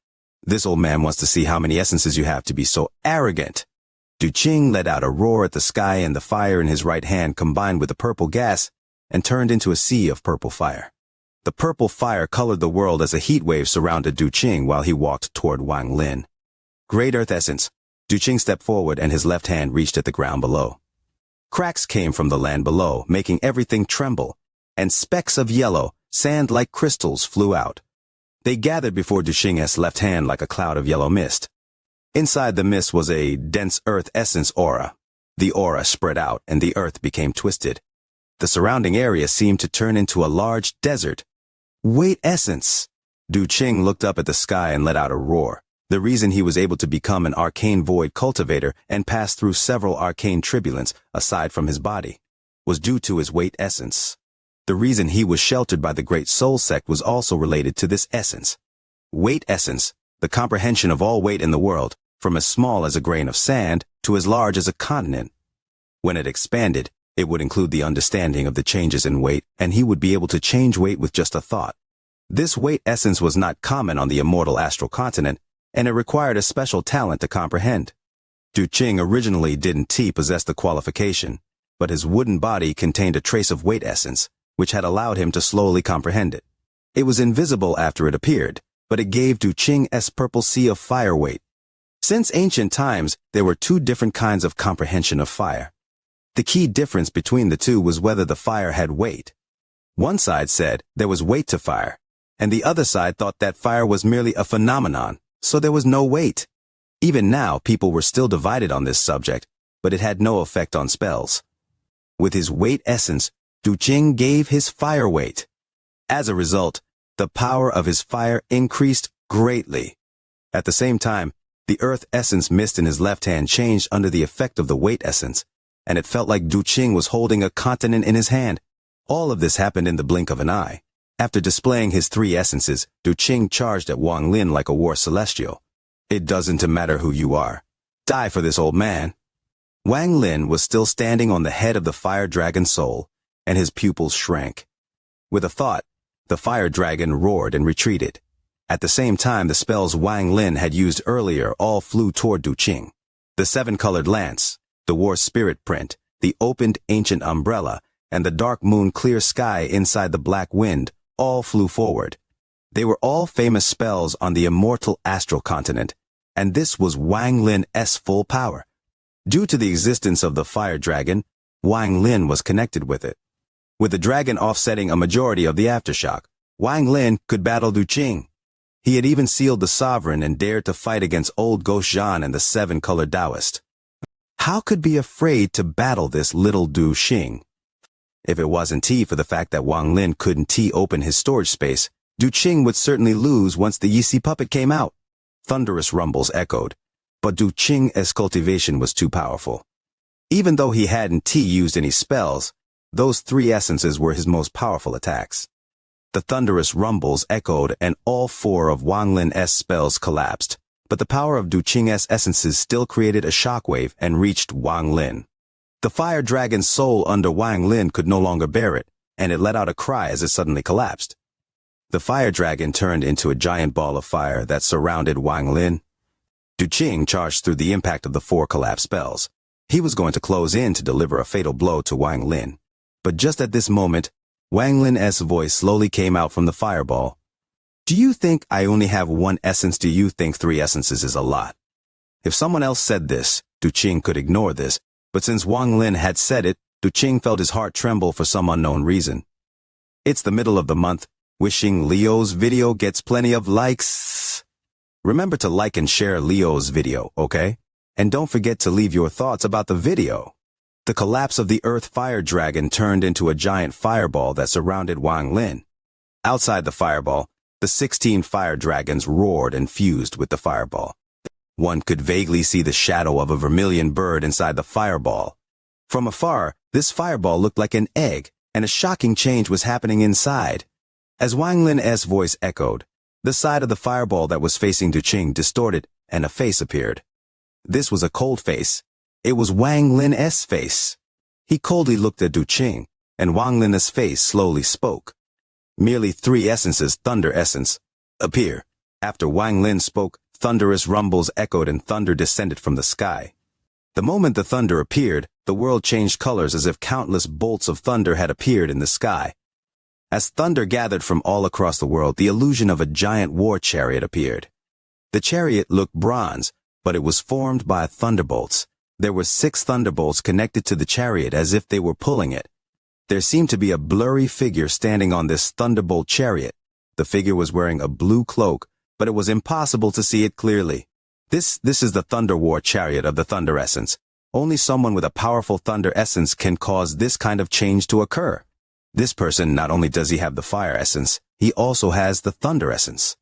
This old man wants to see how many essences you have to be so arrogant. Du Qing let out a roar at the sky, and the fire in his right hand combined with the purple gas and turned into a sea of purple fire. The purple fire colored the world as a heat wave surrounded Du Qing while he walked toward Wang Lin. Great Earth Essence. Du Qing stepped forward and his left hand reached at the ground below. Cracks came from the land below, making everything tremble, and specks of yellow, sand like crystals, flew out. They gathered before Du Qing's left hand like a cloud of yellow mist. Inside the mist was a dense Earth Essence aura. The aura spread out and the earth became twisted. The surrounding area seemed to turn into a large desert. Wait Essence! Du Qing looked up at the sky and let out a roar. The reason he was able to become an arcane void cultivator and pass through several arcane turbulence, aside from his body, was due to his Wait Essence. The reason he was sheltered by the Great Soul Sect was also related to this essence. Wait Essence, the comprehension of all weight in the world, from as small as a grain of sand to as large as a continent. When it expanded, it would include the understanding of the changes in weight, and he would be able to change weight with just a thought. This weight essence was not common on the immortal astral continent, and it required a special talent to comprehend. Du Qing originally didn't possess the qualification, but his wooden body contained a trace of weight essence, which had allowed him to slowly comprehend it. It was invisible after it appeared, but it gave Du Qing's purple sea of fire weight. Since ancient times, there were two different kinds of comprehension of fire. The key difference between the two was whether the fire had weight. One side said there was weight to fire, and the other side thought that fire was merely a phenomenon, so there was no weight. Even now, people were still divided on this subject, but it had no effect on spells. With his weight essence, Du Qing gave his fire weight. As a result, the power of his fire increased greatly. At the same time, the earth essence mist in his left hand changed under the effect of the weight essence, and it felt like Du Qing was holding a continent in his hand. All of this happened in the blink of an eye. After displaying his three essences, Du Qing charged at Wang Lin like a war celestial. It doesn't matter who you are. Die for this old man. Wang Lin was still standing on the head of the fire dragon soul, and his pupils shrank. With a thought, the fire dragon roared and retreated. At the same time, the spells Wang Lin had used earlier all flew toward Du Qing. The seven-colored lance, the war spirit print, the opened ancient umbrella, and the dark moon clear sky inside the black wind all flew forward. They were all famous spells on the immortal astral continent, and this was Wang Lin's full power. Due to the existence of the fire dragon, Wang Lin was connected with it. With the dragon offsetting a majority of the aftershock, Wang Lin could battle Du Qing. He had even sealed the sovereign and dared to fight against old Ghost Zhan and the seven-colored Taoist. How could be afraid to battle this little Du Qing? If it wasn't for the fact that Wang Lin couldn't open his storage space, Du Qing would certainly lose once the Yixi puppet came out. Thunderous rumbles echoed, but Du Qing's cultivation was too powerful. Even though he hadn't used any spells, those three essences were his most powerful attacks. The thunderous rumbles echoed and all four of Wang Lin's spells collapsed, but the power of Du Qing's essences still created a shockwave and reached Wang Lin. The fire dragon's soul under Wang Lin could no longer bear it, and it let out a cry as it suddenly collapsed. The fire dragon turned into a giant ball of fire that surrounded Wang Lin. Du Qing charged through the impact of the four collapsed spells. He was going to close in to deliver a fatal blow to Wang Lin. But just at this moment, Wang Lin's voice slowly came out from the fireball. Do you think I only have one essence? Do you think three essences is a lot? If someone else said this, Du Qing could ignore this, but since Wang Lin had said it, Du Qing felt his heart tremble for some unknown reason. It's the middle of the month, wishing Leo's video gets plenty of likes. Remember to like and share Leo's video, okay? And don't forget to leave your thoughts about the video. The collapse of the earth fire dragon turned into a giant fireball that surrounded Wang Lin. Outside the fireball, the 16 fire dragons roared and fused with the fireball. One could vaguely see the shadow of a vermilion bird inside the fireball. From afar, this fireball looked like an egg, and a shocking change was happening inside. As Wang Lin's voice echoed, the side of the fireball that was facing Du Qing distorted, and a face appeared. This was a cold face. It was Wang Lin's face. He coldly looked at Du Qing, and Wang Lin's face slowly spoke. Merely three essences, thunder essence, appear. After Wang Lin spoke, thunderous rumbles echoed and thunder descended from the sky. The moment the thunder appeared, the world changed colors as if countless bolts of thunder had appeared in the sky. As thunder gathered from all across the world, the illusion of a giant war chariot appeared. The chariot looked bronze, but it was formed by thunderbolts. There were 6 thunderbolts connected to the chariot as if they were pulling it. There seemed to be a blurry figure standing on this thunderbolt chariot. The figure was wearing a blue cloak, but it was impossible to see it clearly. This is the Thunder War chariot of the Thunder Essence. Only someone with a powerful Thunder Essence can cause this kind of change to occur. This person, not only does he have the Fire Essence, he also has the Thunder Essence.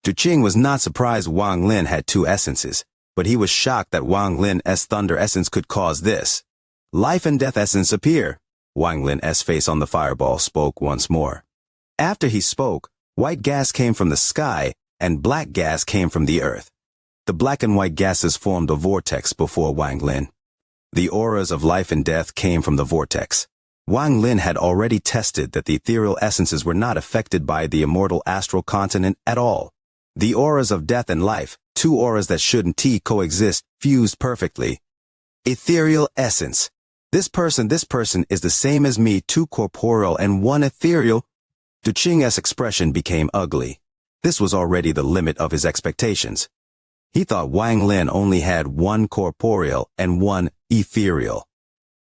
Du Qing was not surprised Wang Lin had 2 essences, but he was shocked that Wang Lin's Thunder Essence could cause this. Life and Death Essence appear. Wang Lin's face on the fireball spoke once more. After he spoke, white gas came from the sky, and black gas came from the earth. The black and white gases formed a vortex before Wang Lin. The auras of life and death came from the vortex. Wang Lin had already tested that the ethereal essences were not affected by the immortal astral continent at all. The auras of death and life, two auras that shouldn't coexist, fused perfectly. Ethereal essence. This person is the same as me, two corporeal and one ethereal. Du Qing's expression became ugly. This was already the limit of his expectations. He thought Wang Lin only had one corporeal and one ethereal.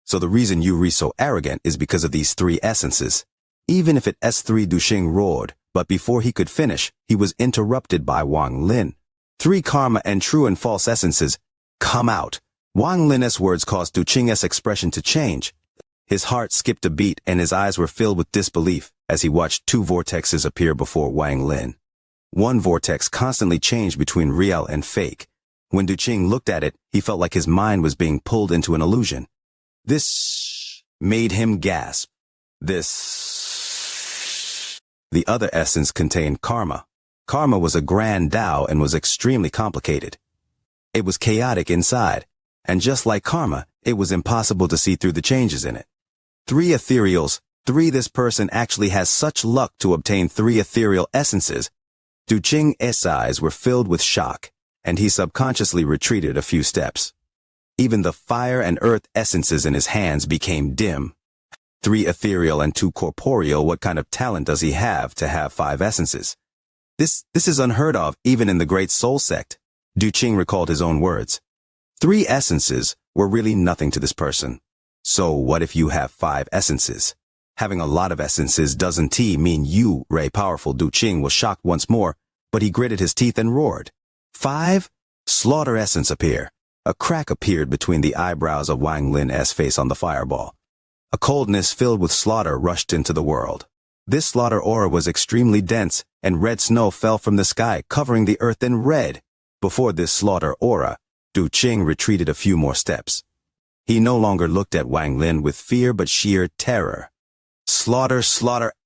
So the reason you are so arrogant is because of these three essences. Even if it S3 Du Qing roared, but before he could finish, he was interrupted by Wang Lin. Three karma and true and false essences, come out. Wang Lin's words caused Du Qing's expression to change. His heart skipped a beat and his eyes were filled with disbelief as he watched two vortexes appear before Wang Lin. One vortex constantly changed between real and fake. When Du Qing looked at it, he felt like his mind was being pulled into an illusion. This made him gasp. The other essence contained karma. Karma was a grand Tao and was extremely complicated. It was chaotic inside, and just like karma, it was impossible to see through the changes in it. Three ethereals, this person actually has such luck to obtain three ethereal essences. Du Qing's eyes were filled with shock, and he subconsciously retreated a few steps. Even the fire and earth essences in his hands became dim. Three ethereal and two corporeal, what kind of talent does he have to have five essences? This is unheard of even in the great soul sect. Du Qing recalled his own words. Three essences were really nothing to this person. So what if you have five essences? Having a lot of essences doesn't mean you, Ray powerful. Du Qing was shocked once more, but he gritted his teeth and roared. 5. Slaughter essence appear. A crack appeared between the eyebrows of Wang Lin's face on the fireball. A coldness filled with slaughter rushed into the world. This slaughter aura was extremely dense, and red snow fell from the sky, covering the earth in red. Before this slaughter aura, Du Qing retreated a few more steps. He no longer looked at Wang Lin with fear but sheer terror. Slaughter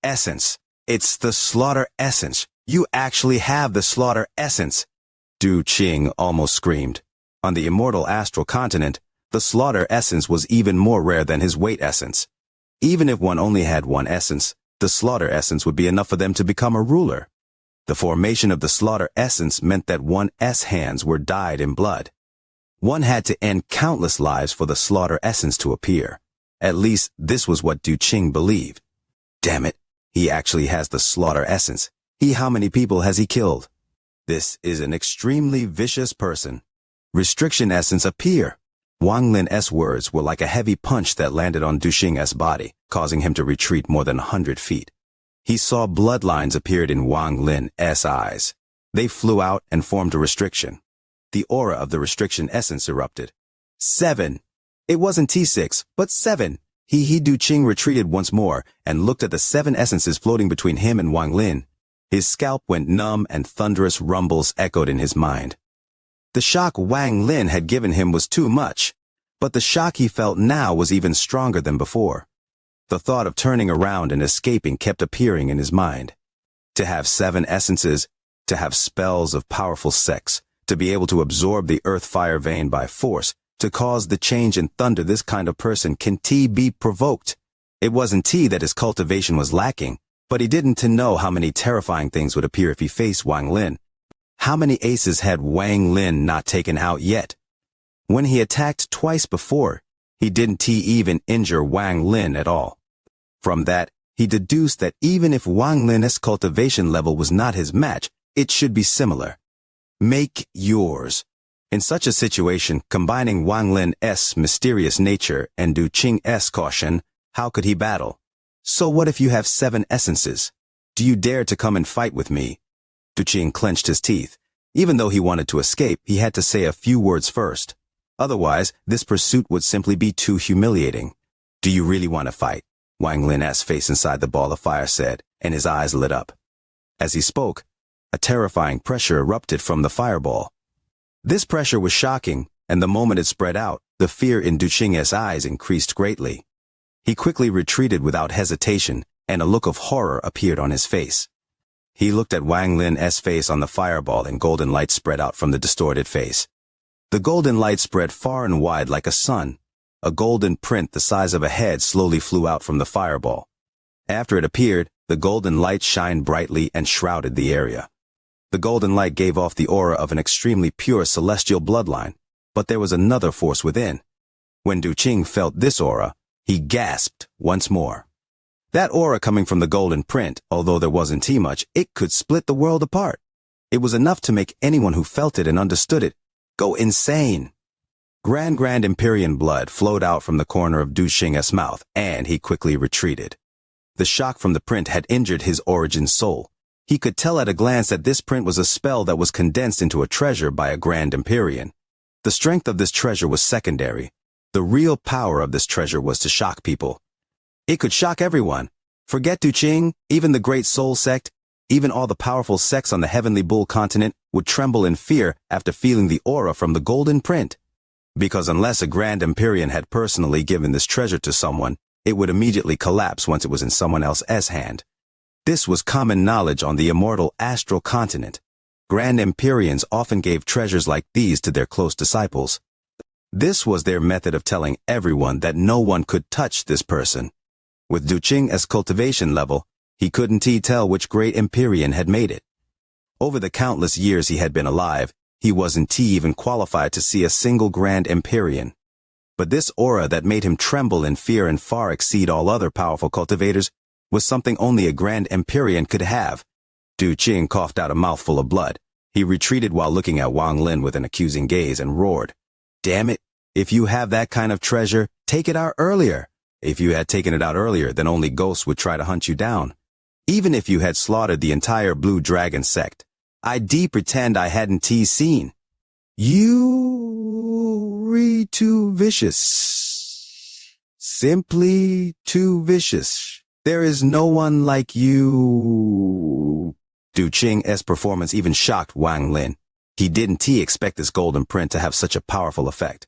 essence. It's the slaughter essence. You actually have the slaughter essence. Du Qing almost screamed. On the immortal astral continent, the slaughter essence was even more rare than his weight essence. Even if one only had one essence, the slaughter essence would be enough for them to become a ruler. The formation of the slaughter essence meant that one's hands were dyed in blood. One had to end countless lives for the slaughter essence to appear. At least, this was what Du Qing believed. Damn it, he actually has the slaughter essence. How many people has he killed? This is an extremely vicious person. Restriction essence appear. Wang Lin's words were like a heavy punch that landed on Du Qing's body, causing him to retreat more than 100 feet. He saw bloodlines appeared in Wang Lin's eyes. They flew out and formed a restriction. The aura of the restriction essence erupted. 7. It wasn't T6, but 7. Du Qing retreated once more and looked at the 7 essences floating between him and Wang Lin. His scalp went numb and thunderous rumbles echoed in his mind. The shock Wang Lin had given him was too much, but the shock he felt now was even stronger than before. The thought of turning around and escaping kept appearing in his mind. To have 7 essences, to have spells of powerful sex, to be able to absorb the earth fire vein by force, to cause the change in thunder, this kind of person can be provoked. It wasn't that his cultivation was lacking, but he didn't know how many terrifying things would appear if he faced Wang Lin. How many aces had Wang Lin not taken out yet? When he attacked twice before, he didn't even injure Wang Lin at all. From that, he deduced that even if Wang Lin's cultivation level was not his match, it should be similar. Make yours. In such a situation, combining Wang Lin's mysterious nature and Du Qing's caution, how could he battle? So what if you have 7 essences? Do you dare to come and fight with me? Du Qing clenched his teeth. Even though he wanted to escape, he had to say a few words first. Otherwise, this pursuit would simply be too humiliating. Do you really want to fight? Wang Lin's face inside the ball of fire said, and his eyes lit up. As he spoke, a terrifying pressure erupted from the fireball. This pressure was shocking, and the moment it spread out, the fear in Du Qing's eyes increased greatly. He quickly retreated without hesitation, and a look of horror appeared on his face. He looked at Wang Lin's face on the fireball, and golden light spread out from the distorted face. The golden light spread far and wide like a sun. a golden print the size of a head slowly flew out from the fireball. After it appeared, the golden light shined brightly and shrouded the area. The golden light gave off the aura of an extremely pure celestial bloodline, but there was another force within. When Du Qing felt this aura, he gasped once more. That aura coming from the golden print, although there wasn't too much, it could split the world apart. It was enough to make anyone who felt it and understood it go insane. Grand Empyrean blood flowed out from the corner of Du Qing's mouth, and he quickly retreated. The shock from the print had injured his origin soul. He could tell at a glance that this print was a spell that was condensed into a treasure by a Grand Empyrean. The strength of this treasure was secondary. The real power of this treasure was to shock people. It could shock everyone. Forget Du Qing, even the Great Soul Sect, even all the powerful sects on the Heavenly Bull continent would tremble in fear after feeling the aura from the golden print. Because unless a Grand Empyrean had personally given this treasure to someone, it would immediately collapse once it was in someone else's hand. This was common knowledge on the immortal astral continent. Grand Empyreans often gave treasures like these to their close disciples. This was their method of telling everyone that no one could touch this person. With Du Qing's cultivation level, he couldn't tell which great Empyrean had made it. Over the countless years he had been alive, he wasn't even qualified to see a single Grand Empyrean. But this aura that made him tremble in fear and far exceed all other powerful cultivators was something only a Grand Empyrean could have. Du Qing coughed out a mouthful of blood. He retreated while looking at Wang Lin with an accusing gaze and roared, "Damn it! If you have that kind of treasure, take it out earlier. If you had taken it out earlier, then only ghosts would try to hunt you down. Even if you had slaughtered the entire Blue Dragon sect, I'd pretend I hadn't seen. You too vicious. Simply too vicious. There is no one like you." Du Qing's performance even shocked Wang Lin. He didn't expect this golden print to have such a powerful effect.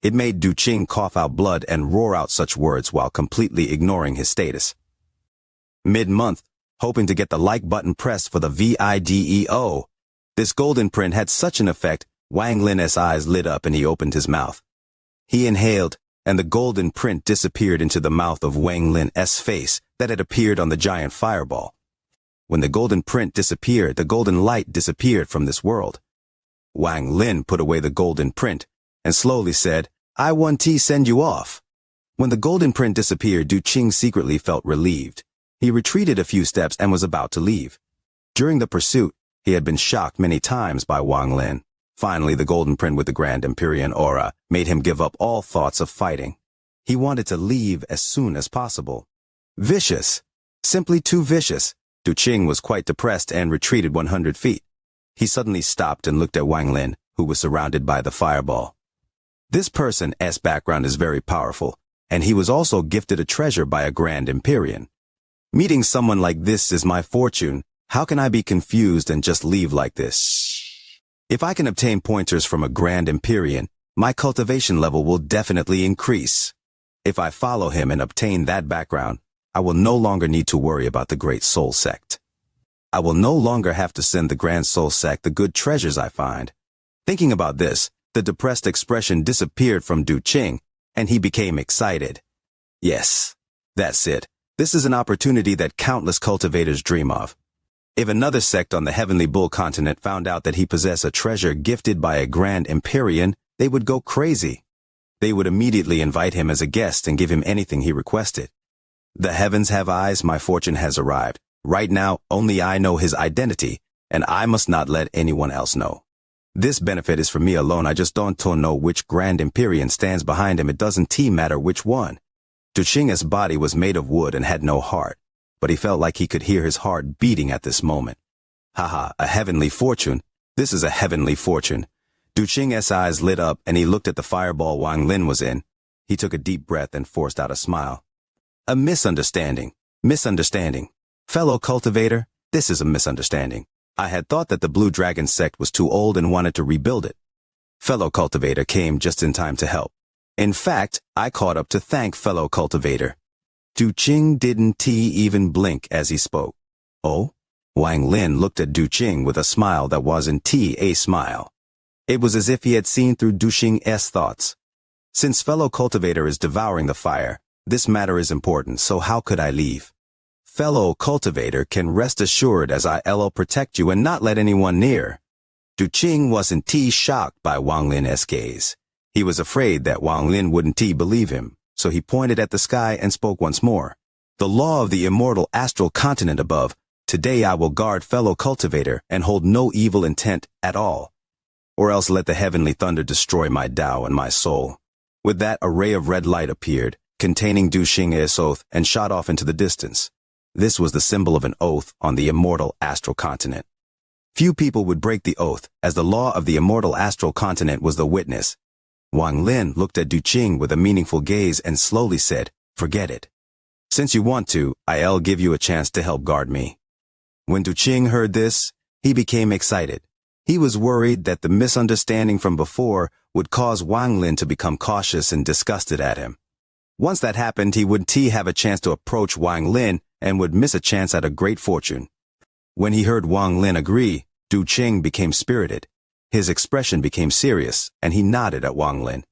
It made Du Qing cough out blood and roar out such words while completely ignoring his status. Mid-month, hoping to get the like button pressed for the video. This golden print had such an effect, Wang Lin's eyes lit up and he opened his mouth. He inhaled, and the golden print disappeared into the mouth of Wang Lin's face that had appeared on the giant fireball. When the golden print disappeared, the golden light disappeared from this world. Wang Lin put away the golden print and slowly said, "I want to send you off." When the golden print disappeared, Du Qing secretly felt relieved. He retreated a few steps and was about to leave. During the pursuit, he had been shocked many times by Wang Lin. Finally, the golden print with the Grand Empyrean aura made him give up all thoughts of fighting. He wanted to leave as soon as possible. Vicious. Simply too vicious. Du Qing was quite depressed and retreated 100 feet. He suddenly stopped and looked at Wang Lin, who was surrounded by the fireball. This person's background is very powerful, and he was also gifted a treasure by a Grand Empyrean. Meeting someone like this is my fortune. How can I be confused and just leave like this? If I can obtain pointers from a Grand Empyrean, my cultivation level will definitely increase. If I follow him and obtain that background, I will no longer need to worry about the Great Soul Sect. I will no longer have to send the Grand Soul Sect the good treasures I find. Thinking about this, the depressed expression disappeared from Du Qing, and he became excited. Yes, that's it. This is an opportunity that countless cultivators dream of. If another sect on the Heavenly Bull continent found out that he possessed a treasure gifted by a Grand Empyrean, they would go crazy. They would immediately invite him as a guest and give him anything he requested. The heavens have eyes, my fortune has arrived. Right now, only I know his identity, and I must not let anyone else know. This benefit is for me alone. I just don't know which Grand Empyrean stands behind him. It doesn't matter which one. Du Qing's body was made of wood and had no heart, but he felt like he could hear his heart beating at this moment. Haha, a heavenly fortune. This is a heavenly fortune. Du Qing's eyes lit up and he looked at the fireball Wang Lin was in. He took a deep breath and forced out a smile. A misunderstanding. Misunderstanding. Fellow cultivator, this is a misunderstanding. I had thought that the Blue Dragon sect was too old and wanted to rebuild it. Fellow cultivator came just in time to help. In fact, I caught up to thank fellow cultivator. Du Qing didn't even blink as he spoke. Oh? Wang Lin looked at Du Qing with a smile that wasn't a smile. It was as if he had seen through Du Qing's thoughts. Since fellow cultivator is devouring the fire, this matter is important, so how could I leave? Fellow cultivator can rest assured as I'll protect you and not let anyone near. Duqing wasn't shocked by Wang Lin's gaze. He was afraid that Wang Lin wouldn't believe him, so he pointed at the sky and spoke once more. The law of the immortal astral continent above, today I will guard fellow cultivator and hold no evil intent at all. Or else let the heavenly thunder destroy my Tao and my soul. With that, a ray of red light appeared, containing Duqing's oath, and shot off into the distance. This was the symbol of an oath on the immortal astral continent. Few people would break the oath, as the law of the immortal astral continent was the witness. Wang Lin looked at Duqing with a meaningful gaze and slowly said, "Forget it. Since you want to, I'll give you a chance to help guard me." When Duqing heard this, he became excited. He was worried that the misunderstanding from before would cause Wang Lin to become cautious and disgusted at him. Once that happened, he wouldn't have a chance to approach Wang Lin and would miss a chance at a great fortune. When he heard Wang Lin agree, Duqing became spirited. His expression became serious, and he nodded at Wang Lin.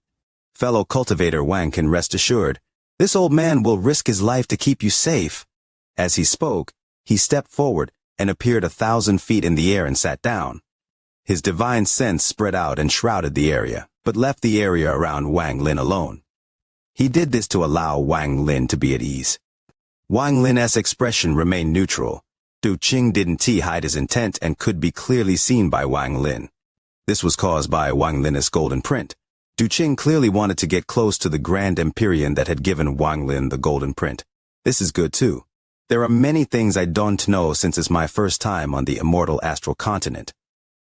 "Fellow cultivator Wang can rest assured. This old man will risk his life to keep you safe." As he spoke, he stepped forward and appeared 1,000 feet in the air and sat down. His divine sense spread out and shrouded the area, but left the area around Wang Lin alone. He did this to allow Wang Lin to be at ease. Wang Lin's expression remained neutral. Duqing didn't hide his intent and could be clearly seen by Wang Lin. This was caused by Wang Lin's golden print. Duqing clearly wanted to get close to the Grand Empyrean that had given Wang Lin the golden print. This is good too. There are many things I don't know since it's my first time on the immortal astral continent.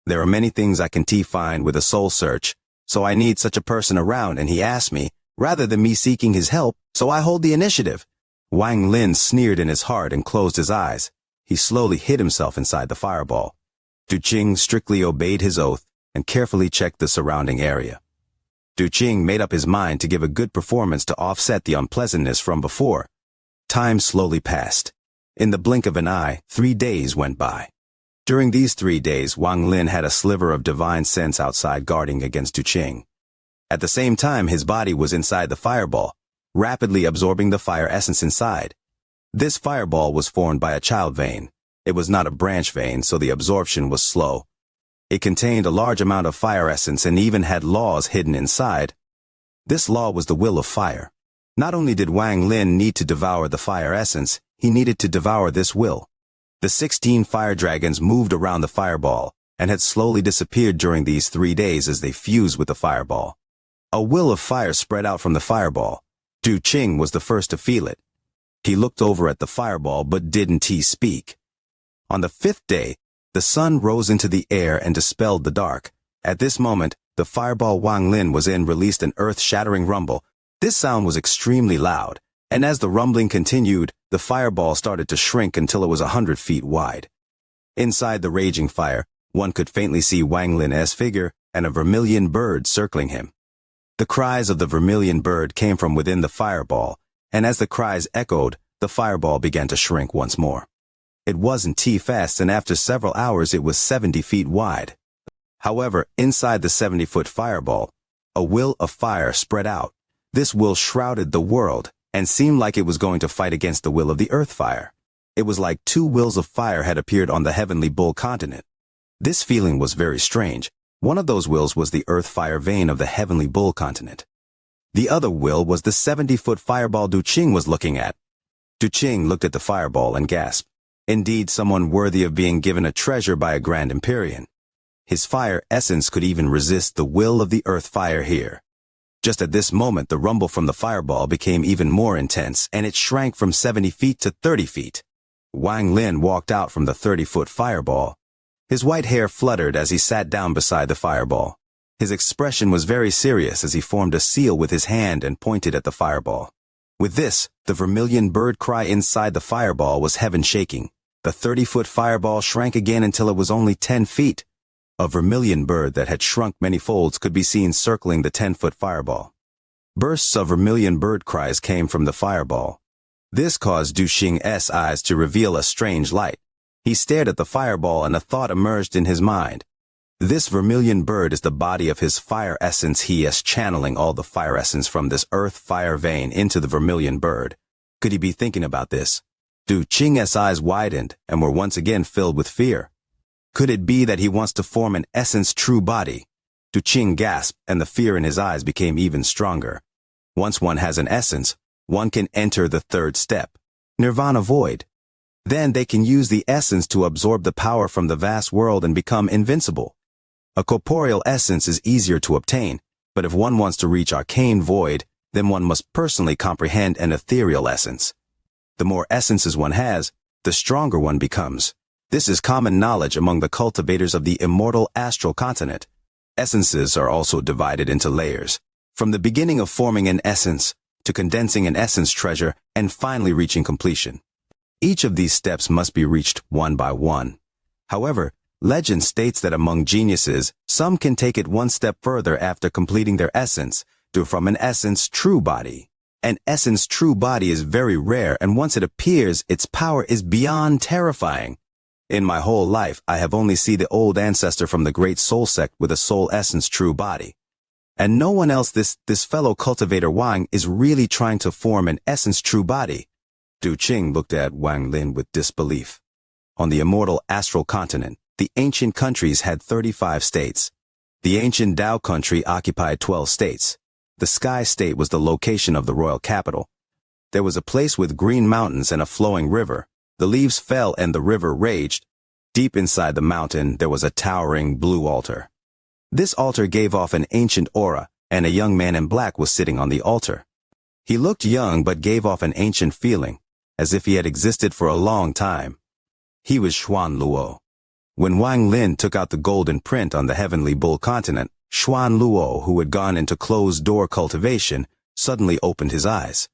There are many things I can find with a soul search, so I need such a person around, and he asked me, rather than me seeking his help, so I hold the initiative. Wang Lin sneered in his heart and closed his eyes. He slowly hid himself inside the fireball. Duqing strictly obeyed his oath and carefully checked the surrounding area. Duqing made up his mind to give a good performance to offset the unpleasantness from before. Time slowly passed. In the blink of an eye, 3 days went by. During these 3 days, Wang Lin had a sliver of divine sense outside guarding against Duqing. At the same time, his body was inside the fireball, rapidly absorbing the fire essence inside. This fireball was formed by a child vein. It was not a branch vein, so the absorption was slow. It contained a large amount of fire essence and even had laws hidden inside. This law was the will of fire. Not only did Wang Lin need to devour the fire essence, he needed to devour this will. The 16 fire dragons moved around the fireball and had slowly disappeared during these 3 days as they fused with the fireball. A will of fire spread out from the fireball. Duqing was the first to feel it. He looked over at the fireball but didn't speak. On the 5th day, the sun rose into the air and dispelled the dark. At this moment, the fireball Wang Lin was in released an earth-shattering rumble. This sound was extremely loud, and as the rumbling continued, the fireball started to shrink until it was 100 feet wide. Inside the raging fire, one could faintly see Wang Lin's figure and a vermilion bird circling him. The cries of the vermilion bird came from within the fireball, and as the cries echoed, the fireball began to shrink once more. It wasn't fast, and after several hours it was 70 feet wide. However, inside the 70-foot fireball, a will of fire spread out. This will shrouded the world, and seemed like it was going to fight against the will of the earth fire. It was like 2 wills of fire had appeared on the heavenly bull continent. This feeling was very strange. One of those wills was the earth fire vein of the heavenly bull continent. The other will was the 70-foot fireball Duqing was looking at. Duqing looked at the fireball and gasped. Indeed, someone worthy of being given a treasure by a Grand Empyrean. His fire essence could even resist the will of the earth fire here. Just at this moment, the rumble from the fireball became even more intense, and it shrank from 70 feet to 30 feet. Wang Lin walked out from the 30-foot fireball. His white hair fluttered as he sat down beside the fireball. His expression was very serious as he formed a seal with his hand and pointed at the fireball. With this, the vermilion bird cry inside the fireball was heaven shaking. The 30-foot fireball shrank again until it was only 10 feet. A vermilion bird that had shrunk many folds could be seen circling the 10-foot fireball. Bursts of vermilion bird cries came from the fireball. This caused Duqing's eyes to reveal a strange light. He stared at the fireball and a thought emerged in his mind. This vermilion bird is the body of his fire essence. He is channeling all the fire essence from this earth fire vein into the vermilion bird. Could he be thinking about this? Du Qing's eyes widened and were once again filled with fear. Could it be that he wants to form an essence true body? Du Qing gasped, and the fear in his eyes became even stronger. Once one has an essence, one can enter the third step, Nirvana void. Then they can use the essence to absorb the power from the vast world and become invincible. A corporeal essence is easier to obtain, but if one wants to reach arcane void, then one must personally comprehend an ethereal essence. The more essences one has, the stronger one becomes. This is common knowledge among the cultivators of the immortal astral continent. Essences are also divided into layers, from the beginning of forming an essence, to condensing an essence treasure, and finally reaching completion. Each of these steps must be reached one by one. However, legend states that among geniuses, some can take it one step further after completing their essence, to from an essence true body. An essence true body is very rare, and once it appears, its power is beyond terrifying. In my whole life, I have only seen the old ancestor from the great soul sect with a soul essence true body. And no one else, this fellow cultivator Wang, is really trying to form an essence true body. Du Qing looked at Wang Lin with disbelief. On the immortal astral continent, the ancient countries had 35 states. The ancient Dao country occupied 12 states. The Sky State was the location of the royal capital. There was a place with green mountains and a flowing river. The leaves fell and the river raged. Deep inside the mountain, there was a towering blue altar. This altar gave off an ancient aura, and a young man in black was sitting on the altar. He looked young but gave off an ancient feeling, as if he had existed for a long time. He was Xuan Luo. When Wang Lin took out the golden print on the heavenly bull continent, Xuan Luo, who had gone into closed-door cultivation, suddenly opened his eyes.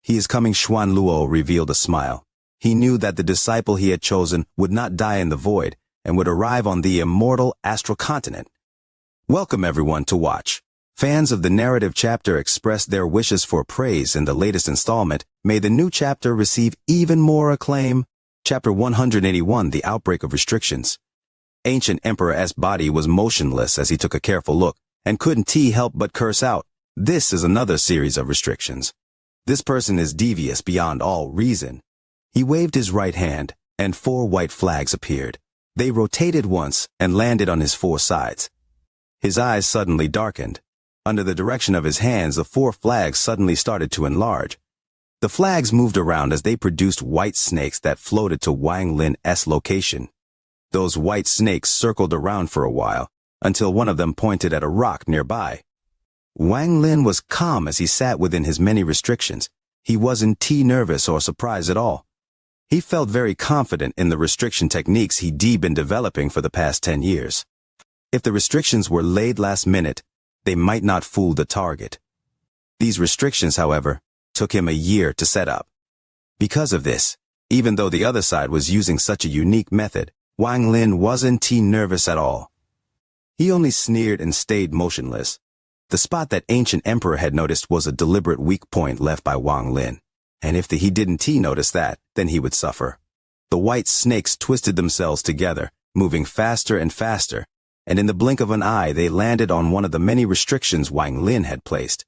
He is coming. Xuan Luo revealed a smile. He knew that the disciple he had chosen would not die in the void and would arrive on the immortal astral continent. Welcome everyone to watch. Fans of the narrative chapter expressed their wishes for praise in the latest installment. May the new chapter receive even more acclaim. Chapter 181, The Outbreak of Restrictions. Ancient Emperor S. body was motionless as he took a careful look, and couldn't help but curse out. This is another series of restrictions. This person is devious beyond all reason. He waved his right hand, and 4 white flags appeared. They rotated once and landed on his 4 sides. His eyes suddenly darkened. Under the direction of his hands, the 4 flags suddenly started to enlarge. The flags moved around as they produced white snakes that floated to Wang Lin's location. Those white snakes circled around for a while, until one of them pointed at a rock nearby. Wang Lin was calm as he sat within his many restrictions. He wasn't nervous or surprised at all. He felt very confident in the restriction techniques he'd been developing for the past 10 years. If the restrictions were laid last minute, they might not fool the target. These restrictions, however, took him a year to set up. Because of this, even though the other side was using such a unique method, Wang Lin wasn't nervous at all. He only sneered and stayed motionless. The spot that ancient emperor had noticed was a deliberate weak point left by Wang Lin, and if he didn't notice that, then he would suffer. The white snakes twisted themselves together, moving faster and faster, and in the blink of an eye they landed on one of the many restrictions Wang Lin had placed.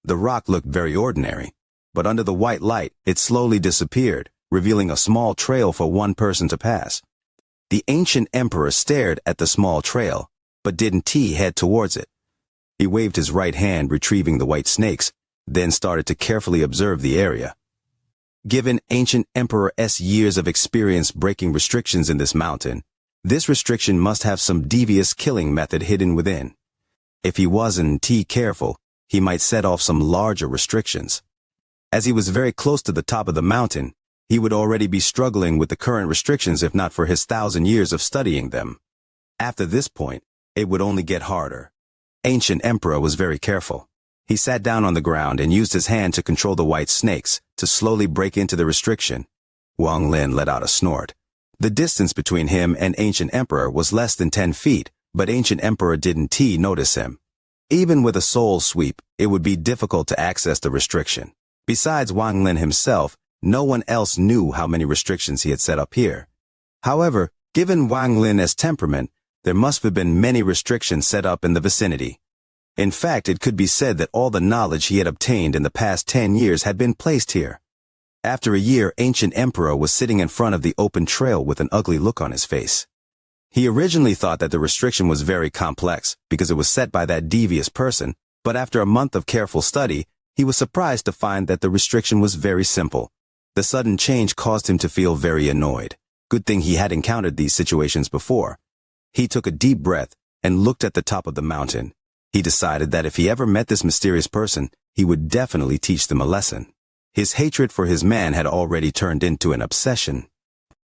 The rock looked very ordinary, but under the white light it slowly disappeared, revealing a small trail for one person to pass. The ancient emperor stared at the small trail, but didn't head towards it. He waved his right hand, retrieving the white snakes, then started to carefully observe the area. Given ancient Emperor S years of experience breaking restrictions in this mountain, this restriction must have some devious killing method hidden within. If he wasn't careful, he might set off some larger restrictions. As he was very close to the top of the mountain, he would already be struggling with the current restrictions if not for his 1,000 years of studying them. After this point, it would only get harder. Ancient Emperor was very careful. He sat down on the ground and used his hand to control the white snakes to slowly break into the restriction. Wang Lin let out a snort. The distance between him and Ancient Emperor was less than 10 feet, but Ancient Emperor didn't notice him. Even with a soul sweep, it would be difficult to access the restriction. Besides Wang Lin himself, no one else knew how many restrictions he had set up here. However, given Wang Lin's temperament, there must have been many restrictions set up in the vicinity. In fact, it could be said that all the knowledge he had obtained in the past 10 years had been placed here. After a year, Ancient Emperor was sitting in front of the open trail with an ugly look on his face. He originally thought that the restriction was very complex because it was set by that devious person, but after a month of careful study, he was surprised to find that the restriction was very simple. The sudden change caused him to feel very annoyed. Good thing he had encountered these situations before. He took a deep breath and looked at the top of the mountain. He decided that if he ever met this mysterious person, he would definitely teach them a lesson. His hatred for his man had already turned into an obsession.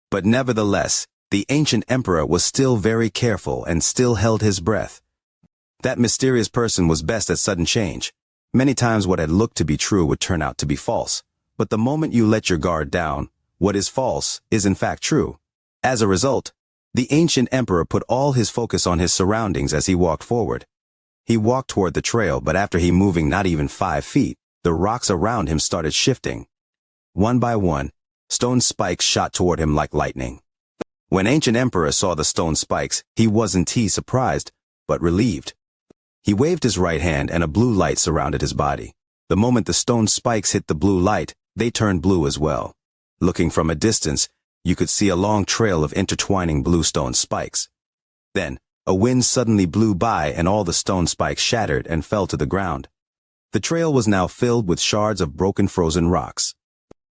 But nevertheless, the ancient emperor was still very careful and still held his breath. That mysterious person was best at sudden change. Many times what had looked to be true would turn out to be false. But the moment you let your guard down, what is false is in fact true. As a result, the ancient emperor put all his focus on his surroundings as he walked forward. He walked toward the trail, but after he moving not even 5 feet, the rocks around him started shifting. One by one, stone spikes shot toward him like lightning. When ancient emperor saw the stone spikes, he wasn't surprised, but relieved. He waved his right hand and a blue light surrounded his body. The moment the stone spikes hit the blue light, they turned blue as well. Looking from a distance, you could see a long trail of intertwining blue stone spikes. Then, a wind suddenly blew by and all the stone spikes shattered and fell to the ground. The trail was now filled with shards of broken frozen rocks.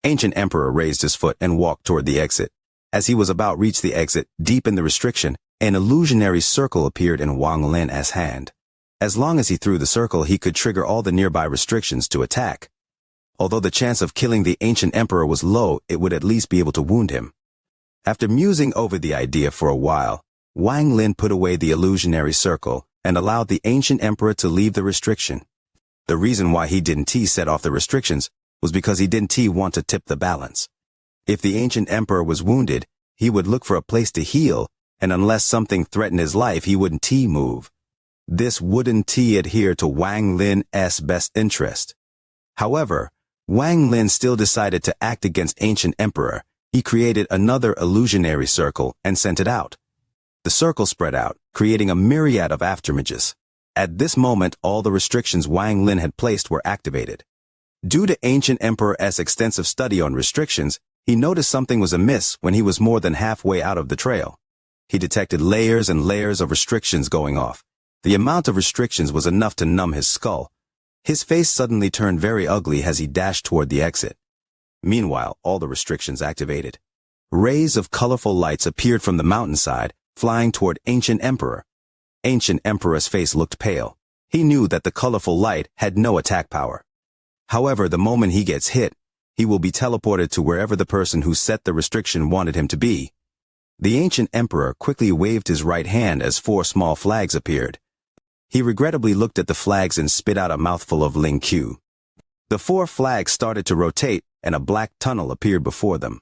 Ancient Emperor raised his foot and walked toward the exit. As he was about to reach the exit, deep in the restriction, an illusionary circle appeared in Wang Lin's hand. As long as he threw the circle, he could trigger all the nearby restrictions to attack. Although the chance of killing the ancient emperor was low, it would at least be able to wound him. After musing over the idea for a while, Wang Lin put away the illusionary circle and allowed the ancient emperor to leave the restriction. The reason why he didn't set off the restrictions was because he didn't want to tip the balance. If the ancient emperor was wounded, he would look for a place to heal, and unless something threatened his life, he wouldn't move. This wouldn't adhere to Wang Lin's best interest. However, Wang Lin still decided to act against ancient emperor. He created another illusionary circle and sent it out. The circle spread out, creating a myriad of afterimages. At this moment, all the restrictions Wang Lin had placed were activated. Due to ancient emperor's extensive study on restrictions, he noticed something was amiss when he was more than halfway out of the trail. He detected layers and layers of restrictions going off. The amount of restrictions was enough to numb his skull. His face suddenly turned very ugly as he dashed toward the exit. Meanwhile, all the restrictions activated. Rays of colorful lights appeared from the mountainside, flying toward Ancient Emperor. Ancient Emperor's face looked pale. He knew that the colorful light had no attack power. However, the moment he gets hit, he will be teleported to wherever the person who set the restriction wanted him to be. The Ancient Emperor quickly waved his right hand as 4 small flags appeared. He regrettably looked at the flags and spit out a mouthful of Ling Q. The 4 flags started to rotate, and a black tunnel appeared before them.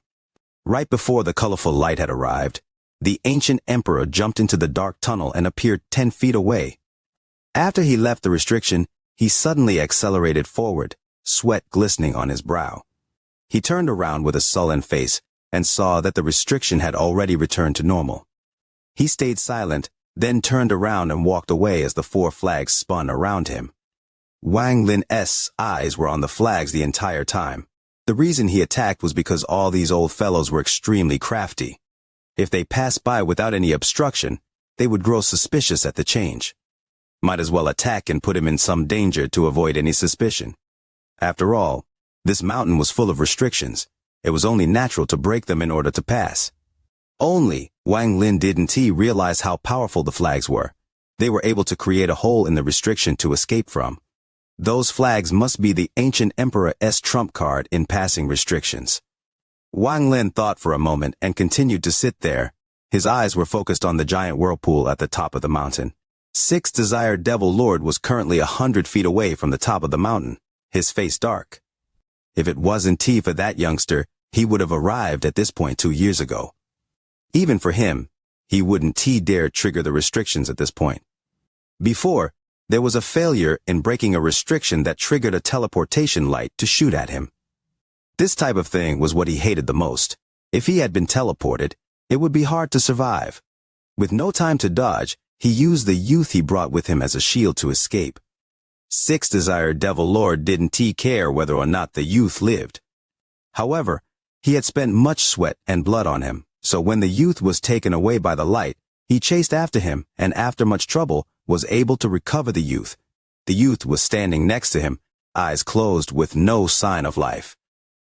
Right before the colorful light had arrived, the ancient emperor jumped into the dark tunnel and appeared 10 feet away. After he left the restriction, he suddenly accelerated forward, sweat glistening on his brow. He turned around with a sullen face and saw that the restriction had already returned to normal. He stayed silent, then turned around and walked away as the 4 flags spun around him. Wang Lin's eyes were on the flags the entire time. The reason he attacked was because all these old fellows were extremely crafty. If they passed by without any obstruction, they would grow suspicious at the change. Might as well attack and put him in some danger to avoid any suspicion. After all, this mountain was full of restrictions. It was only natural to break them in order to pass. Only Wang Lin didn't realize how powerful the flags were. They were able to create a hole in the restriction to escape from. Those flags must be the ancient emperor's trump card in passing restrictions. Wang Lin thought for a moment and continued to sit there. His eyes were focused on the giant whirlpool at the top of the mountain. 6th Desired Devil Lord was currently 100 feet away from the top of the mountain, his face dark. If it wasn't for that youngster, he would have arrived at this point 2 years ago. Even for him, he wouldn't dare trigger the restrictions at this point. Before, there was a failure in breaking a restriction that triggered a teleportation light to shoot at him. This type of thing was what he hated the most. If he had been teleported, it would be hard to survive. With no time to dodge, he used the youth he brought with him as a shield to escape. Sixth Desired Devil Lord didn't care whether or not the youth lived. However, he had spent much sweat and blood on him, so when the youth was taken away by the light, he chased after him and after much trouble was able to recover the youth. The youth was standing next to him, eyes closed with no sign of life.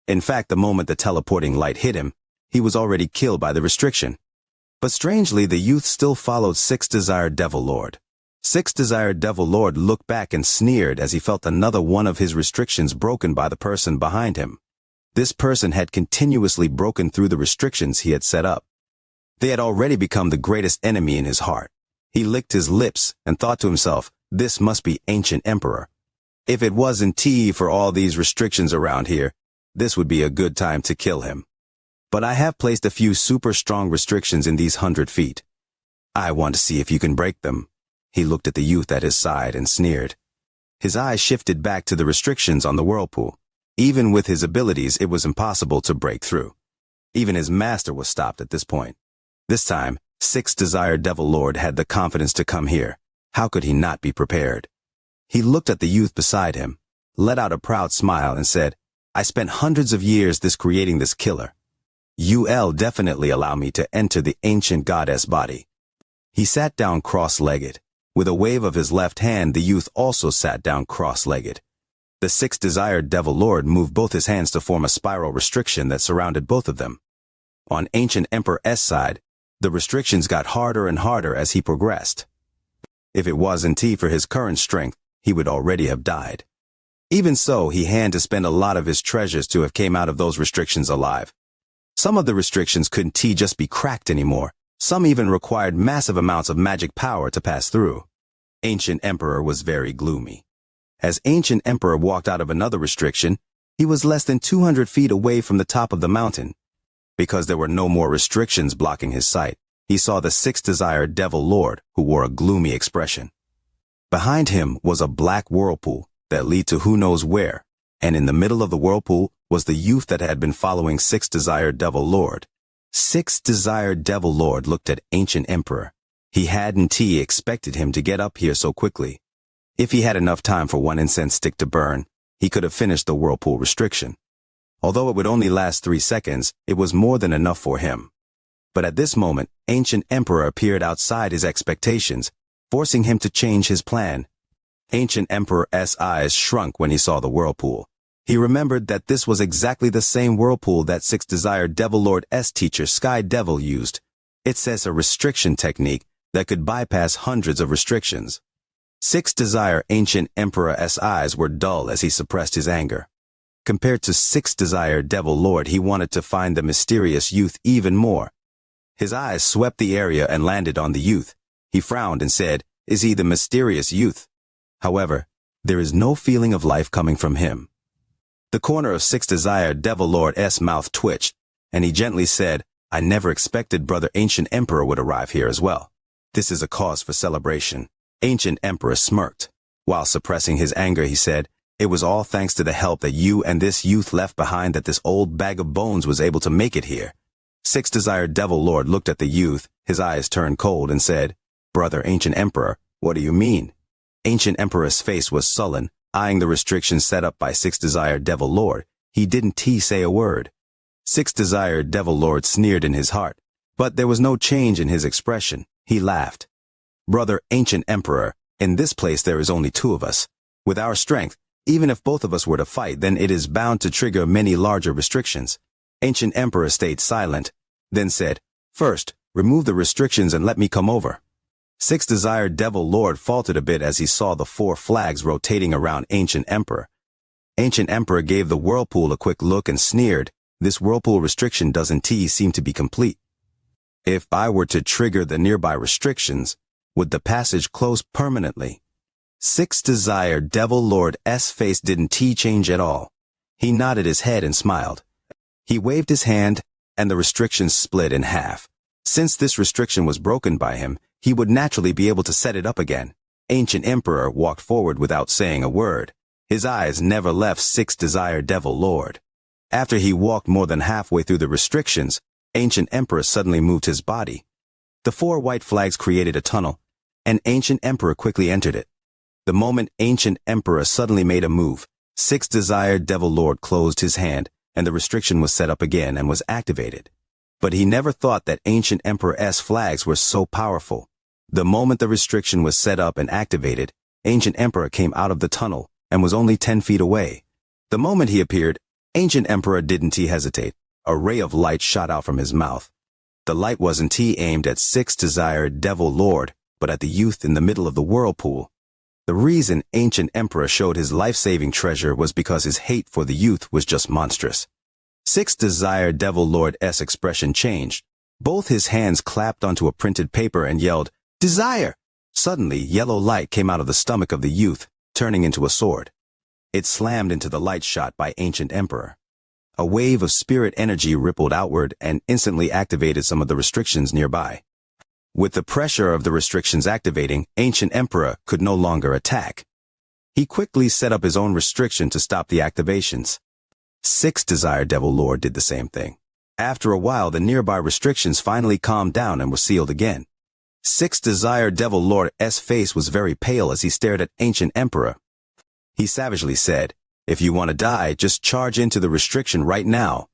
In fact, the moment the teleporting light hit him, he was already killed by the restriction. But strangely, the youth still followed Sixth Desired Devil Lord. Sixth Desired Devil Lord looked back and sneered as he felt another one of his restrictions broken by the person behind him. This person had continuously broken through the restrictions he had set up. They had already become the greatest enemy in his heart. He licked his lips and thought to himself, this must be Ancient Emperor. If it wasn't for all these restrictions around here, this would be a good time to kill him. But I have placed a few super strong restrictions in these 100 feet. I want to see if you can break them. He looked at the youth at his side and sneered. His eyes shifted back to the restrictions on the whirlpool. Even with his abilities, it was impossible to break through. Even his master was stopped at this point. This time, Sixth Desired Devil Lord had the confidence to come here. How could he not be prepared? He looked at the youth beside him, let out a proud smile and said, I spent hundreds of years creating this killer. UL definitely allow me to enter the ancient goddess body. He sat down cross-legged. With a wave of his left hand, the youth also sat down cross-legged. The Sixth Desired Devil Lord moved both his hands to form a spiral restriction that surrounded both of them. On Ancient Emperor's side, the restrictions got harder and harder as he progressed. If it wasn't for his current strength, he would already have died. Even so, he had to spend a lot of his treasures to have came out of those restrictions alive. Some of the restrictions couldn't just be cracked anymore. Some even required massive amounts of magic power to pass through. Ancient Emperor was very gloomy. As Ancient Emperor walked out of another restriction, he was less than 200 feet away from the top of the mountain. Because there were no more restrictions blocking his sight, he saw the Sixth Desired Devil Lord, who wore a gloomy expression. Behind him was a black whirlpool that led to who knows where, and in the middle of the whirlpool was the youth that had been following Sixth Desired Devil Lord. Sixth Desired Devil Lord looked at Ancient Emperor. He hadn't expected him to get up here so quickly. If he had enough time for one incense stick to burn, he could have finished the whirlpool restriction. Although it would only last 3 seconds, it was more than enough for him. But at this moment, Ancient Emperor appeared outside his expectations, forcing him to change his plan. Ancient Emperor's eyes shrunk when he saw the whirlpool. He remembered that this was exactly the same whirlpool that Sixth Desired Devil Lord's teacher Sky Devil used. It says a restriction technique that could bypass hundreds of restrictions. Sixth Desire Ancient Emperor's eyes were dull as he suppressed his anger. Compared to Sixth Desire Devil Lord, he wanted to find the mysterious youth even more. His eyes swept the area and landed on the youth. He frowned and said, "Is he the mysterious youth?" However, there is no feeling of life coming from him. The corner of Sixth Desire Devil Lord's mouth twitched, and he gently said, "I never expected Brother Ancient Emperor would arrive here as well. This is a cause for celebration." Ancient Emperor smirked. While suppressing his anger, he said, "It was all thanks to the help that you and this youth left behind that this old bag of bones was able to make it here." Sixth Desire Devil Lord looked at the youth, his eyes turned cold, and said, "Brother Ancient Emperor, what do you mean?" Ancient Emperor's face was sullen, eyeing the restrictions set up by Sixth Desire Devil Lord. He didn't say a word. Sixth Desire Devil Lord sneered in his heart, but there was no change in his expression. He laughed. "Brother Ancient Emperor, in this place there is only 2 of us. With our strength, even if both of us were to fight, then it is bound to trigger many larger restrictions." Ancient Emperor stayed silent, then said, "First, remove the restrictions and let me come over." Sixth Desire Devil Lord faltered a bit as he saw the 4 flags rotating around Ancient Emperor. Ancient Emperor gave the whirlpool a quick look and sneered, "This whirlpool restriction doesn't seem to be complete. If I were to trigger the nearby restrictions, would the passage close permanently?" Sixth Desire Devil Lord's face didn't change at all. He nodded his head and smiled. He waved his hand, and the restrictions split in half. Since this restriction was broken by him, he would naturally be able to set it up again. Ancient Emperor walked forward without saying a word. His eyes never left Sixth Desire Devil Lord. After he walked more than halfway through the restrictions, Ancient Emperor suddenly moved his body. The 4 white flags created a tunnel, and Ancient Emperor quickly entered it. The moment Ancient Emperor suddenly made a move, 6 Desired Devil Lord closed his hand, and the restriction was set up again and was activated. But he never thought that Ancient Emperor's flags were so powerful. The moment the restriction was set up and activated, Ancient Emperor came out of the tunnel and was only 10 feet away. The moment he appeared, Ancient Emperor didn't hesitate. A ray of light shot out from his mouth. The light wasn't aimed at 6 Desired Devil Lord, but at the youth in the middle of the whirlpool. The reason Ancient Emperor showed his life-saving treasure was because his hate for the youth was just monstrous. 6 Desired Devil Lord's expression changed. Both his hands clapped onto a printed paper and yelled, "Desire!" Suddenly, yellow light came out of the stomach of the youth, turning into a sword. It slammed into the light shot by Ancient Emperor. A wave of spirit energy rippled outward and instantly activated some of the restrictions nearby. With the pressure of the restrictions activating, Ancient Emperor could no longer attack. He quickly set up his own restriction to stop the activations. 6 Desired Devil Lord did the same thing. After a while, the nearby restrictions finally calmed down and were sealed again. 6 Desired Devil Lord's face was very pale as he stared at Ancient Emperor. He savagely said, "If you want to die, just charge into the restriction right now."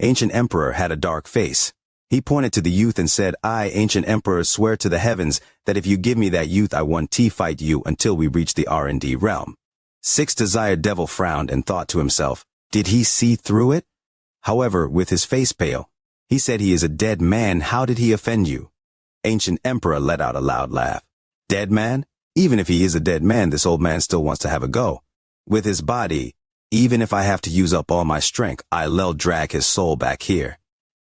Ancient Emperor had a dark face. He pointed to the youth and said, "I, Ancient Emperor, swear to the heavens that if you give me that youth, I won't fight you until we reach the R&D realm." 6 Desired Devil frowned and thought to himself, did he see through it? However, with his face pale, he said, "He is a dead man. How did he offend you?" Ancient Emperor let out a loud laugh. "Dead man? Even if he is a dead man, this old man still wants to have a go. With his body, even if I have to use up all my strength, I'll drag his soul back here."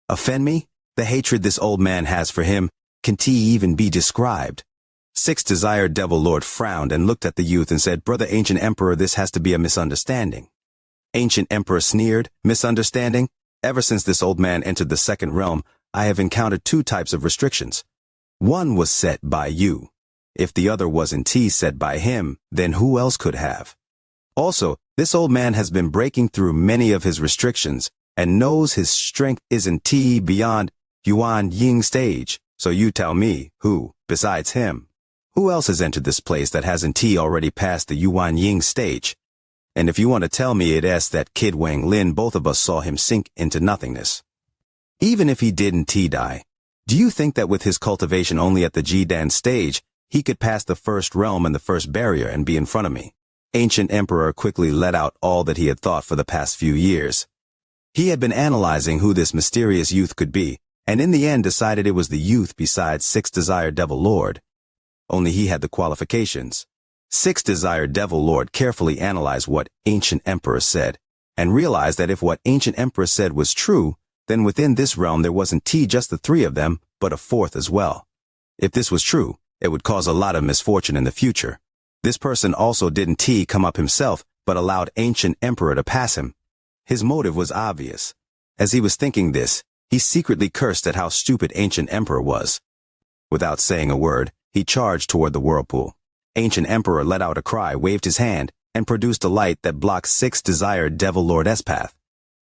Offend me? The hatred this old man has for him can't even be described. 6 Desired Devil Lord frowned and looked at the youth and said, "Brother Ancient Emperor, this has to be a misunderstanding." Ancient Emperor sneered, "Misunderstanding? Ever since this old man entered the second realm, I have encountered 2 types of restrictions. One was set by you. If the other wasn't set by him, then who else could have? Also, this old man has been breaking through many of his restrictions and knows his strength isn't beyond Yuan Ying stage. So you tell me, who, besides him, who else has entered this place that hasn't already passed the Yuan Ying stage? And if you want to tell me it's that kid Wang Lin, both of us saw him sink into nothingness. Even if he didn't die, do you think that with his cultivation only at the Jidan stage, he could pass the first realm and the first barrier and be in front of me?" Ancient Emperor quickly let out all that he had thought for the past few years. He had been analyzing who this mysterious youth could be, and in the end decided it was the youth besides 6 Desired Devil Lord. Only he had the qualifications. 6 Desired Devil Lord carefully analyzed what Ancient Emperor said, and realized that if what Ancient Emperor said was true, then within this realm there wasn't just the 3 of them, but a 4th as well. If this was true, it would cause a lot of misfortune in the future. This person also didn't come up himself, but allowed Ancient Emperor to pass him. His motive was obvious. As he was thinking this, he secretly cursed at how stupid Ancient Emperor was. Without saying a word, he charged toward the whirlpool. Ancient Emperor let out a cry, waved his hand, and produced a light that blocked 6 Desired Devil Lord's path.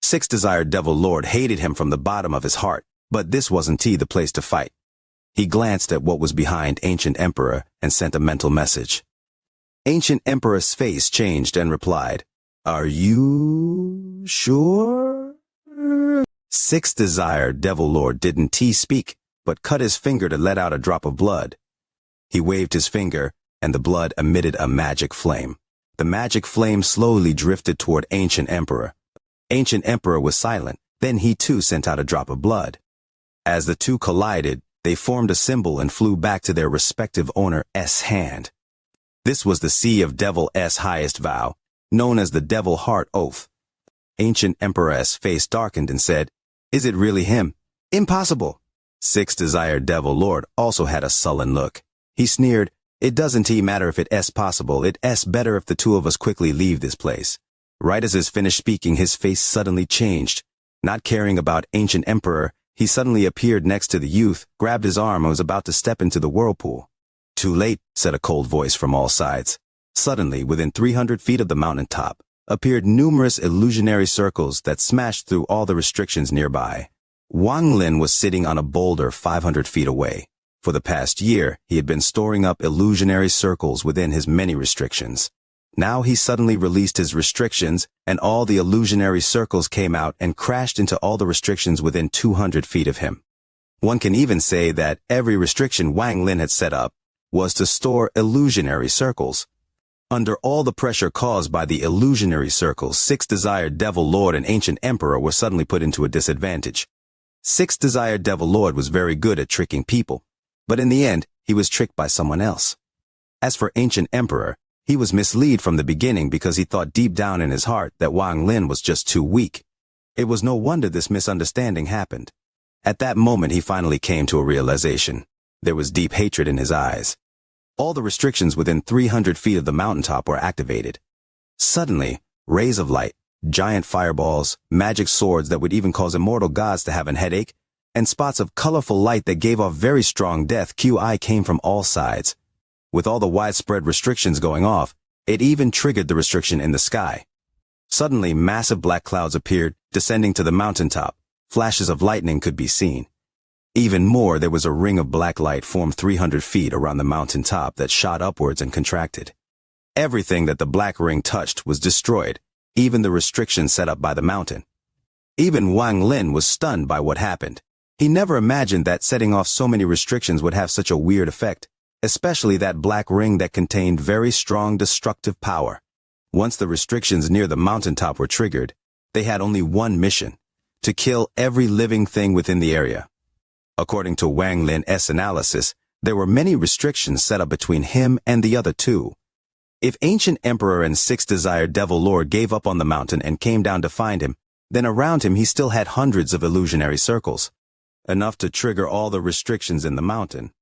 6 Desired Devil Lord hated him from the bottom of his heart, but this wasn't the place to fight. He glanced at what was behind Ancient Emperor and sent a mental message. Ancient Emperor's face changed and replied, "Are you sure?" 6 Desired Devil Lord didn't speak, but cut his finger to let out a drop of blood. He waved his finger, and the blood emitted a magic flame. The magic flame slowly drifted toward Ancient Emperor. Ancient Emperor was silent, then he too sent out a drop of blood. As the 2 collided, they formed a symbol and flew back to their respective owner's hand. This was the Sea of Devil's highest vow, known as the Devil Heart Oath. Ancient Emperor's face darkened and said, "Is it really him? Impossible." 6 Desired Devil Lord also had a sullen look. He sneered, "It doesn't matter if it's possible, it's better if the 2 of us quickly leave this place." Right as he finished speaking, his face suddenly changed. Not caring about Ancient Emperor, he suddenly appeared next to the youth, grabbed his arm, and was about to step into the whirlpool. "Too late," said a cold voice from all sides. Suddenly, within 300 feet of the mountain top, appeared numerous illusionary circles that smashed through all the restrictions nearby. Wang Lin was sitting on a boulder 500 feet away. For the past year, he had been storing up illusionary circles within his many restrictions. Now he suddenly released his restrictions, and all the illusionary circles came out and crashed into all the restrictions within 200 feet of him. One can even say that every restriction Wang Lin had set up was to store illusionary circles. Under all the pressure caused by the illusionary circles, Sixth Desired Devil Lord and Ancient Emperor were suddenly put into a disadvantage. Sixth Desired Devil Lord was very good at tricking people, but in the end, he was tricked by someone else. As for Ancient Emperor, he was misled from the beginning because he thought deep down in his heart that Wang Lin was just too weak. It was no wonder this misunderstanding happened. At that moment, he finally came to a realization. There was deep hatred in his eyes. All the restrictions within 300 feet of the mountaintop were activated. Suddenly, rays of light, giant fireballs, magic swords that would even cause immortal gods to have a headache, and spots of colorful light that gave off very strong death QI came from all sides. With all the widespread restrictions going off, it even triggered the restriction in the sky. Suddenly, massive black clouds appeared, descending to the mountaintop. Flashes of lightning could be seen. Even more, there was a ring of black light formed 300 feet around the mountaintop that shot upwards and contracted. Everything that the black ring touched was destroyed, even the restrictions set up by the mountain. Even Wang Lin was stunned by what happened. He never imagined that setting off so many restrictions would have such a weird effect, especially that black ring that contained very strong destructive power. Once the restrictions near the mountaintop were triggered, they had only one mission: to kill every living thing within the area. According to Wang Lin's analysis, there were many restrictions set up between him and the other two. If Ancient Emperor and Sixth Desired Devil Lord gave up on the mountain and came down to find him, then around him he still had hundreds of illusionary circles, enough to trigger all the restrictions in the mountain.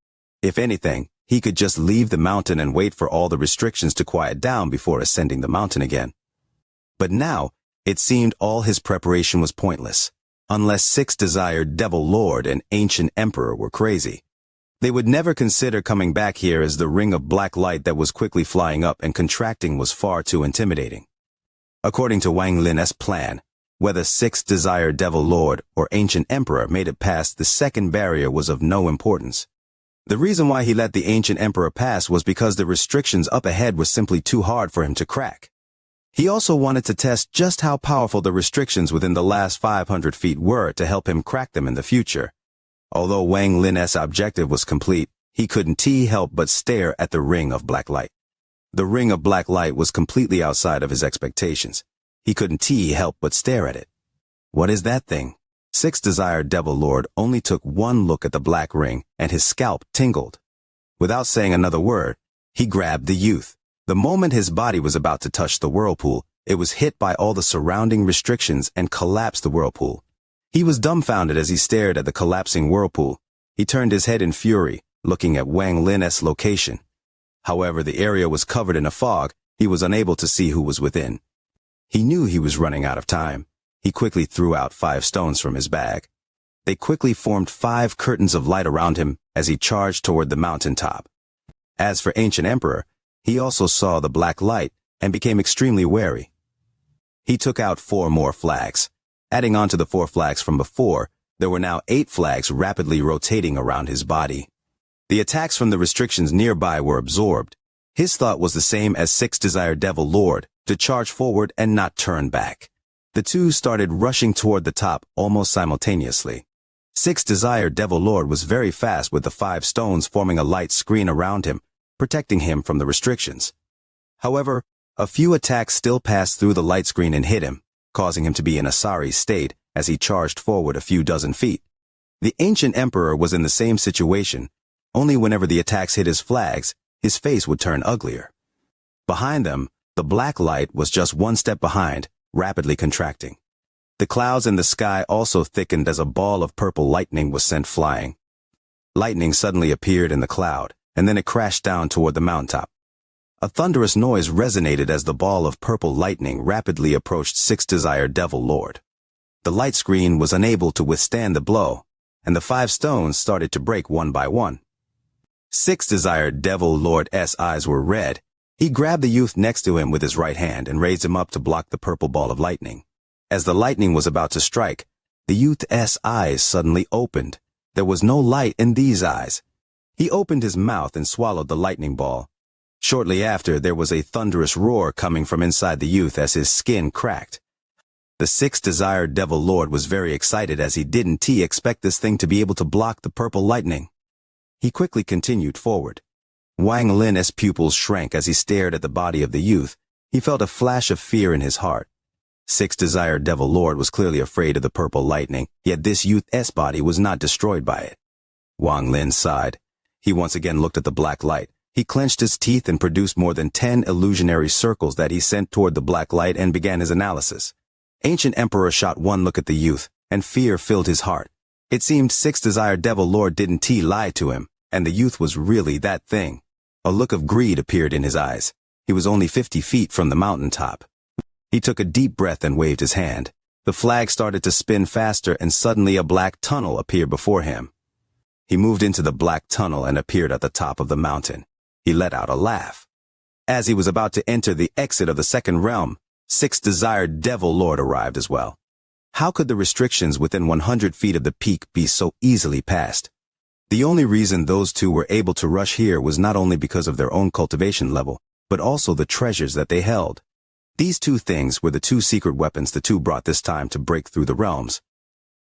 If anything, he could just leave the mountain and wait for all the restrictions to quiet down before ascending the mountain again. But now, it seemed all his preparation was pointless, unless Sixth Desired Devil Lord and Ancient Emperor were crazy. They would never consider coming back here, as the ring of black light that was quickly flying up and contracting was far too intimidating. According to Wang Lin's plan, whether Sixth Desired Devil Lord or Ancient Emperor made it past the second barrier was of no importance. The reason why he let the Ancient Emperor pass was because the restrictions up ahead were simply too hard for him to crack. He also wanted to test just how powerful the restrictions within the last 500 feet were to help him crack them in the future. Although Wang Lin's objective was complete, he couldn't help but stare at the ring of black light. The ring of black light was completely outside of his expectations. He couldn't help but stare at it. What is that thing? Sixth Desired Devil Lord only took one look at the black ring, and his scalp tingled. Without saying another word, he grabbed the youth. The moment his body was about to touch the whirlpool, it was hit by all the surrounding restrictions and collapsed the whirlpool. He was dumbfounded as he stared at the collapsing whirlpool. He turned his head in fury, looking at Wang Lin's location. However, the area was covered in a fog. He was unable to see who was within. He knew he was running out of time. He quickly threw out 5 stones from his bag. They quickly formed 5 curtains of light around him as he charged toward the mountaintop. As for Ancient Emperor, he also saw the black light and became extremely wary. He took out 4 more flags. Adding on to the 4 flags from before, there were now 8 flags rapidly rotating around his body. The attacks from the restrictions nearby were absorbed. His thought was the same as Sixth Desired Devil Lord, to charge forward and not turn back. The two started rushing toward the top almost simultaneously. Sixth Desired Devil Lord was very fast, with the 5 stones forming a light screen around him, protecting him from the restrictions. However, a few attacks still passed through the light screen and hit him, causing him to be in a sorry state as he charged forward a few dozen feet. The Ancient Emperor was in the same situation, only whenever the attacks hit his flags, his face would turn uglier. Behind them, the black light was just one step behind, rapidly contracting. The clouds in the sky also thickened as a ball of purple lightning was sent flying. Lightning suddenly appeared in the cloud, and then it crashed down toward the mountaintop. A thunderous noise resonated as the ball of purple lightning rapidly approached Sixth Desired Devil Lord. The light screen was unable to withstand the blow, and the 5 stones started to break one by one. Sixth Desired Devil Lord's eyes were red. He grabbed the youth next to him with his right hand and raised him up to block the purple ball of lightning. As the lightning was about to strike, the youth's eyes suddenly opened. There was no light in these eyes. He opened his mouth and swallowed the lightning ball. Shortly after, there was a thunderous roar coming from inside the youth as his skin cracked. The sixth-desired Devil Lord was very excited as he didn't expect this thing to be able to block the purple lightning. He quickly continued forward. Wang Lin's pupils shrank as he stared at the body of the youth. He felt a flash of fear in his heart. Sixth-desired Devil Lord was clearly afraid of the purple lightning, yet this youth's body was not destroyed by it. Wang Lin sighed. He once again looked at the black light. He clenched his teeth and produced more than 10 illusionary circles that he sent toward the black light and began his analysis. Ancient Emperor shot one look at the youth, and fear filled his heart. It seemed sixth-desired Devil Lord didn't lie to him, and the youth was really that thing. A look of greed appeared in his eyes. He was only 50 feet from the mountaintop. He took a deep breath and waved his hand. The flag started to spin faster and suddenly a black tunnel appeared before him. He moved into the black tunnel and appeared at the top of the mountain. He let out a laugh. As he was about to enter the exit of the second realm, sixth-desired Devil Lord arrived as well. How could the restrictions within 100 feet of the peak be so easily passed? The only reason those two were able to rush here was not only because of their own cultivation level, but also the treasures that they held. These two things were the two secret weapons the two brought this time to break through the realms.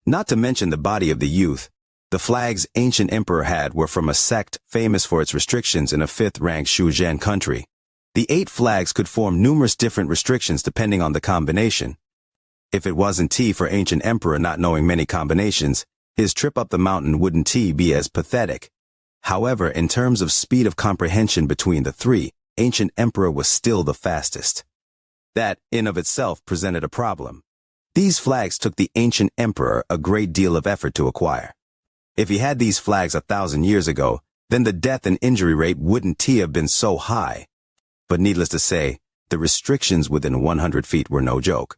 Not to mention the body of the youth. The flags ancient emperor had were from a sect famous for its restrictions in a 5th-ranked Shuzhen country. The 8 flags could form numerous different restrictions depending on the combination. If it wasn't for ancient emperor not knowing many combinations, his trip up the mountain wouldn't be as pathetic. However, in terms of speed of comprehension between the three, ancient emperor was still the fastest. That, in of itself, presented a problem. These flags took the ancient emperor a great deal of effort to acquire. If he had these flags 1,000 years ago, then the death and injury rate wouldn't have been so high. But needless to say, the restrictions within 100 feet were no joke.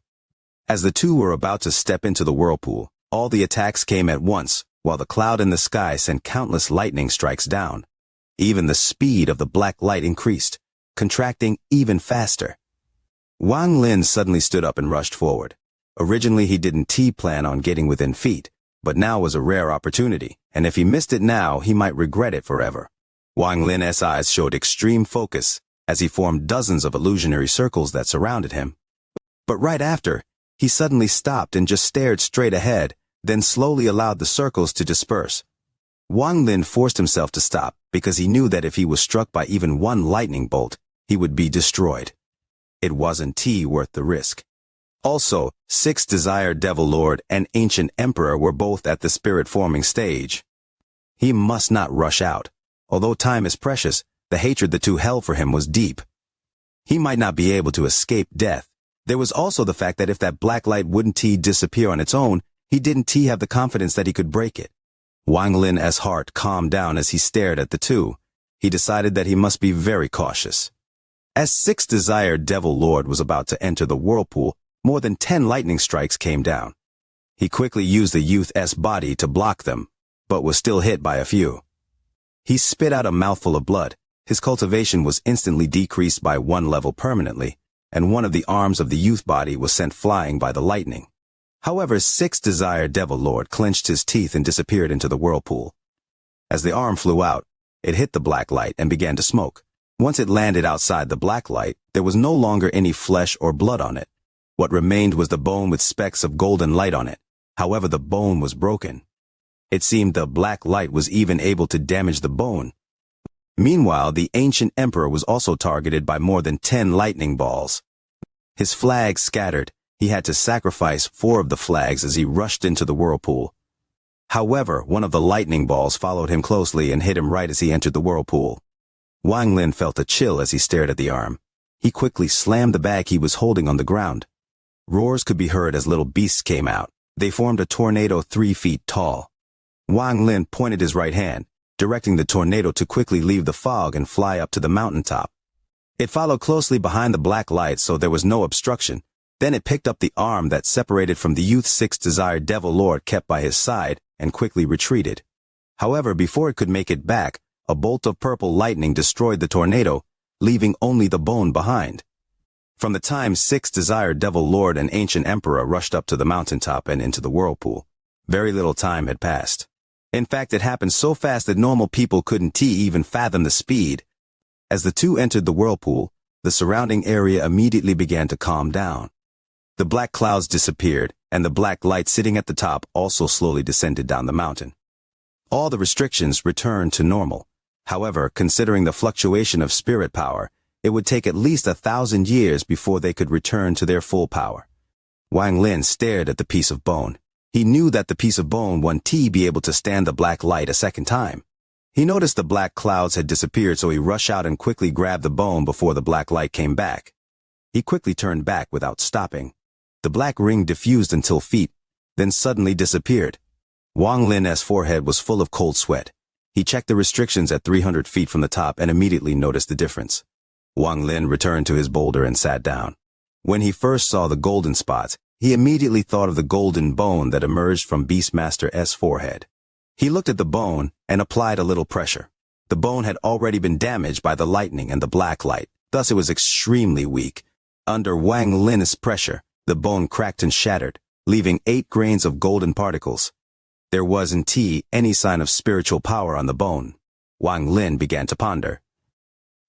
As the two were about to step into the whirlpool, all the attacks came at once, while the cloud in the sky sent countless lightning strikes down. Even the speed of the black light increased, contracting even faster. Wang Lin suddenly stood up and rushed forward. Originally he didn't plan on getting within feet, but now was a rare opportunity, and if he missed it now, he might regret it forever. Wang Lin's eyes showed extreme focus, as he formed dozens of illusionary circles that surrounded him. But right after, he suddenly stopped and just stared straight ahead, then slowly allowed the circles to disperse. Wang Lin forced himself to stop because he knew that if he was struck by even one lightning bolt, he would be destroyed. It wasn't worth the risk. Also, sixth-desired Devil Lord and ancient emperor were both at the spirit-forming stage. He must not rush out. Although time is precious, the hatred the two held for him was deep. He might not be able to escape death. There was also the fact that if that black light wouldn't disappear on its own, he didn't have the confidence that he could break it. Wang Lin's heart calmed down as he stared at the two. He decided that he must be very cautious. As sixth-desired Devil Lord was about to enter the whirlpool, more than 10 lightning strikes came down. He quickly used the youth's body to block them, but was still hit by a few. He spit out a mouthful of blood. His cultivation was instantly decreased by 1 level permanently, and one of the arms of the youth body was sent flying by the lightning. However, sixth-desired Devil Lord clenched his teeth and disappeared into the whirlpool. As the arm flew out, it hit the black light and began to smoke. Once it landed outside the black light, there was no longer any flesh or blood on it. What remained was the bone with specks of golden light on it. However, the bone was broken. It seemed the black light was even able to damage the bone. Meanwhile, the ancient emperor was also targeted by more than 10 lightning balls. His flags scattered. He had to sacrifice 4 of the flags as he rushed into the whirlpool. However, one of the lightning balls followed him closely and hit him right as he entered the whirlpool. Wang Lin felt a chill as he stared at the arm. He quickly slammed the bag he was holding on the ground. Roars could be heard as little beasts came out. They formed a tornado 3 feet tall. Wang Lin pointed his right hand, directing the tornado to quickly leave the fog and fly up to the mountaintop. It followed closely behind the black light so there was no obstruction. Then it picked up the arm that separated from the youth's sixth-desired Devil Lord kept by his side and quickly retreated. However, before it could make it back, a bolt of purple lightning destroyed the tornado, leaving only the bone behind. From the time sixth-desired Devil Lord and ancient emperor rushed up to the mountaintop and into the whirlpool, very little time had passed. In fact, it happened so fast that normal people couldn't even fathom the speed. As the two entered the whirlpool, the surrounding area immediately began to calm down. The black clouds disappeared, and the black light sitting at the top also slowly descended down the mountain. All the restrictions returned to normal. However, considering the fluctuation of spirit power, it would take at least 1,000 years before they could return to their full power. Wang Lin stared at the piece of bone. He knew that the piece of bone wouldn't be able to stand the black light a second time. He noticed the black clouds had disappeared, so he rushed out and quickly grabbed the bone before the black light came back. He quickly turned back without stopping. The black ring diffused until feet, then suddenly disappeared. Wang Lin's forehead was full of cold sweat. He checked the restrictions at 300 feet from the top and immediately noticed the difference. Wang Lin returned to his boulder and sat down. When he first saw the golden spots, he immediately thought of the golden bone that emerged from Beastmaster's forehead. He looked at the bone and applied a little pressure. The bone had already been damaged by the lightning and the black light, thus it was extremely weak. Under Wang Lin's pressure, the bone cracked and shattered, leaving 8 grains of golden particles. There wasn't any sign of spiritual power on the bone. Wang Lin began to ponder.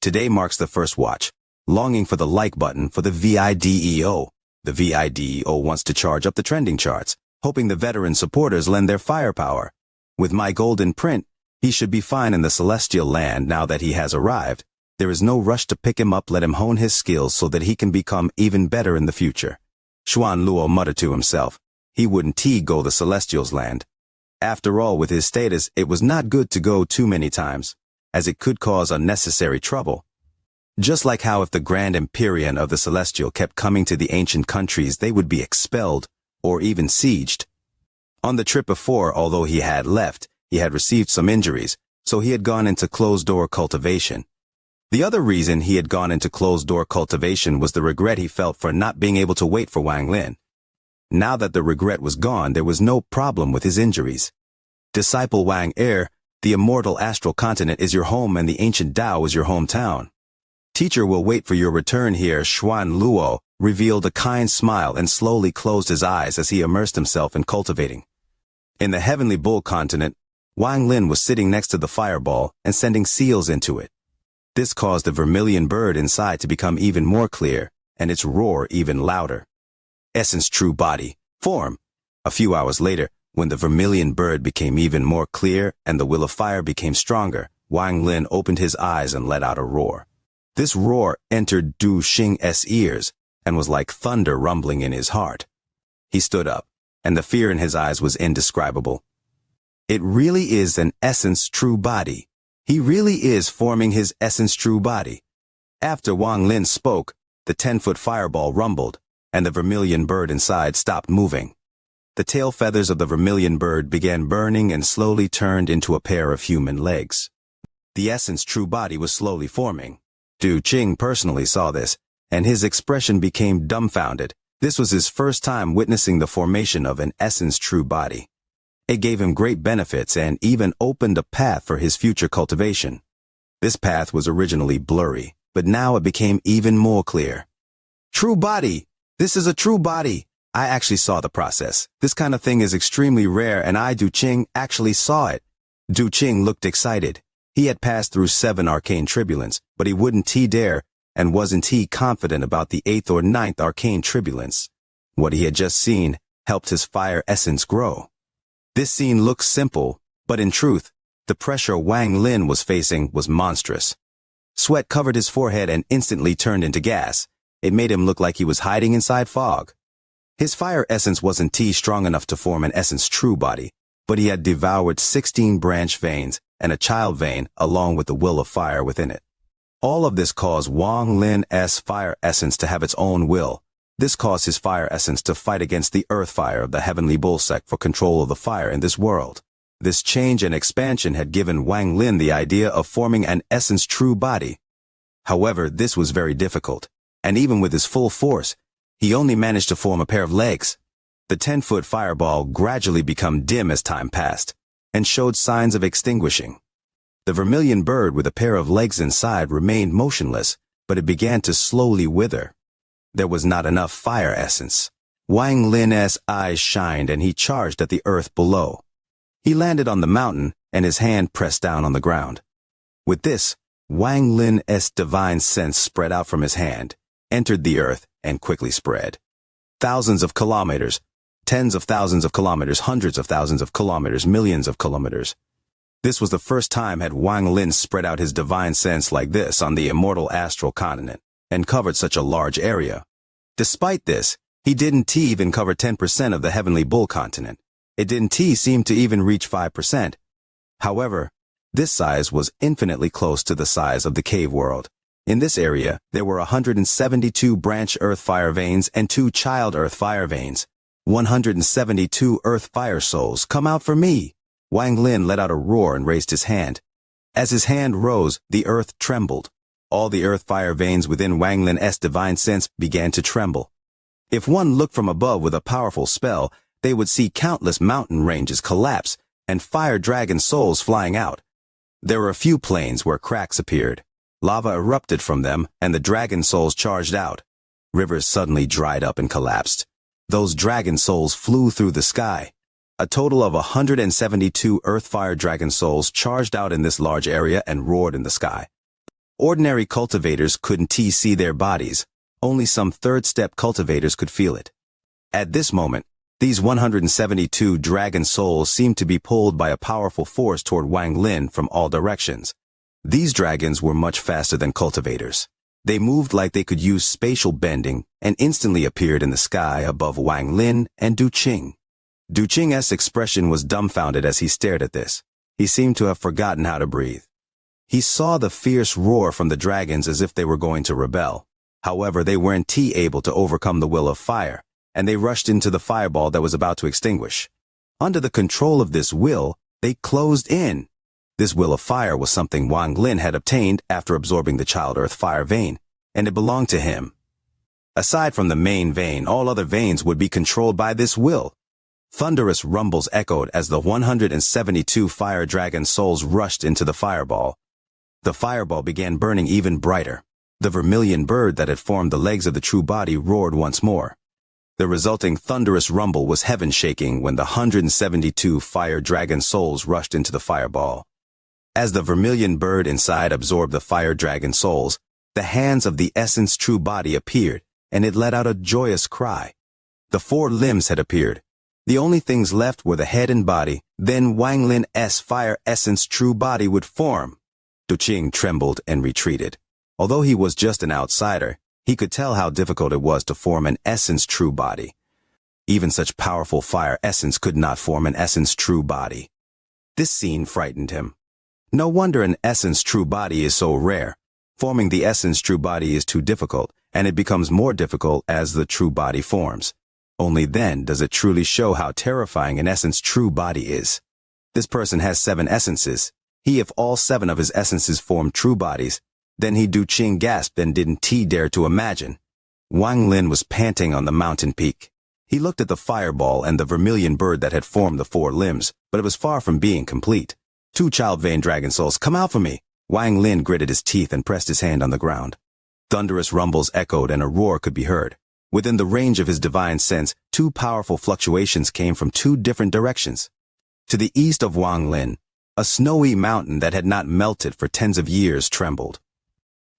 Today marks the first watch, longing for the like button for the VIDEO. The VIDEO wants to charge up the trending charts, hoping the veteran supporters lend their firepower. With my golden print, he should be fine in the celestial land now that he has arrived. There is no rush to pick him up, let him hone his skills so that he can become even better in the future. Xuan Luo muttered to himself. He wouldn't go the celestial's land. After all, with his status, it was not good to go too many times, as it could cause unnecessary trouble. Just like how if the Grand Empyrean of the Celestial kept coming to the ancient countries, they would be expelled, or even sieged. On the trip before, although he had left, he had received some injuries, so he had gone into closed-door cultivation. The other reason he had gone into closed-door cultivation was the regret he felt for not being able to wait for Wang Lin. Now that the regret was gone, there was no problem with his injuries. Disciple Wang the immortal astral continent is your home and the ancient Tao is your hometown. Teacher will wait for your return here. Xuan Luo revealed a kind smile and slowly closed his eyes as he immersed himself in cultivating. In the heavenly bull continent, Wang Lin was sitting next to the fireball and sending seals into it. This caused the vermilion bird inside to become even more clear, and its roar even louder. Essence true body, form. A few hours later, when the vermilion bird became even more clear and the will of fire became stronger, Wang Lin opened his eyes and let out a roar. This roar entered Du Xing's ears and was like thunder rumbling in his heart. He stood up, and the fear in his eyes was indescribable. It really is an essence true body. He really is forming his essence true body. After Wang Lin spoke, the 10-foot fireball rumbled, and the vermilion bird inside stopped moving. The tail feathers of the vermilion bird began burning and slowly turned into a pair of human legs. The essence true body was slowly forming. Du Qing personally saw this, and his expression became dumbfounded. This was his first time witnessing the formation of an essence true body. It gave him great benefits and even opened a path for his future cultivation. This path was originally blurry, but now it became even more clear. True body! This is a true body! I actually saw the process. This kind of thing is extremely rare, and I, Du Qing, actually saw it. Du Qing looked excited. He had passed through 7 arcane tribulance, but he wouldn't dare, and wasn't confident about the 8th or 9th arcane tribulance. What he had just seen helped his fire essence grow. This scene looked simple, but in truth, the pressure Wang Lin was facing was monstrous. Sweat covered his forehead and instantly turned into gas. It made him look like he was hiding inside fog. His fire essence wasn't strong enough to form an essence true body, but he had devoured 16 branch veins and a child vein along with the will of fire within it. All of this caused Wang Lin's fire essence to have its own will. This caused his fire essence to fight against the earth fire of the heavenly bull sect for control of the fire in this world. This change and expansion had given Wang Lin the idea of forming an essence true body. However, this was very difficult, and even with his full force, he only managed to form a pair of legs. The 10-foot fireball gradually became dim as time passed, and showed signs of extinguishing. The vermilion bird with a pair of legs inside remained motionless, but it began to slowly wither. There was not enough fire essence. Wang Lin's eyes shined and he charged at the earth below. He landed on the mountain, and his hand pressed down on the ground. With this, Wang Lin's divine sense spread out from his hand, entered the earth, and quickly spread. Thousands of kilometers, tens of thousands of kilometers, hundreds of thousands of kilometers, millions of kilometers. This was the first time had Wang Lin spread out his divine sense like this on the immortal astral continent, and covered such a large area. Despite this, he didn't even cover 10% of the heavenly bull continent. It didn't seem to even reach 5%. However, this size was infinitely close to the size of the cave world. In this area, there were 172 branch earth fire veins and 2 child earth fire veins. 172 earth fire souls, come out for me! Wang Lin let out a roar and raised his hand. As his hand rose, the earth trembled. All the earth fire veins within Wang Lin's divine sense began to tremble. If one looked from above with a powerful spell, they would see countless mountain ranges collapse and fire dragon souls flying out. There were a few plains where cracks appeared. Lava erupted from them, and the dragon souls charged out. Rivers suddenly dried up and collapsed. Those dragon souls flew through the sky. A total of 172 earth-fire dragon souls charged out in this large area and roared in the sky. Ordinary cultivators couldn't see their bodies. Only some third-step cultivators could feel it. At this moment, these 172 dragon souls seemed to be pulled by a powerful force toward Wang Lin from all directions. These dragons were much faster than cultivators. They moved like they could use spatial bending and instantly appeared in the sky above Wang Lin and Du Qing. Du Qing's expression was dumbfounded as he stared at this. He seemed to have forgotten how to breathe. He saw the fierce roar from the dragons as if they were going to rebel. However, they weren't able to overcome the will of fire, and they rushed into the fireball that was about to extinguish. Under the control of this will, they closed in. This will of fire was something Wang Lin had obtained after absorbing the child earth fire vein, and it belonged to him. Aside from the main vein, all other veins would be controlled by this will. Thunderous rumbles echoed as the 172 fire dragon souls rushed into the fireball. The fireball began burning even brighter. The vermilion bird that had formed the legs of the true body roared once more. The resulting thunderous rumble was heaven-shaking when the 172 fire dragon souls rushed into the fireball. As the vermilion bird inside absorbed the fire dragon souls, the hands of the essence true body appeared, and it let out a joyous cry. The 4 limbs had appeared. The only things left were the head and body. Then Wang Lin's fire essence true body would form. Du Qing trembled and retreated. Although he was just an outsider, he could tell how difficult it was to form an essence true body. Even such powerful fire essence could not form an essence true body. This scene frightened him. No wonder an essence true body is so rare. Forming the essence true body is too difficult, and it becomes more difficult as the true body forms. Only then does it truly show how terrifying an essence true body is. This person has 7 essences. If all 7 of his essences formed true bodies, then Du Qing gasped and didn't dare to imagine. Wang Lin was panting on the mountain peak. He looked at the fireball and the vermilion bird that had formed the 4 limbs, but it was far from being complete. 2 child vein dragon souls, come out for me! Wang Lin gritted his teeth and pressed his hand on the ground. Thunderous rumbles echoed and a roar could be heard. Within the range of his divine sense, 2 powerful fluctuations came from 2 different directions. To the east of Wang Lin, a snowy mountain that had not melted for tens of years trembled.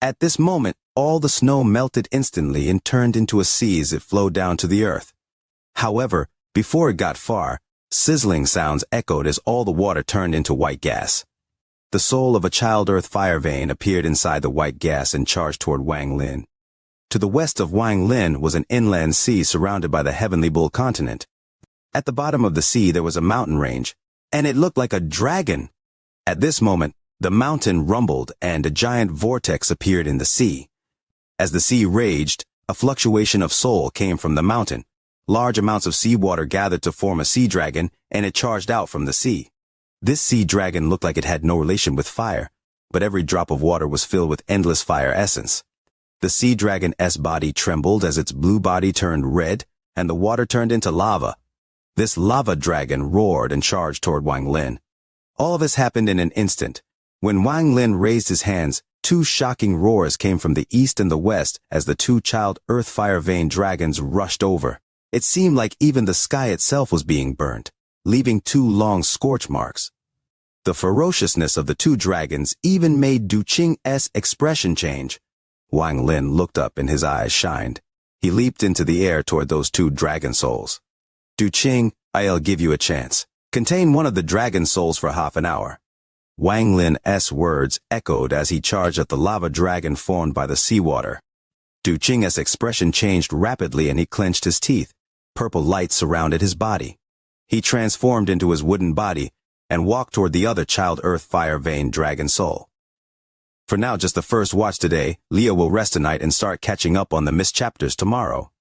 At this moment, all the snow melted instantly and turned into a sea as it flowed down to the earth. However, before it got far, sizzling sounds echoed as all the water turned into white gas. The soul of a child earth fire vein appeared inside the white gas and charged toward Wang Lin. To the west of Wang Lin was an inland sea surrounded by the heavenly bull continent. At the bottom of the sea there was a mountain range, and it looked like a dragon. At this moment, the mountain rumbled and a giant vortex appeared in the sea. As the sea raged, a fluctuation of soul came from the mountain. Large amounts of seawater gathered to form a sea dragon, and it charged out from the sea. This sea dragon looked like it had no relation with fire, but every drop of water was filled with endless fire essence. The sea dragon's body trembled as its blue body turned red, and the water turned into lava. This lava dragon roared and charged toward Wang Lin. All of this happened in an instant. When Wang Lin raised his hands, 2 shocking roars came from the east and the west as the 2 child earth fire vein dragons rushed over. It seemed like even the sky itself was being burnt. leaving 2 long scorch marks. The ferociousness of the 2 dragons even made Du Qing's expression change. Wang Lin looked up and his eyes shined. He leaped into the air toward those 2 dragon souls. Du Qing, I'll give you a chance. Contain one of the dragon souls for half an hour. Wang Lin's words echoed as he charged at the lava dragon formed by the seawater. Du Qing's expression changed rapidly and he clenched his teeth. Purple light surrounded his body. He transformed into his wooden body and walked toward the other child earth fire vein dragon soul. For now, just the first watch today. Leo will rest tonight and start catching up on the missed chapters tomorrow.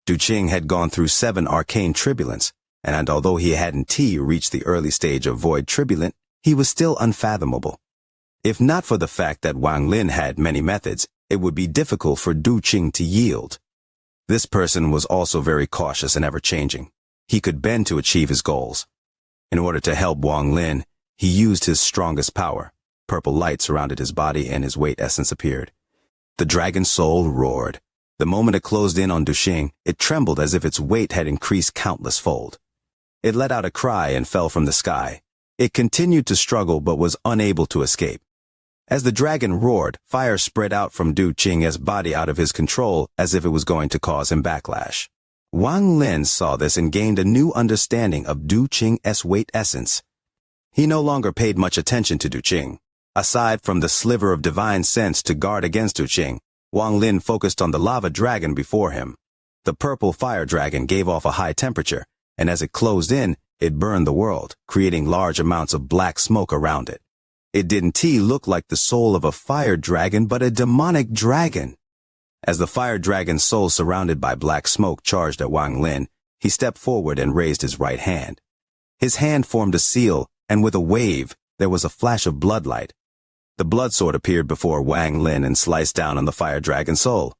Du Qing had gone through 7 arcane tribulants, and although he hadn't reached the early stage of void tribulant, he was still unfathomable. If not for the fact that Wang Lin had many methods, it would be difficult for Du Qing to yield. This person was also very cautious and ever-changing. He could bend to achieve his goals. In order to help Wang Lin, he used his strongest power. Purple light surrounded his body and his weight essence appeared. The dragon soul roared. The moment it closed in on Du Qing, it trembled as if its weight had increased countless fold. It let out a cry and fell from the sky. It continued to struggle but was unable to escape. As the dragon roared, fire spread out from Du Qing's body out of his control as if it was going to cause him backlash. Wang Lin saw this and gained a new understanding of Du Qing's weight essence. He no longer paid much attention to Du Qing. Aside from the sliver of divine sense to guard against Du Qing, Wang Lin focused on the lava dragon before him. The purple fire dragon gave off a high temperature, and as it closed in, it burned the world, creating large amounts of black smoke around it. It didn't look like the soul of a fire dragon, but a demonic dragon. As the fire dragon's soul surrounded by black smoke charged at Wang Lin, he stepped forward and raised his right hand. His hand formed a seal, and with a wave, there was a flash of bloodlight. The blood sword appeared before Wang Lin and sliced down on the fire dragon's soul.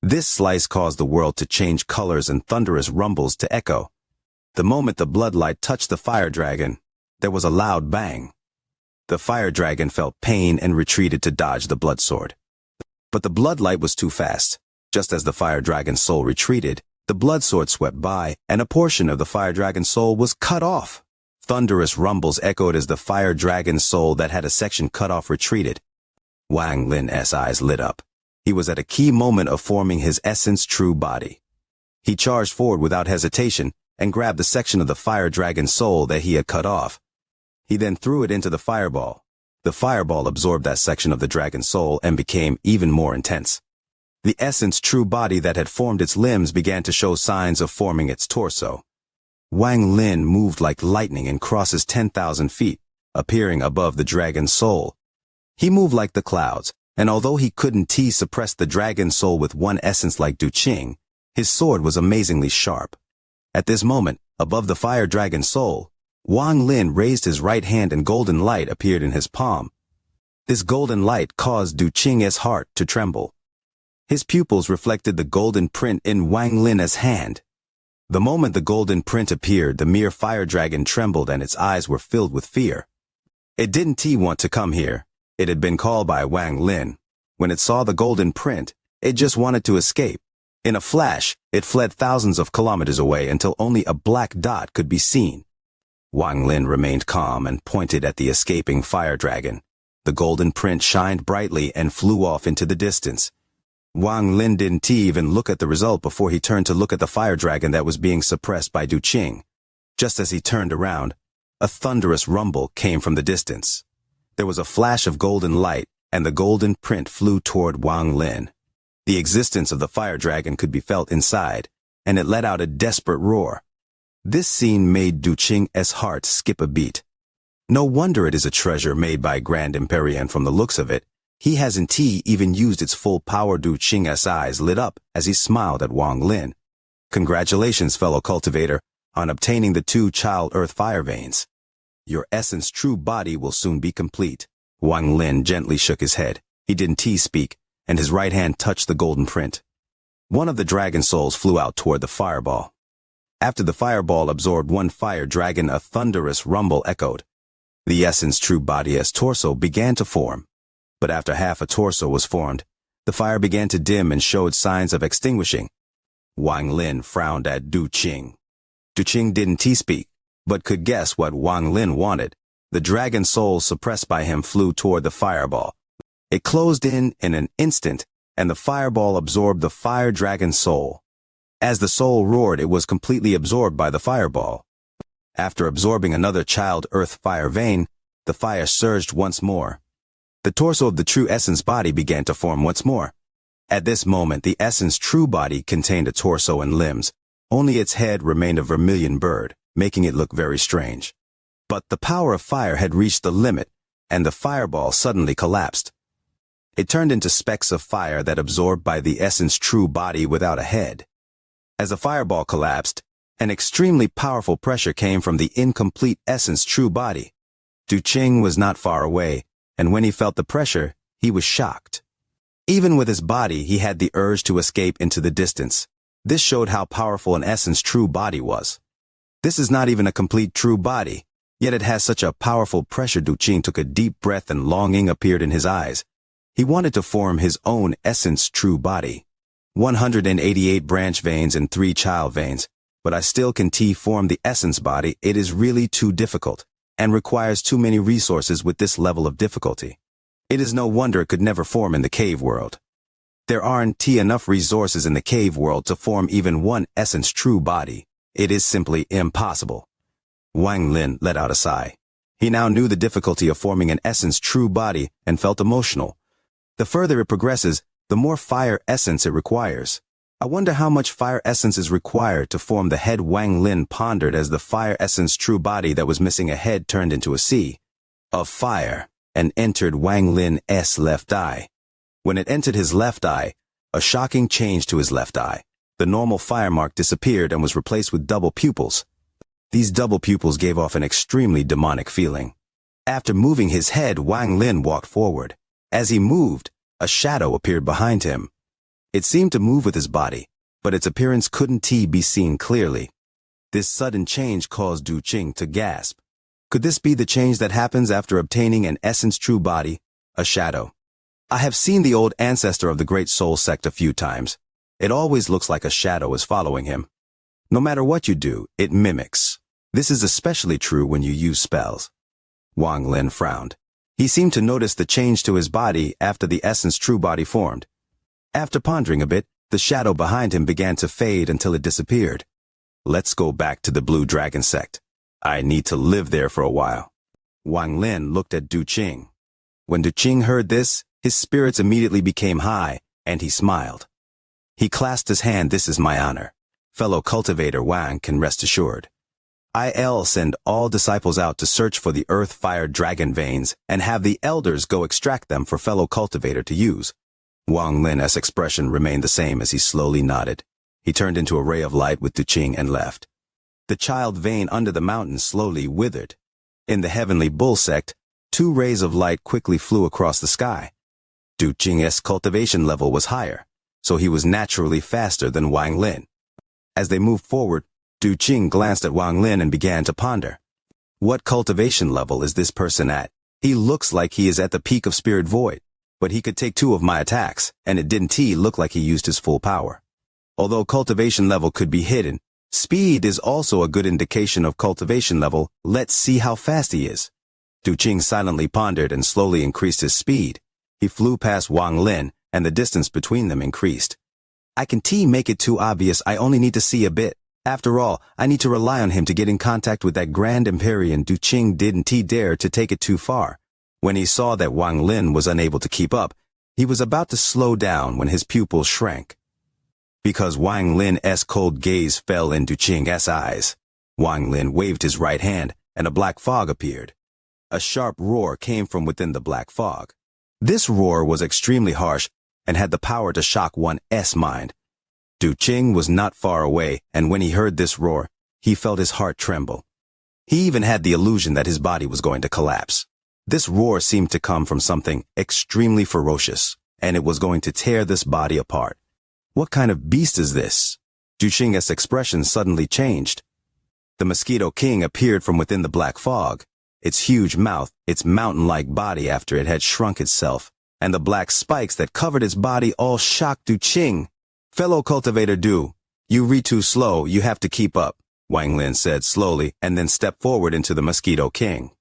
This slice caused the world to change colors and thunderous rumbles to echo. The moment the bloodlight touched the fire dragon, there was a loud bang. The fire dragon felt pain and retreated to dodge the blood sword. But the bloodlight was too fast. Just as the fire dragon's soul retreated, the blood sword swept by, and a portion of the fire dragon's soul was cut off. Thunderous rumbles echoed as the fire dragon's soul that had a section cut off retreated. Wang Lin's eyes lit up. He was at a key moment of forming his essence true body. He charged forward without hesitation and grabbed the section of the fire dragon's soul that he had cut off. He then threw it into the fireball. The fireball absorbed that section of the dragon's soul and became even more intense. The essence true body that had formed its limbs began to show signs of forming its torso. Wang Lin moved like lightning and crosses 10,000 feet, appearing above the dragon's soul. He moved like the clouds, and although he couldn't suppress the dragon's soul with one essence like Du Qing, his sword was amazingly sharp. At this moment, above the fire dragon's soul, Wang Lin raised his right hand and golden light appeared in his palm. This golden light caused Du Qing's heart to tremble. His pupils reflected the golden print in Wang Lin's hand. The moment the golden print appeared, the mere fire dragon trembled and its eyes were filled with fear. It didn't want to come here. It had been called by Wang Lin. When it saw the golden print, it just wanted to escape. In a flash, it fled thousands of kilometers away until only a black dot could be seen. Wang Lin remained calm and pointed at the escaping fire dragon. The golden print shined brightly and flew off into the distance. Wang Lin didn't even look at the result before he turned to look at the fire dragon that was being suppressed by Du Qing. Just as he turned around, a thunderous rumble came from the distance. There was a flash of golden light, and the golden print flew toward Wang Lin. The existence of the fire dragon could be felt inside, and it let out a desperate roar. This scene made Du Qing's heart skip a beat. No wonder it is a treasure made by Grand Empyrean from the looks of it. He hasn't even used its full power. Du Qing's eyes lit up as he smiled at Wang Lin. Congratulations, fellow cultivator, on obtaining the 2 child earth fire veins. Your essence true body will soon be complete. Wang Lin gently shook his head. He didn't speak, and his right hand touched the golden print. One of the dragon souls flew out toward the fireball. After the fireball absorbed one fire dragon, a thunderous rumble echoed. The essence true body's torso began to form. But after half a torso was formed, the fire began to dim and showed signs of extinguishing. Wang Lin frowned at Du Qing. Du Qing didn't speak. but could guess what Wang Lin wanted. The dragon soul suppressed by him flew toward the fireball. It closed in an instant, and the fireball absorbed the fire dragon's soul. As the soul roared, it was completely absorbed by the fireball. After absorbing another child earth fire vein, the fire surged once more. The torso of the true essence body began to form once more. At this moment, the essence true body contained a torso and limbs. Only its head remained a vermilion bird, making it look very strange. But the power of fire had reached the limit, and the fireball suddenly collapsed. It turned into specks of fire that absorbed by the essence true body without a head. As the fireball collapsed, an extremely powerful pressure came from the incomplete essence true body. Du Qing was not far away, and when he felt the pressure, he was shocked. Even with his body, he had the urge to escape into the distance. This showed how powerful an essence true body was. This is not even a complete true body, yet it has such a powerful pressure. Du Qing took a deep breath and longing appeared in his eyes. He wanted to form his own essence true body. 188 branch veins and 3 child veins, but I still can form the essence body. It is really too difficult, and requires too many resources with this level of difficulty. It is no wonder it could never form in the cave world. There aren't enough resources in the cave world to form even one essence true body. It is simply impossible. Wang Lin let out a sigh. He now knew the difficulty of forming an essence true body and felt emotional. The further it progresses, the more fire essence it requires. I wonder how much fire essence is required to form the head. Wang Lin pondered as the fire essence true body that was missing a head turned into a sea of fire and entered Wang Lin's left eye. When it entered his left eye, a shocking change to his left eye. The normal fire mark disappeared and was replaced with double pupils. These double pupils gave off an extremely demonic feeling. After moving his head, Wang Lin walked forward. As he moved, a shadow appeared behind him. It seemed to move with his body, but its appearance couldn't be seen clearly. This sudden change caused Du Qing to gasp. Could this be the change that happens after obtaining an essence true body, a shadow? I have seen the old ancestor of the Great Soul sect a few times. It always looks like a shadow is following him. No matter what you do, it mimics. This is especially true when you use spells. Wang Lin frowned. He seemed to notice the change to his body after the essence true body formed. After pondering a bit, the shadow behind him began to fade until it disappeared. Let's go back to the Blue Dragon sect. I need to live there for a while. Wang Lin looked at Du Qing. When Du Qing heard this, his spirits immediately became high, and he smiled. He clasped his hand. This is my honor. Fellow cultivator Wang can rest assured. I'll send all disciples out to search for the earth fire dragon veins and have the elders go extract them for fellow cultivator to use. Wang Lin's expression remained the same as he slowly nodded. He turned into a ray of light with Du Qing and left. The child vein under the mountain slowly withered. In the heavenly bull sect, 2 rays of light quickly flew across the sky. Du Qing's cultivation level was higher, so he was naturally faster than Wang Lin. As they moved forward, Du Qing glanced at Wang Lin and began to ponder. What cultivation level is this person at? He looks like he is at the peak of Spirit Void, but he could take 2 of my attacks, and it didn't look like he used his full power. Although cultivation level could be hidden, speed is also a good indication of cultivation level. Let's see how fast he is. Du Qing silently pondered and slowly increased his speed. He flew past Wang Lin, and the distance between them increased. I can make it too obvious. I only need to see a bit. After all, I need to rely on him to get in contact with that Grand Empyrean. Du Qing didn't dare to take it too far. When he saw that Wang Lin was unable to keep up, he was about to slow down when his pupils shrank. Because Wang Lin's cold gaze fell in Du Qing's eyes, Wang Lin waved his right hand, and a black fog appeared. A sharp roar came from within the black fog. This roar was extremely harsh and had the power to shock one's mind. Du Qing was not far away, and when he heard this roar, he felt his heart tremble. He even had the illusion that his body was going to collapse. This roar seemed to come from something extremely ferocious, and it was going to tear this body apart. What kind of beast is this? Du Qing's expression suddenly changed. The Mosquito King appeared from within the black fog. Its huge mouth, its mountain-like body after it had shrunk itself, and the black spikes that covered its body all shocked Du Qing. Fellow cultivator Du, you read too slow, you have to keep up. Wang Lin said slowly and then stepped forward into the Mosquito King.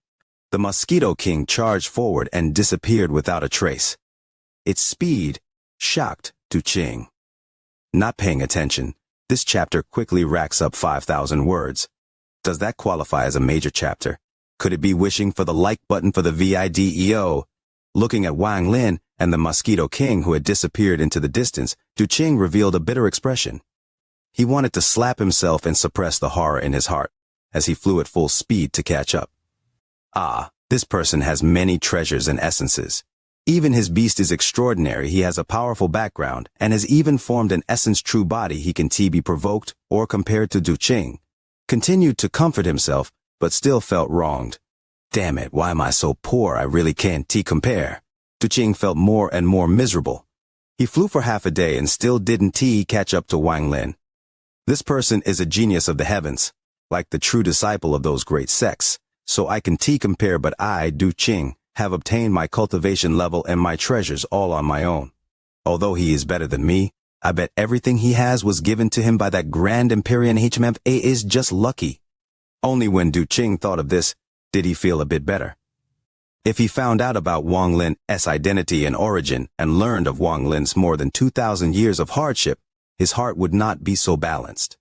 The Mosquito King charged forward and disappeared without a trace. Its speed shocked Du Qing. Not paying attention, this chapter quickly racks up 5,000 words. Does that qualify as a major chapter? Could it be wishing for the like button for the video? Looking at Wang Lin and the Mosquito King who had disappeared into the distance, Du Qing revealed a bitter expression. He wanted to slap himself and suppress the horror in his heart as he flew at full speed to catch up. Ah, this person has many treasures and essences. Even his beast is extraordinary. He has a powerful background and has even formed an essence true body. He can be provoked or compared to Du Qing. Continued to comfort himself, but still felt wronged. Damn it, why am I so poor? I really can't compare. Du Qing felt more and more miserable. He flew for half a day and still didn't catch up to Wang Lin. This person is a genius of the heavens, like the true disciple of those great sects. So I can compare, but I, Du Qing, have obtained my cultivation level and my treasures all on my own. Although he is better than me, I bet everything he has was given to him by that grand Empyrean HMFA is just lucky. Only when Du Qing thought of this, did he feel a bit better. If he found out about Wang Lin's identity and origin and learned of Wang Lin's more than 2,000 years of hardship, his heart would not be so balanced.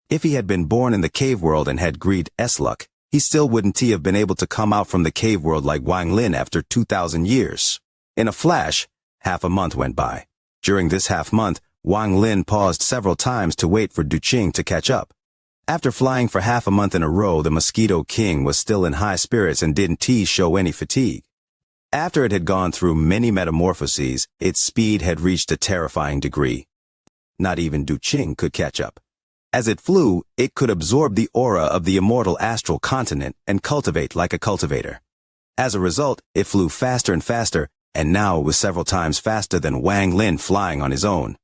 If he had been born in the cave world and had greed's luck, he still wouldn't have been able to come out from the cave world like Wang Lin after 2,000 years. In a flash, half a month went by. During this half month, Wang Lin paused several times to wait for Du Qing to catch up. After flying for half a month in a row, the Mosquito King was still in high spirits and didn't show any fatigue. After it had gone through many metamorphoses, its speed had reached a terrifying degree. Not even Du Qing could catch up. As it flew, it could absorb the aura of the immortal astral continent and cultivate like a cultivator. As a result, it flew faster and faster, and now it was several times faster than Wang Lin flying on his own.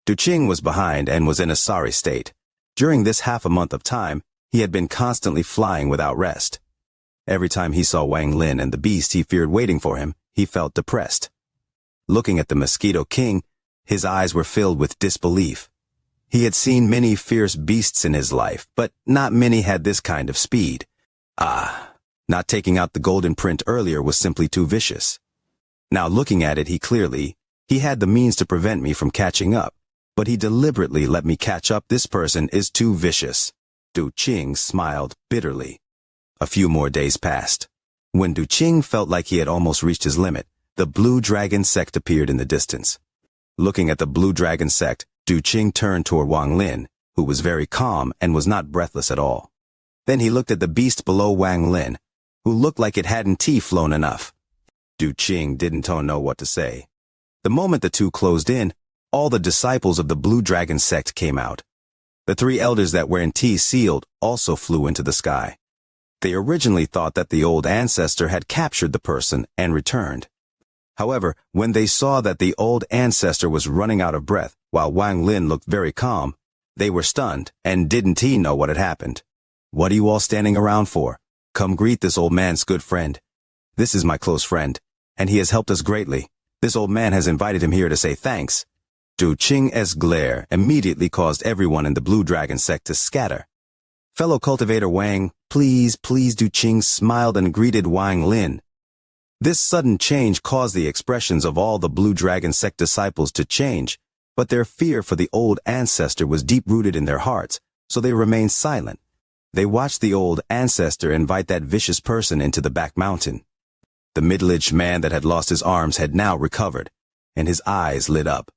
Du Qing was behind and was in a sorry state. During this half a month of time, he had been constantly flying without rest. Every time he saw Wang Lin and the beast he feared waiting for him, he felt depressed. Looking at the Mosquito King, his eyes were filled with disbelief. He had seen many fierce beasts in his life, but not many had this kind of speed. Not taking out the golden print earlier was simply too vicious. Now looking at it, he had the means to prevent me from catching up, but he deliberately let me catch up. This person is too vicious. Du Qing smiled bitterly. A few more days passed. When Du Qing felt like he had almost reached his limit, the Blue Dragon sect appeared in the distance. Looking at the Blue Dragon sect, Du Qing turned toward Wang Lin, who was very calm and was not breathless at all. Then he looked at the beast below Wang Lin, who looked like it hadn't flown enough. Du Qing didn't know what to say. The moment the two closed in, all the disciples of the Blue Dragon sect came out. The three elders that were in sealed also flew into the sky. They originally thought that the old ancestor had captured the person and returned. However, when they saw that the old ancestor was running out of breath, while Wang Lin looked very calm, they were stunned and didn't know what had happened. What are you all standing around for? Come greet this old man's good friend. This is my close friend, and he has helped us greatly. This old man has invited him here to say thanks. Du Qing's glare immediately caused everyone in the Blue Dragon sect to scatter. Fellow cultivator Wang, please, Du Qing smiled and greeted Wang Lin. This sudden change caused the expressions of all the Blue Dragon sect disciples to change, but their fear for the old ancestor was deep-rooted in their hearts, so they remained silent. They watched the old ancestor invite that vicious person into the back mountain. The middle-aged man that had lost his arms had now recovered, and his eyes lit up.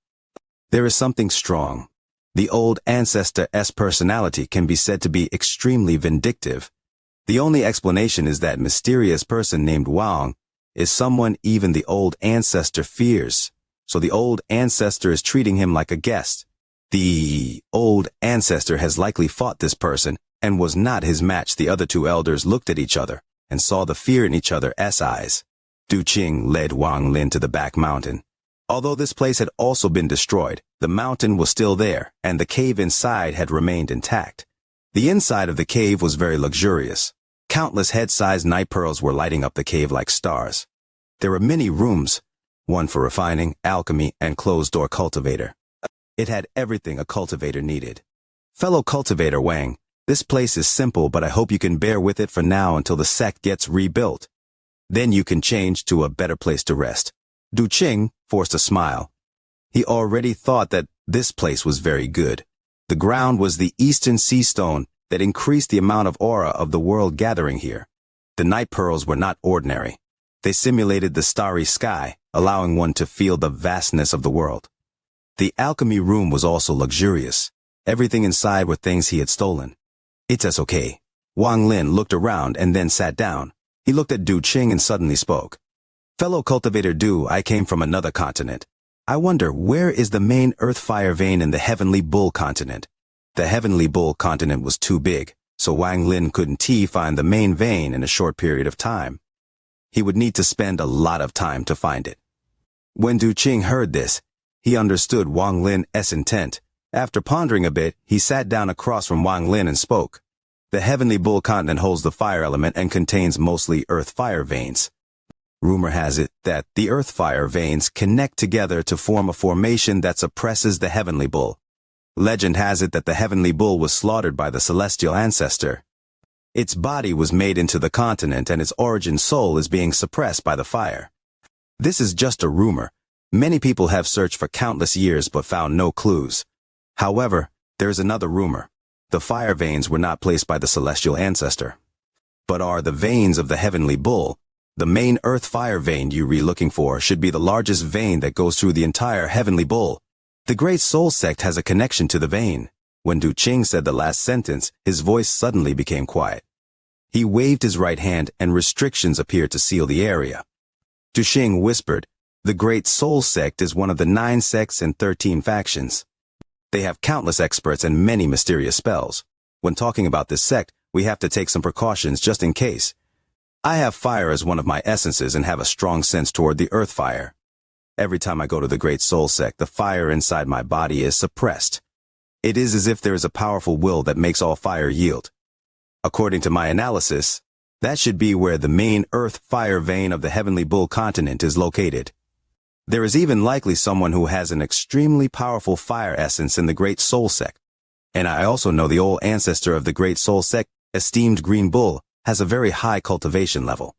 There is something strong. The old ancestor's personality can be said to be extremely vindictive. The only explanation is that mysterious person named Wang is someone even the old ancestor fears, so the old ancestor is treating him like a guest. The old ancestor has likely fought this person and was not his match. The other two elders looked at each other and saw the fear in each other's eyes. Du Qing led Wang Lin to the back mountain. Although this place had also been destroyed, the mountain was still there, and the cave inside had remained intact. The inside of the cave was very luxurious. Countless head-sized night pearls were lighting up the cave like stars. There were many rooms, one for refining, alchemy, and closed-door cultivator. It had everything a cultivator needed. Fellow cultivator Wang, This place is simple, but I hope you can bear with it for now until the sect gets rebuilt. Then you can change to a better place to rest. Du Qing forced a smile. He already thought that this place was very good. The ground was the eastern sea stone that increased the amount of aura of the world gathering here. The night pearls were not ordinary. They simulated the starry sky, allowing one to feel the vastness of the world. The alchemy room was also luxurious. Everything inside were things he had stolen. It's okay. Wang Lin looked around and then sat down. He looked at Du Qing and suddenly spoke. Fellow cultivator Du, I came from another continent. I wonder, where is the main earth fire vein in the Heavenly Bull continent? The Heavenly Bull continent was too big, so Wang Lin couldn't find the main vein in a short period of time. He would need to spend a lot of time to find it. When Du Qing heard this, he understood Wang Lin's intent. After pondering a bit, he sat down across from Wang Lin and spoke. The Heavenly Bull continent holds the fire element and contains mostly earth fire veins. Rumor has it that the earth fire veins connect together to form a formation that suppresses the Heavenly Bull. Legend has it that the Heavenly Bull was slaughtered by the celestial ancestor. Its body was made into the continent and its origin soul is being suppressed by the fire. This is just a rumor. Many people have searched for countless years but found no clues. However, there is another rumor. The fire veins were not placed by the celestial ancestor, but are the veins of the Heavenly Bull. The main earth fire vein you're looking for should be the largest vein that goes through the entire Heavenly Bull. The Great Soul Sect has a connection to the vein. When Du Qing said the last sentence, his voice suddenly became quiet. He waved his right hand and restrictions appeared to seal the area. Du Qing whispered, the Great Soul Sect is one of the 9 sects and 13 factions. They have countless experts and many mysterious spells. When talking about this sect, we have to take some precautions just in case. I have fire as one of my essences and have a strong sense toward the earth fire. Every time I go to the Great Soul Sect, the fire inside my body is suppressed. It is as if there is a powerful will that makes all fire yield. According to my analysis, that should be where the main earth fire vein of the Heavenly Bull continent is located. There is even likely someone who has an extremely powerful fire essence in the Great Soul Sect. And I also know the old ancestor of the Great Soul Sect, esteemed Green Bull, has a very high cultivation level.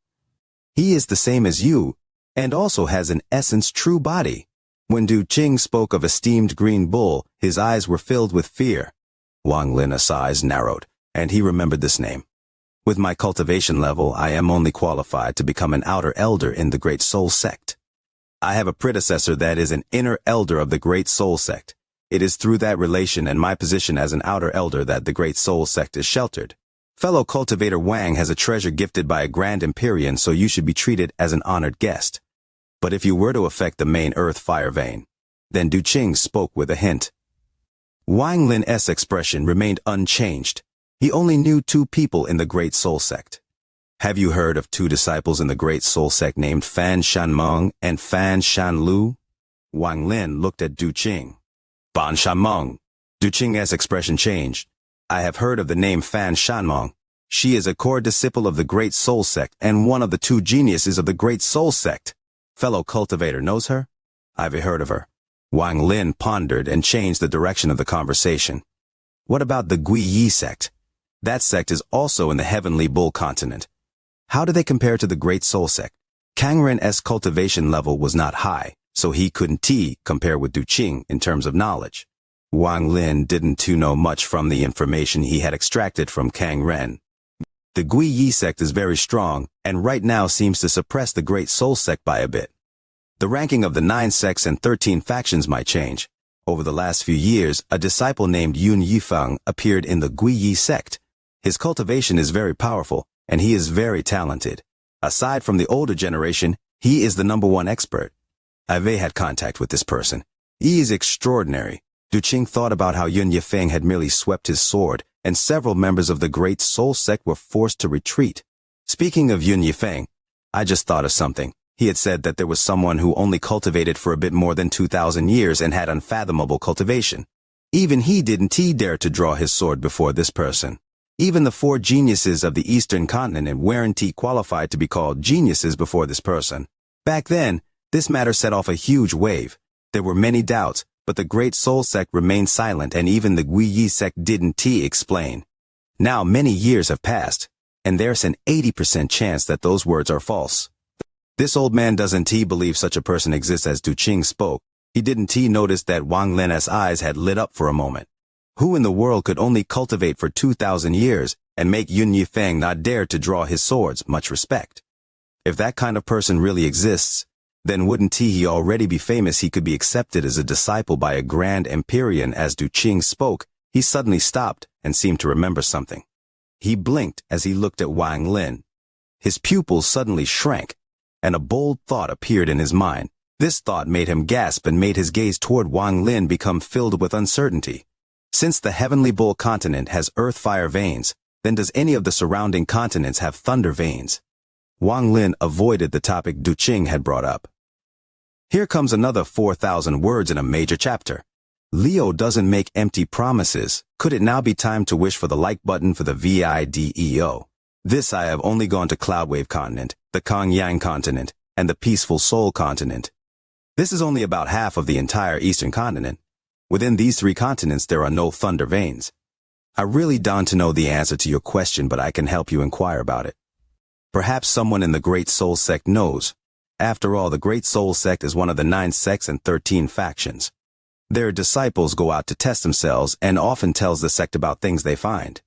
He is the same as you, and also has an essence true body. When Du Qing spoke of esteemed Green Bull, his eyes were filled with fear. Wang Lin's eyes narrowed, and he remembered this name. With my cultivation level, I am only qualified to become an outer elder in the Great Soul Sect. I have a predecessor that is an inner elder of the Great Soul Sect. It is through that relation and my position as an outer elder that the Great Soul Sect is sheltered. Fellow cultivator Wang has a treasure gifted by a Grand Empyrean, so you should be treated as an honored guest. But if you were to affect the main earth fire vein, then Du Qing spoke with a hint. Wang Lin's expression remained unchanged. He only knew 2 people in the Great Soul Sect. Have you heard of 2 disciples in the Great Soul Sect named Fan Shanmeng and Fan Shanlu? Wang Lin looked at Du Qing. Ban Shanmeng. Du Qing's expression changed. I have heard of the name Fan Shanmeng. She is a core disciple of the Great Soul Sect and one of the 2 geniuses of the Great Soul Sect. Fellow cultivator knows her? I've heard of her. Wang Lin pondered and changed the direction of the conversation. What about the Gui Yi sect? That sect is also in the Heavenly Bull continent. How do they compare to the Great Soul Sect? Kang Ren's cultivation level was not high, so he couldn't compare with Du Qing in terms of knowledge. Wang Lin didn't know much from the information he had extracted from Kang Ren. The Gui Yi sect is very strong, and right now seems to suppress the Great Soul Sect by a bit. The ranking of the 9 sects and 13 factions might change. Over the last few years, a disciple named Yun Yifeng appeared in the Gui Yi sect. His cultivation is very powerful, and he is very talented. Aside from the older generation, he is the #1 expert. I've had contact with this person. He is extraordinary. Du Qing thought about how Yun Yifeng had merely swept his sword, and several members of the Great Soul Sect were forced to retreat. Speaking of Yun Yifeng, I just thought of something. He had said that there was someone who only cultivated for a bit more than 2,000 years and had unfathomable cultivation. Even he didn't dare to draw his sword before this person. Even the 4 geniuses of the Eastern continent weren't qualified to be called geniuses before this person. Back then, this matter set off a huge wave. There were many doubts, but the Great Soul Sect remained silent and even the Gui Yi sect didn't explain. Now many years have passed, and there's an 80% chance that those words are false. This old man doesn't believe such a person exists as Duqing spoke. He didn't notice that Wang Lin's eyes had lit up for a moment. Who in the world could only cultivate for 2,000 years and make Yun Yifeng not dare to draw his swords? Much respect. If that kind of person really exists, then wouldn't he already be famous? He could be accepted as a disciple by a grand Empyrean. As Duqing spoke, he suddenly stopped and seemed to remember something. He blinked as he looked at Wang Lin. His pupils suddenly shrank, and a bold thought appeared in his mind. This thought made him gasp and made his gaze toward Wang Lin become filled with uncertainty. Since the Heavenly Bull continent has earth-fire veins, then does any of the surrounding continents have thunder veins? Wang Lin avoided the topic Duqing had brought up. Here comes another 4,000 words in a major chapter. Leo doesn't make empty promises. Could it now be time to wish for the like button for the video? This I have only gone to Cloudwave continent, the Kongyang continent, and the Peaceful Soul continent. This is only about half of the entire eastern continent. Within these 3 continents there are no thunder veins. I really don't know the answer to your question, but I can help you inquire about it. Perhaps someone in the Great Soul Sect knows. After all, the Great Soul Sect is one of the 9 sects and 13 factions. Their disciples go out to test themselves and often tells the sect about things they find.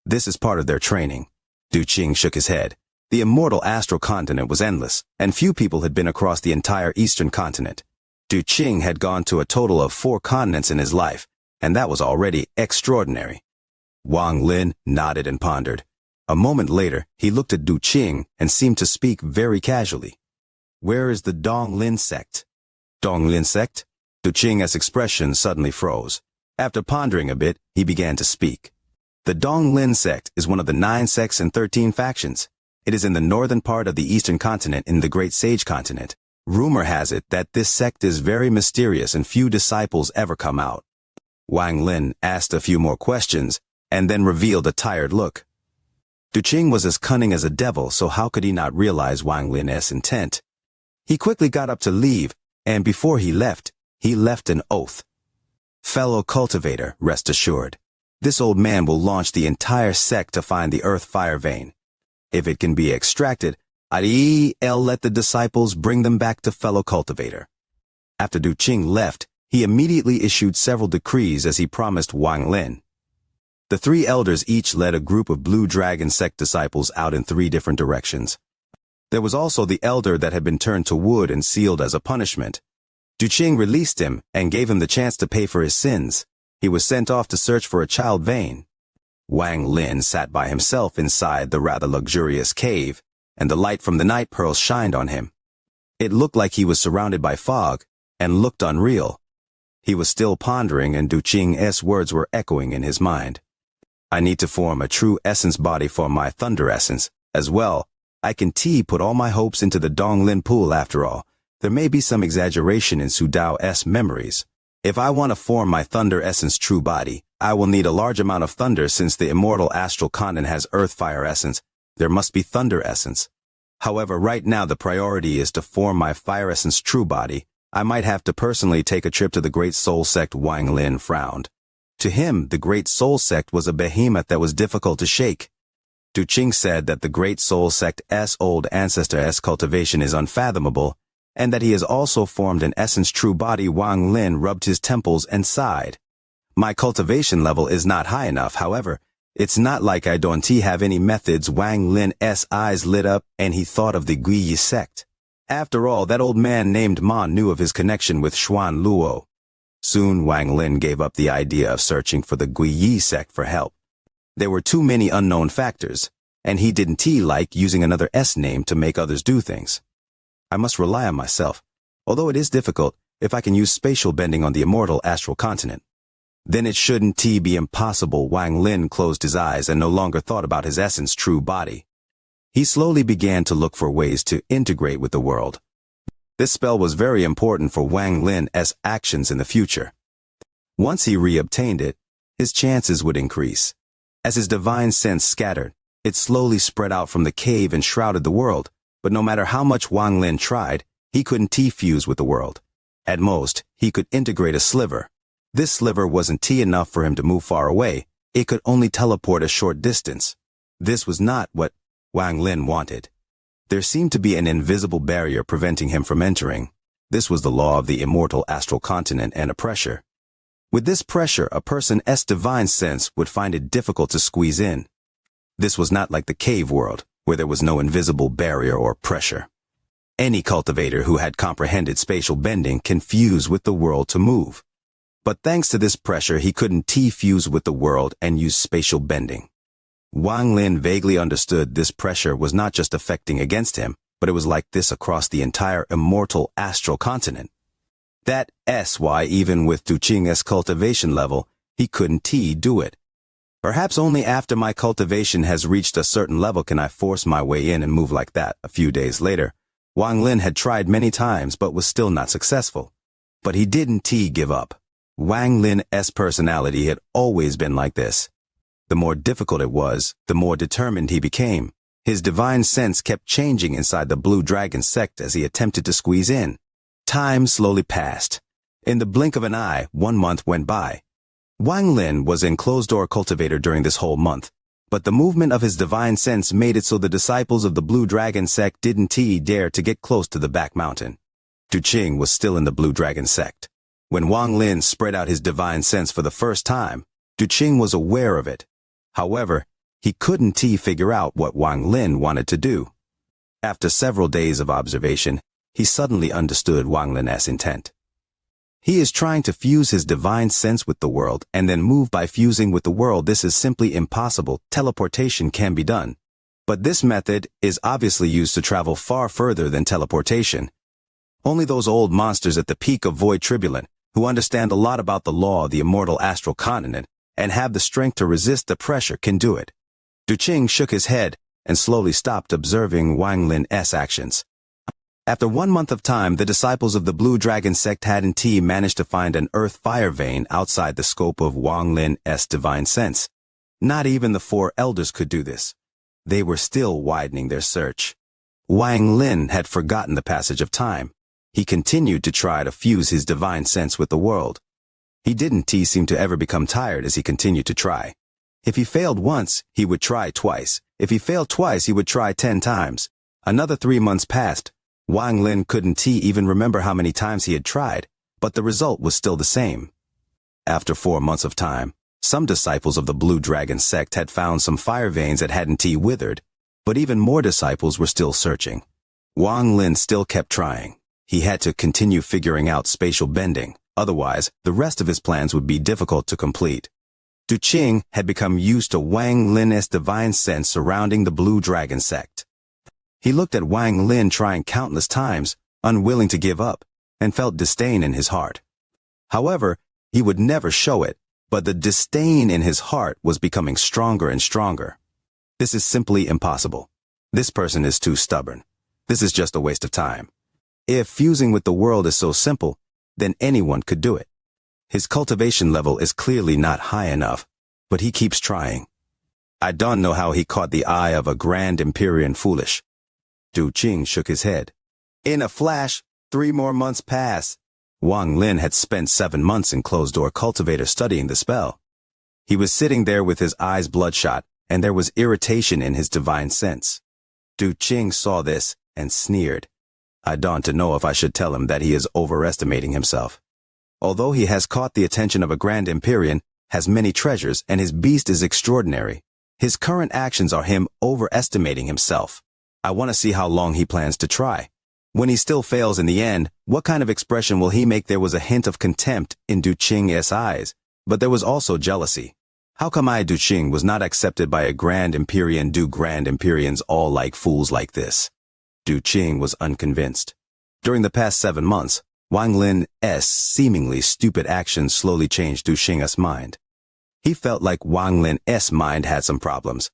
This is part of their training. Duqing shook his head. The immortal astral continent was endless, and few people had been across the entire eastern continent. Duqing had gone to a total of 4 continents in his life, and that was already extraordinary. Wang Lin nodded and pondered. A moment later, he looked at Duqing and seemed to speak very casually. Where is the Dong Lin sect? Dong Lin sect? Duqing's expression suddenly froze. After pondering a bit, he began to speak. The Dong Lin sect is one of the 9 sects and 13 factions. It is in the northern part of the eastern continent in the Great Sage continent. Rumor has it that this sect is very mysterious and few disciples ever come out. Wang Lin asked a few more questions and then revealed a tired look. Duqing was as cunning as a devil, so how could he not realize Wang Lin's intent? He quickly got up to leave, and before he left an oath. Fellow cultivator, rest assured, this old man will launch the entire sect to find the earth fire vein. If it can be extracted, I'll let the disciples bring them back to fellow cultivator. After Duqing left, he immediately issued several decrees as he promised Wang Lin. The 3 elders each led a group of Blue Dragon sect disciples out in 3 different directions. There was also the elder that had been turned to wood and sealed as a punishment. Duqing released him and gave him the chance to pay for his sins. He was sent off to search for a child vein. Wang Lin sat by himself inside the rather luxurious cave, and the light from the night pearls shined on him. It looked like he was surrounded by fog, and looked unreal. He was still pondering, and Duqing's words were echoing in his mind. I need to form a true essence body for my thunder essence. As well, I can put all my hopes into the Dong Lin pool after all. There may be some exaggeration in Su Dao's memories. If I want to form my thunder essence true body, I will need a large amount of thunder. Since the immortal astral continent has earth fire essence, there must be thunder essence. However, right now the priority is to form my fire essence true body. I might have to personally take a trip to the Great Soul Sect. Wang Lin frowned. To him, the Great Soul Sect was a behemoth that was difficult to shake. Duqing said that the Great Soul Sect's old ancestor's cultivation is unfathomable, and that he has also formed an essence true body. Wang Lin rubbed his temples and sighed. My cultivation level is not high enough. However, it's not like I don't have any methods. Wang Lin's eyes lit up, and he thought of the Guiyi sect. After all, that old man named Ma knew of his connection with Xuan Luo. Soon Wang Lin gave up the idea of searching for the Guiyi sect for help. There were too many unknown factors, and he didn't like using another S name to make others do things. I must rely on myself, although it is difficult. If I can use spatial bending on the immortal astral continent, then it shouldn't be impossible. Wang Lin closed his eyes and no longer thought about his essence true body. He slowly began to look for ways to integrate with the world. This spell was very important for Wang Lin's actions in the future. Once he reobtained it, his chances would increase. As his divine sense scattered, it slowly spread out from the cave and shrouded the world, but no matter how much Wang Lin tried, he couldn't fuse with the world. At most, he could integrate a sliver. This sliver wasn't enough for him to move far away, it could only teleport a short distance. This was not what Wang Lin wanted. There seemed to be an invisible barrier preventing him from entering. This was the law of the immortal astral continent and a pressure. With this pressure, a person's divine sense would find it difficult to squeeze in. This was not like the cave world, where there was no invisible barrier or pressure. Any cultivator who had comprehended spatial bending can fuse with the world to move. But thanks to this pressure, he couldn't fuse with the world and use spatial bending. Wang Lin vaguely understood this pressure was not just affecting against him, but it was like this across the entire immortal astral continent. That's why even with Du Qing's cultivation level, he couldn't do it. Perhaps only after my cultivation has reached a certain level can I force my way in and move like that. A few days later, Wang Lin had tried many times but was still not successful. But he didn't give up. Wang Lin's personality had always been like this. The more difficult it was, the more determined he became. His divine sense kept changing inside the Blue Dragon sect as he attempted to squeeze in. Time slowly passed. In the blink of an eye, 1 month went by. Wang Lin was in closed-door cultivator during this whole month, but the movement of his divine sense made it so the disciples of the Blue Dragon sect didn't dare to get close to the back mountain. Du Qing was still in the Blue Dragon sect. When Wang Lin spread out his divine sense for the first time, Du Qing was aware of it. However, he couldn't figure out what Wang Lin wanted to do. After several days of observation, he suddenly understood Wang Lin's intent. He is trying to fuse his divine sense with the world and then move by fusing with the world. This is simply impossible. Teleportation can be done. But this method is obviously used to travel far further than teleportation. Only those old monsters at the peak of Void Tribulent, who understand a lot about the law of the immortal astral continent and have the strength to resist the pressure, can do it. Du Qing shook his head and slowly stopped observing Wang Lin's actions. After 1 month of time, the disciples of the Blue Dragon sect hadn't managed to find an earth fire vein outside the scope of Wang Lin's divine sense. Not even the 4 elders could do this. They were still widening their search. Wang Lin had forgotten the passage of time. He continued to try to fuse his divine sense with the world. He didn't seem to ever become tired as he continued to try. If he failed once, he would try twice. If he failed twice, he would try 10 times. Another 3 months passed. Wang Lin couldn't even remember how many times he had tried, but the result was still the same. After 4 months of time, some disciples of the Blue Dragon sect had found some fire veins that hadn't withered, but even more disciples were still searching. Wang Lin still kept trying. He had to continue figuring out spatial bending, otherwise the rest of his plans would be difficult to complete. Du Qing had become used to Wang Lin's divine sense surrounding the Blue Dragon sect. He looked at Wang Lin trying countless times, unwilling to give up, and felt disdain in his heart. However, he would never show it, but the disdain in his heart was becoming stronger and stronger. This is simply impossible. This person is too stubborn. This is just a waste of time. If fusing with the world is so simple, then anyone could do it. His cultivation level is clearly not high enough, but he keeps trying. I don't know how he caught the eye of a Grand Empyrean foolish. Du Qing shook his head. In a flash, 3 more months pass. Wang Lin had spent 7 months in closed-door cultivator studying the spell. He was sitting there with his eyes bloodshot, and there was irritation in his divine sense. Du Qing saw this and sneered. I don't know if I should tell him that he is overestimating himself. Although he has caught the attention of a Grand Empyrean, has many treasures, and his beast is extraordinary, his current actions are him overestimating himself. I want to see how long he plans to try. When he still fails in the end, what kind of expression will he make? There was a hint of contempt in Du Qing's eyes, but there was also jealousy. How come I, Du Qing, was not accepted by a Grand Empyrean? Do Grand Empyreans all like fools like this? Du Qing was unconvinced. During the past 7 months, Wang Lin's seemingly stupid actions slowly changed Du Qing's mind. He felt like Wang Lin's mind had some problems.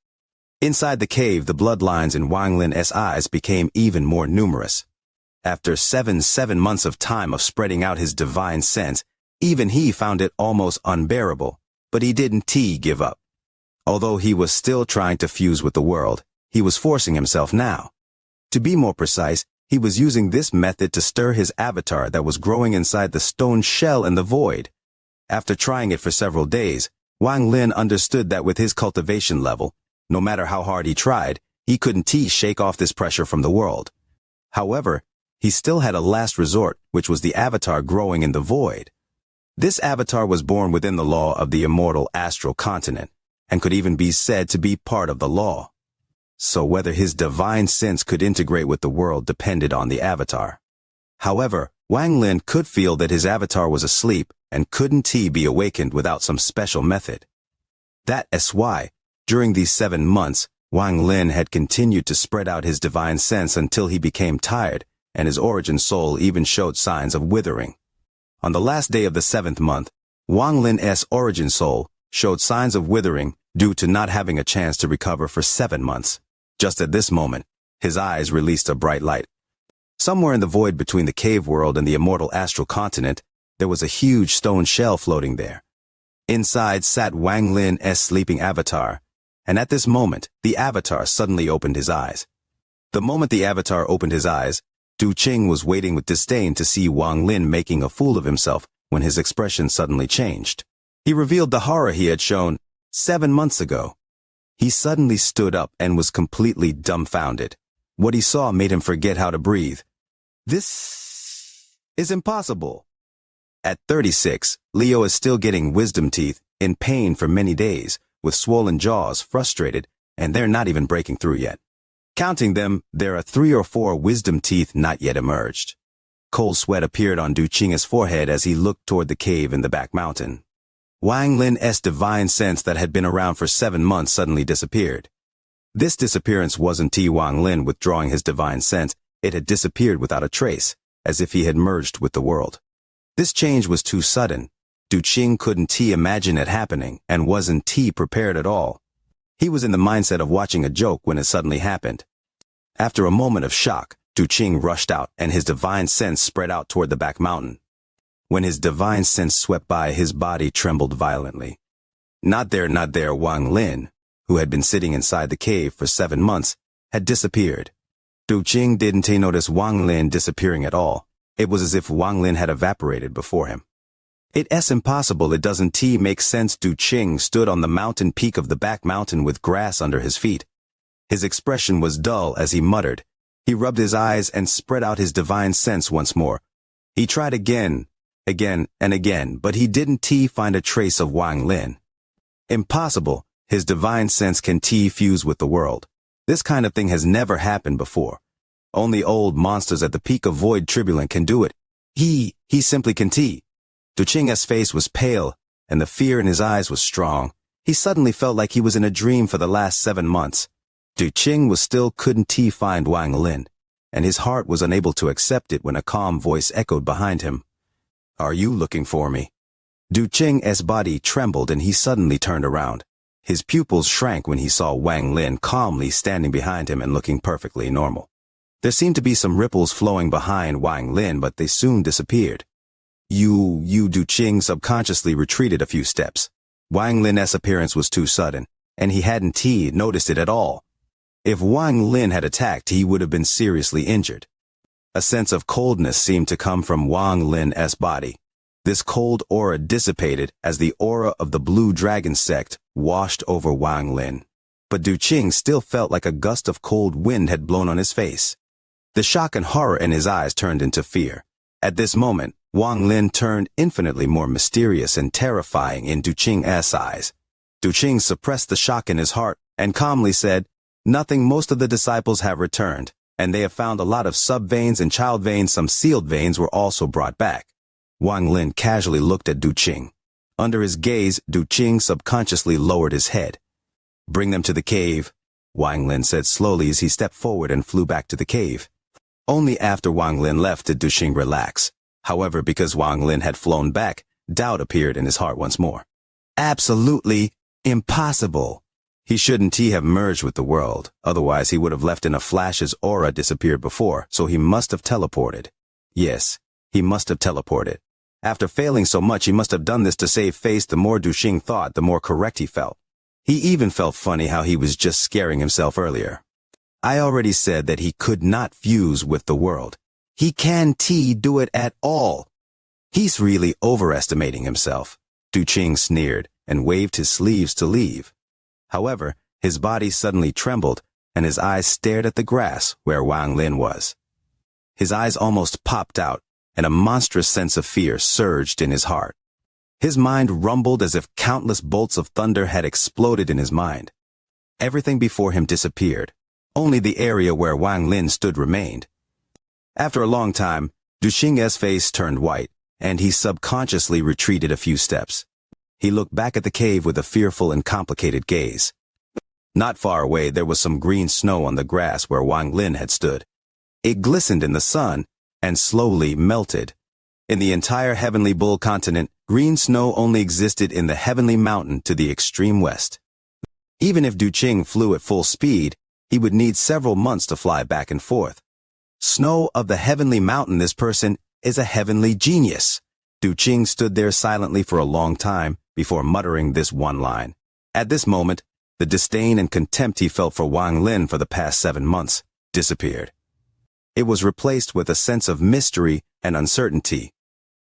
Inside the cave, the bloodlines in Wang Lin's eyes became even more numerous. After 7 months of time of spreading out his divine sense, even he found it almost unbearable, but he didn't give up. Although he was still trying to fuse with the world, he was forcing himself now. To be more precise, he was using this method to stir his avatar that was growing inside the stone shell in the void. After trying it for several days, Wang Lin understood that with his cultivation level, no matter how hard he tried, he couldn't shake off this pressure from the world. However, he still had a last resort, which was the avatar growing in the void. This avatar was born within the law of the immortal astral continent, and could even be said to be part of the law. So whether his divine sense could integrate with the world depended on the avatar. However, Wang Lin could feel that his avatar was asleep and couldn't be awakened without some special method. That is why, during these 7 months, Wang Lin had continued to spread out his divine sense until he became tired, and his origin soul even showed signs of withering. On the last day of the 7th month, Wang Lin's origin soul showed signs of withering due to not having a chance to recover for 7 months. Just at this moment, his eyes released a bright light. Somewhere in the void between the cave world and the immortal astral continent, there was a huge stone shell floating there. Inside sat Wang Lin's sleeping avatar, and at this moment, the avatar suddenly opened his eyes. The moment the avatar opened his eyes, Du Qing was waiting with disdain to see Wang Lin making a fool of himself when his expression suddenly changed. He revealed the horror he had shown 7 months ago. He suddenly stood up and was completely dumbfounded. What he saw made him forget how to breathe. This is impossible. At 36, Leo is still getting wisdom teeth, in pain for many days, with swollen jaws, frustrated, and they're not even breaking through yet. Counting them, there are 3 or 4 wisdom teeth not yet emerged. Cold sweat appeared on Du Qing's forehead as he looked toward the cave in the back mountain. Wang Lin's divine sense that had been around for 7 months suddenly disappeared. This disappearance wasn't Wang Lin withdrawing his divine sense, it had disappeared without a trace, as if he had merged with the world. This change was too sudden. Du Qing couldn't imagine it happening, and wasn't prepared at all. He was in the mindset of watching a joke when it suddenly happened. After a moment of shock, Du Qing rushed out, and his divine sense spread out toward the back mountain. When his divine sense swept by, his body trembled violently. Not there, Wang Lin, who had been sitting inside the cave for 7 months, had disappeared. Du Qing didn't notice Wang Lin disappearing at all. It was as if Wang Lin had evaporated before him. It's impossible, it doesn't make sense. Du Qing stood on the mountain peak of the back mountain with grass under his feet. His expression was dull as he muttered. He rubbed his eyes and spread out his divine sense once more. He tried again and again, but he didn't find a trace of Wang Lin. Impossible, his divine sense can fuse with the world. This kind of thing has never happened before. Only old monsters at the peak of void turbulent can do it. He simply can. Du Qing's face was pale, and the fear in his eyes was strong. He suddenly felt like he was in a dream for the last 7 months. Du Qing couldn't find Wang Lin, and his heart was unable to accept it when a calm voice echoed behind him. Are you looking for me? Du Qing's body trembled and he suddenly turned around. His pupils shrank when he saw Wang Lin calmly standing behind him and looking perfectly normal. There seemed to be some ripples flowing behind Wang Lin, but they soon disappeared. Du Qing subconsciously retreated a few steps. Wang Lin's appearance was too sudden, and he hadn't noticed it at all. If Wang Lin had attacked, he would have been seriously injured. A sense of coldness seemed to come from Wang Lin's body. This cold aura dissipated as the aura of the Blue Dragon sect washed over Wang Lin. But Du Qing still felt like a gust of cold wind had blown on his face. The shock and horror in his eyes turned into fear. At this moment, Wang Lin turned infinitely more mysterious and terrifying in Du Qing's eyes. Du Qing suppressed the shock in his heart and calmly said, "Nothing, most of the disciples have returned, and they have found a lot of sub-veins and child veins. Some sealed veins were also brought back." Wang Lin casually looked at Du Qing. Under his gaze, Du Qing subconsciously lowered his head. "Bring them to the cave," Wang Lin said slowly as he stepped forward and flew back to the cave. Only after Wang Lin left did Du Qing relax. However, because Wang Lin had flown back, doubt appeared in his heart once more. Absolutely impossible. He shouldn't have merged with the world, otherwise he would have left in a flash. His aura disappeared before, so he must have teleported. Yes, he must have teleported. After failing so much, he must have done this to save face. The more Du Qing thought, the more correct he felt. He even felt funny how he was just scaring himself earlier. I already said that he could not fuse with the world. He can't do it at all. He's really overestimating himself. Du Qing sneered, and waved his sleeves to leave. However, his body suddenly trembled, and his eyes stared at the grass where Wang Lin was. His eyes almost popped out, and a monstrous sense of fear surged in his heart. His mind rumbled as if countless bolts of thunder had exploded in his mind. Everything before him disappeared. Only the area where Wang Lin stood remained. After a long time, Duqing's face turned white, and he subconsciously retreated a few steps. He looked back at the cave with a fearful and complicated gaze. Not far away there was some green snow on the grass where Wang Lin had stood. It glistened in the sun, and slowly melted. In the entire Heavenly Bull continent, green snow only existed in the Heavenly Mountain to the extreme west. Even if Duqing flew at full speed, he would need several months to fly back and forth. Snow of the Heavenly Mountain, this person is a heavenly genius. Duqing stood there silently for a long time before muttering this one line. At this moment, the disdain and contempt he felt for Wang Lin for the past 7 months disappeared. It was replaced with a sense of mystery and uncertainty.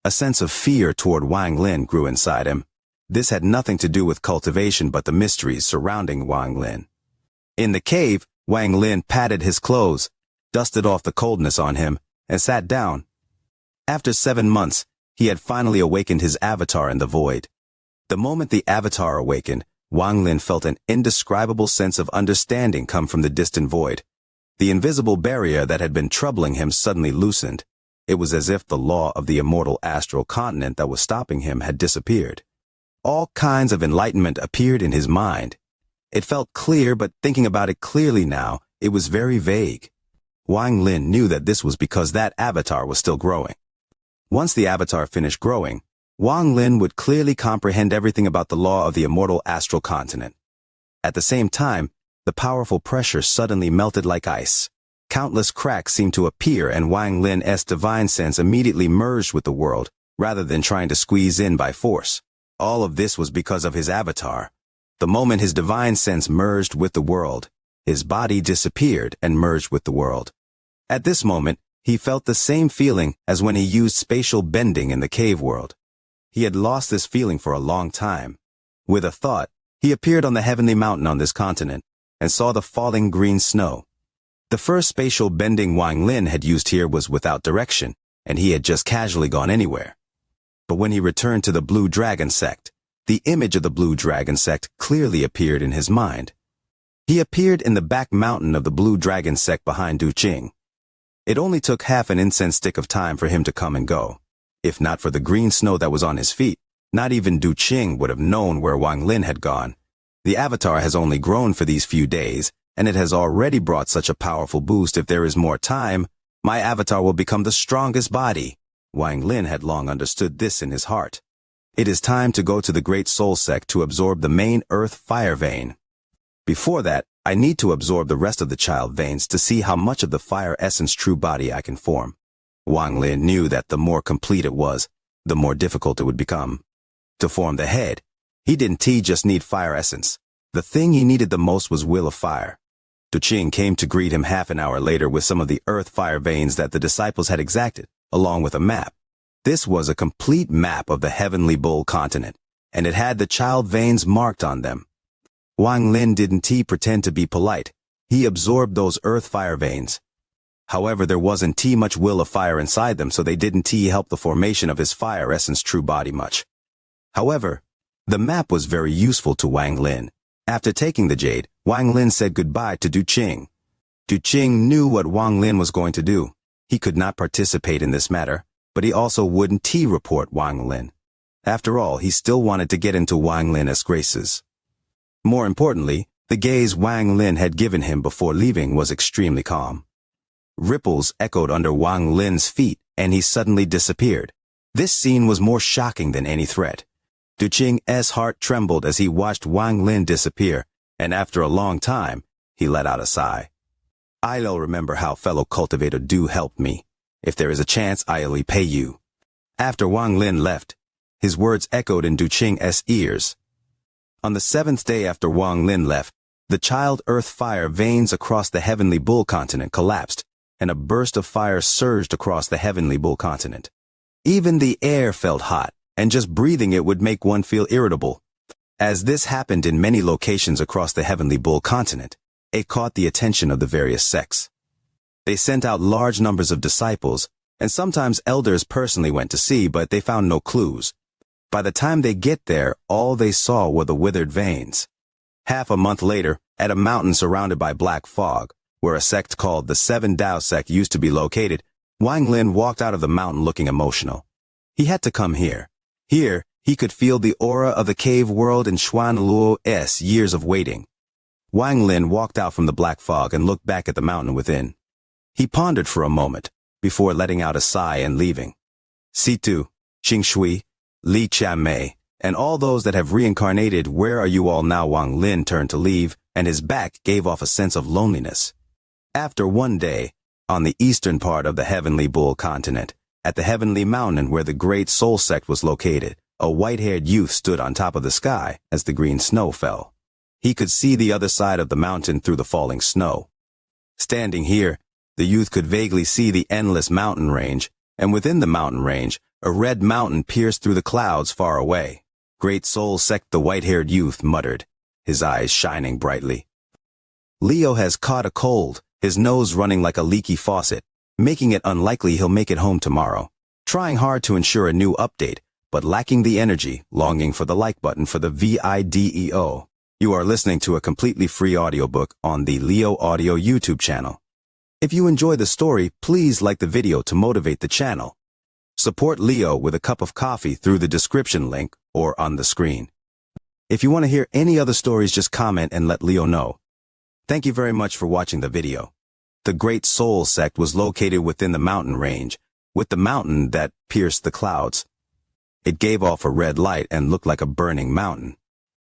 A sense of fear toward Wang Lin grew inside him. This had nothing to do with cultivation but the mysteries surrounding Wang Lin. In the cave, Wang Lin patted his clothes, dusted off the coldness on him, and sat down. After 7 months, he had finally awakened his avatar in the void. The moment the avatar awakened, Wang Lin felt an indescribable sense of understanding come from the distant void. The invisible barrier that had been troubling him suddenly loosened. It was as if the law of the immortal astral continent that was stopping him had disappeared. All kinds of enlightenment appeared in his mind. It felt clear, but thinking about it clearly now, it was very vague. Wang Lin knew that this was because that avatar was still growing. Once the avatar finished growing, Wang Lin would clearly comprehend everything about the law of the immortal astral continent. At the same time, the powerful pressure suddenly melted like ice. Countless cracks seemed to appear, and Wang Lin's divine sense immediately merged with the world, rather than trying to squeeze in by force. All of this was because of his avatar. The moment his divine sense merged with the world, his body disappeared and merged with the world. At this moment, he felt the same feeling as when he used spatial bending in the cave world. He had lost this feeling for a long time. With a thought, he appeared on the heavenly mountain on this continent, and saw the falling green snow. The first spatial bending Wang Lin had used here was without direction, and he had just casually gone anywhere. But when he returned to the Blue Dragon sect, the image of the Blue Dragon sect clearly appeared in his mind. He appeared in the back mountain of the Blue Dragon sect behind Duqing. It only took half an incense stick of time for him to come and go. If not for the green snow that was on his feet, not even Duqing would have known where Wang Lin had gone. The avatar has only grown for these few days, and it has already brought such a powerful boost. If there is more time, my avatar will become the strongest body. Wang Lin had long understood this in his heart. It is time to go to the Great Soul Sect to absorb the main Earth Fire Vein. Before that, I need to absorb the rest of the child veins to see how much of the fire essence true body I can form. Wang Lin knew that the more complete it was, the more difficult it would become. To form the head, he didn't just need fire essence. The thing he needed the most was will of fire. Duqing came to greet him half an hour later with some of the earth fire veins that the disciples had exacted, along with a map. This was a complete map of the Heavenly Bull continent, and it had the child veins marked on them. Wang Lin didn't pretend to be polite. He absorbed those earth fire veins. However, there wasn't much will of fire inside them, so they didn't help the formation of his fire essence true body much. However, the map was very useful to Wang Lin. After taking the jade, Wang Lin said goodbye to Duqing. Duqing knew what Wang Lin was going to do. He could not participate in this matter, but he also wouldn't report Wang Lin. After all, he still wanted to get into Wang Lin's graces. More importantly, the gaze Wang Lin had given him before leaving was extremely calm. Ripples echoed under Wang Lin's feet, and he suddenly disappeared. This scene was more shocking than any threat. Duqing's heart trembled as he watched Wang Lin disappear, and after a long time, he let out a sigh. I'll remember how fellow cultivator Du helped me. If there is a chance, I'll repay you. After Wang Lin left, his words echoed in Duqing's ears. On the 7th day after Wang Lin left, the child earth fire veins across the Heavenly Bull continent collapsed, and a burst of fire surged across the Heavenly Bull continent. Even the air felt hot, and just breathing it would make one feel irritable. As this happened in many locations across the Heavenly Bull continent, it caught the attention of the various sects. They sent out large numbers of disciples, and sometimes elders personally went to see, but they found no clues. By the time they get there, all they saw were the withered veins. Half a month later, at a mountain surrounded by black fog, where a sect called the Seven Tao sect used to be located, Wang Lin walked out of the mountain looking emotional. He had to come here. Here, he could feel the aura of the cave world and Xuan Luo's years of waiting. Wang Lin walked out from the black fog and looked back at the mountain within. He pondered for a moment, before letting out a sigh and leaving. Situ, Xianxia, Li Qianmei, and all those that have reincarnated, where are you all now? Wang Lin turned to leave, and his back gave off a sense of loneliness. After one day, on the eastern part of the Heavenly Bull continent, at the Heavenly Mountain where the Great Soul Sect was located, a white-haired youth stood on top of the sky as the green snow fell. He could see the other side of the mountain through the falling snow. Standing here, the youth could vaguely see the endless mountain range, and within the mountain range, a red mountain pierced through the clouds far away. Great Soul Sect, the white-haired youth muttered, his eyes shining brightly. Leo has caught a cold, his nose running like a leaky faucet, making it unlikely he'll make it home tomorrow. Trying hard to ensure a new update, but lacking the energy, longing for the like button for the video. You are listening to a completely free audiobook on the Leo Audio YouTube channel. If you enjoy the story, please like the video to motivate the channel. Support Leo with a cup of coffee through the description link or on the screen. If you want to hear any other stories, just comment and let Leo know. Thank you very much for watching the video. The Great Soul Sect was located within the mountain range, with the mountain that pierced the clouds. It gave off a red light and looked like a burning mountain.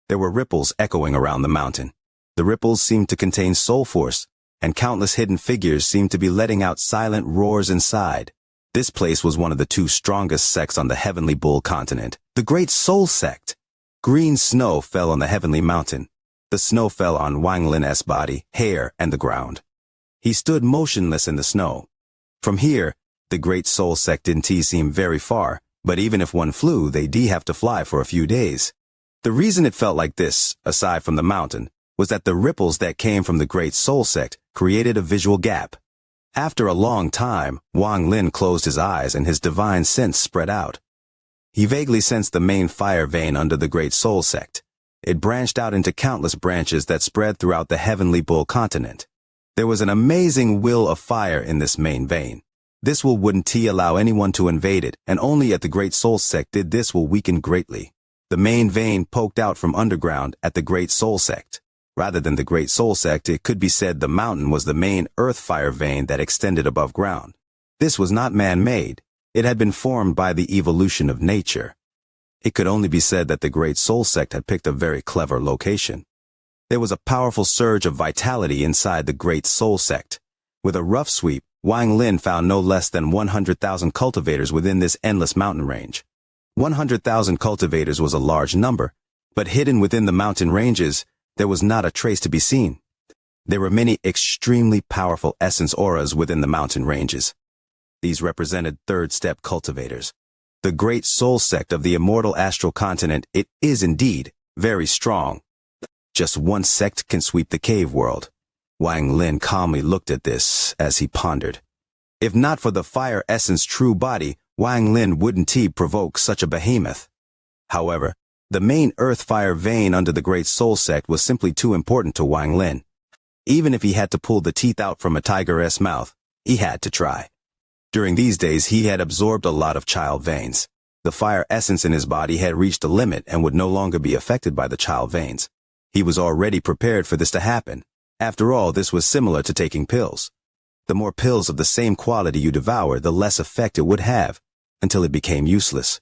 There were ripples echoing around the mountain. The ripples seemed to contain soul force, and countless hidden figures seemed to be letting out silent roars inside. This place was one of the two strongest sects on the Heavenly Bull continent, the Great Soul Sect. Green snow fell on the Heavenly Mountain. The snow fell on Wang Lin's body, hair, and the ground. He stood motionless in the snow. From here, the Great Soul Sect didn't seem very far, but even if one flew, they'd have to fly for a few days. The reason it felt like this, aside from the mountain, was that the ripples that came from the Great Soul Sect created a visual gap. After a long time, Wang Lin closed his eyes and his divine sense spread out. He vaguely sensed the main fire vein under the Great Soul Sect. It branched out into countless branches that spread throughout the Heavenly Bull continent. There was an amazing will of fire in this main vein. This will wouldn't allow anyone to invade it, and only at the Great Soul Sect did this will weaken greatly. The main vein poked out from underground at the Great Soul Sect. Rather than the Great Soul Sect, it could be said the mountain was the main earth fire vein that extended above ground. This was not man-made. It had been formed by the evolution of nature. It could only be said that the Great Soul Sect had picked a very clever location. There was a powerful surge of vitality inside the Great Soul Sect. With a rough sweep, Wang Lin found no less than 100,000 cultivators within this endless mountain range. 100,000 cultivators was a large number, but hidden within the mountain ranges, there was not a trace to be seen. There were many extremely powerful essence auras within the mountain ranges. These represented third-step cultivators. The Great Soul Sect of the immortal astral continent, it is indeed very strong. Just one sect can sweep the cave world. Wang Lin calmly looked at this as he pondered. If not for the fire essence true body, Wang Lin wouldn't provoke such a behemoth. However, the main earth fire vein under the Great Soul Sect was simply too important to Wang Lin. Even if he had to pull the teeth out from a tiger's mouth, he had to try. During these days, he had absorbed a lot of child veins. The fire essence in his body had reached a limit and would no longer be affected by the child veins. He was already prepared for this to happen. After all, this was similar to taking pills. The more pills of the same quality you devour, the less effect it would have, until it became useless.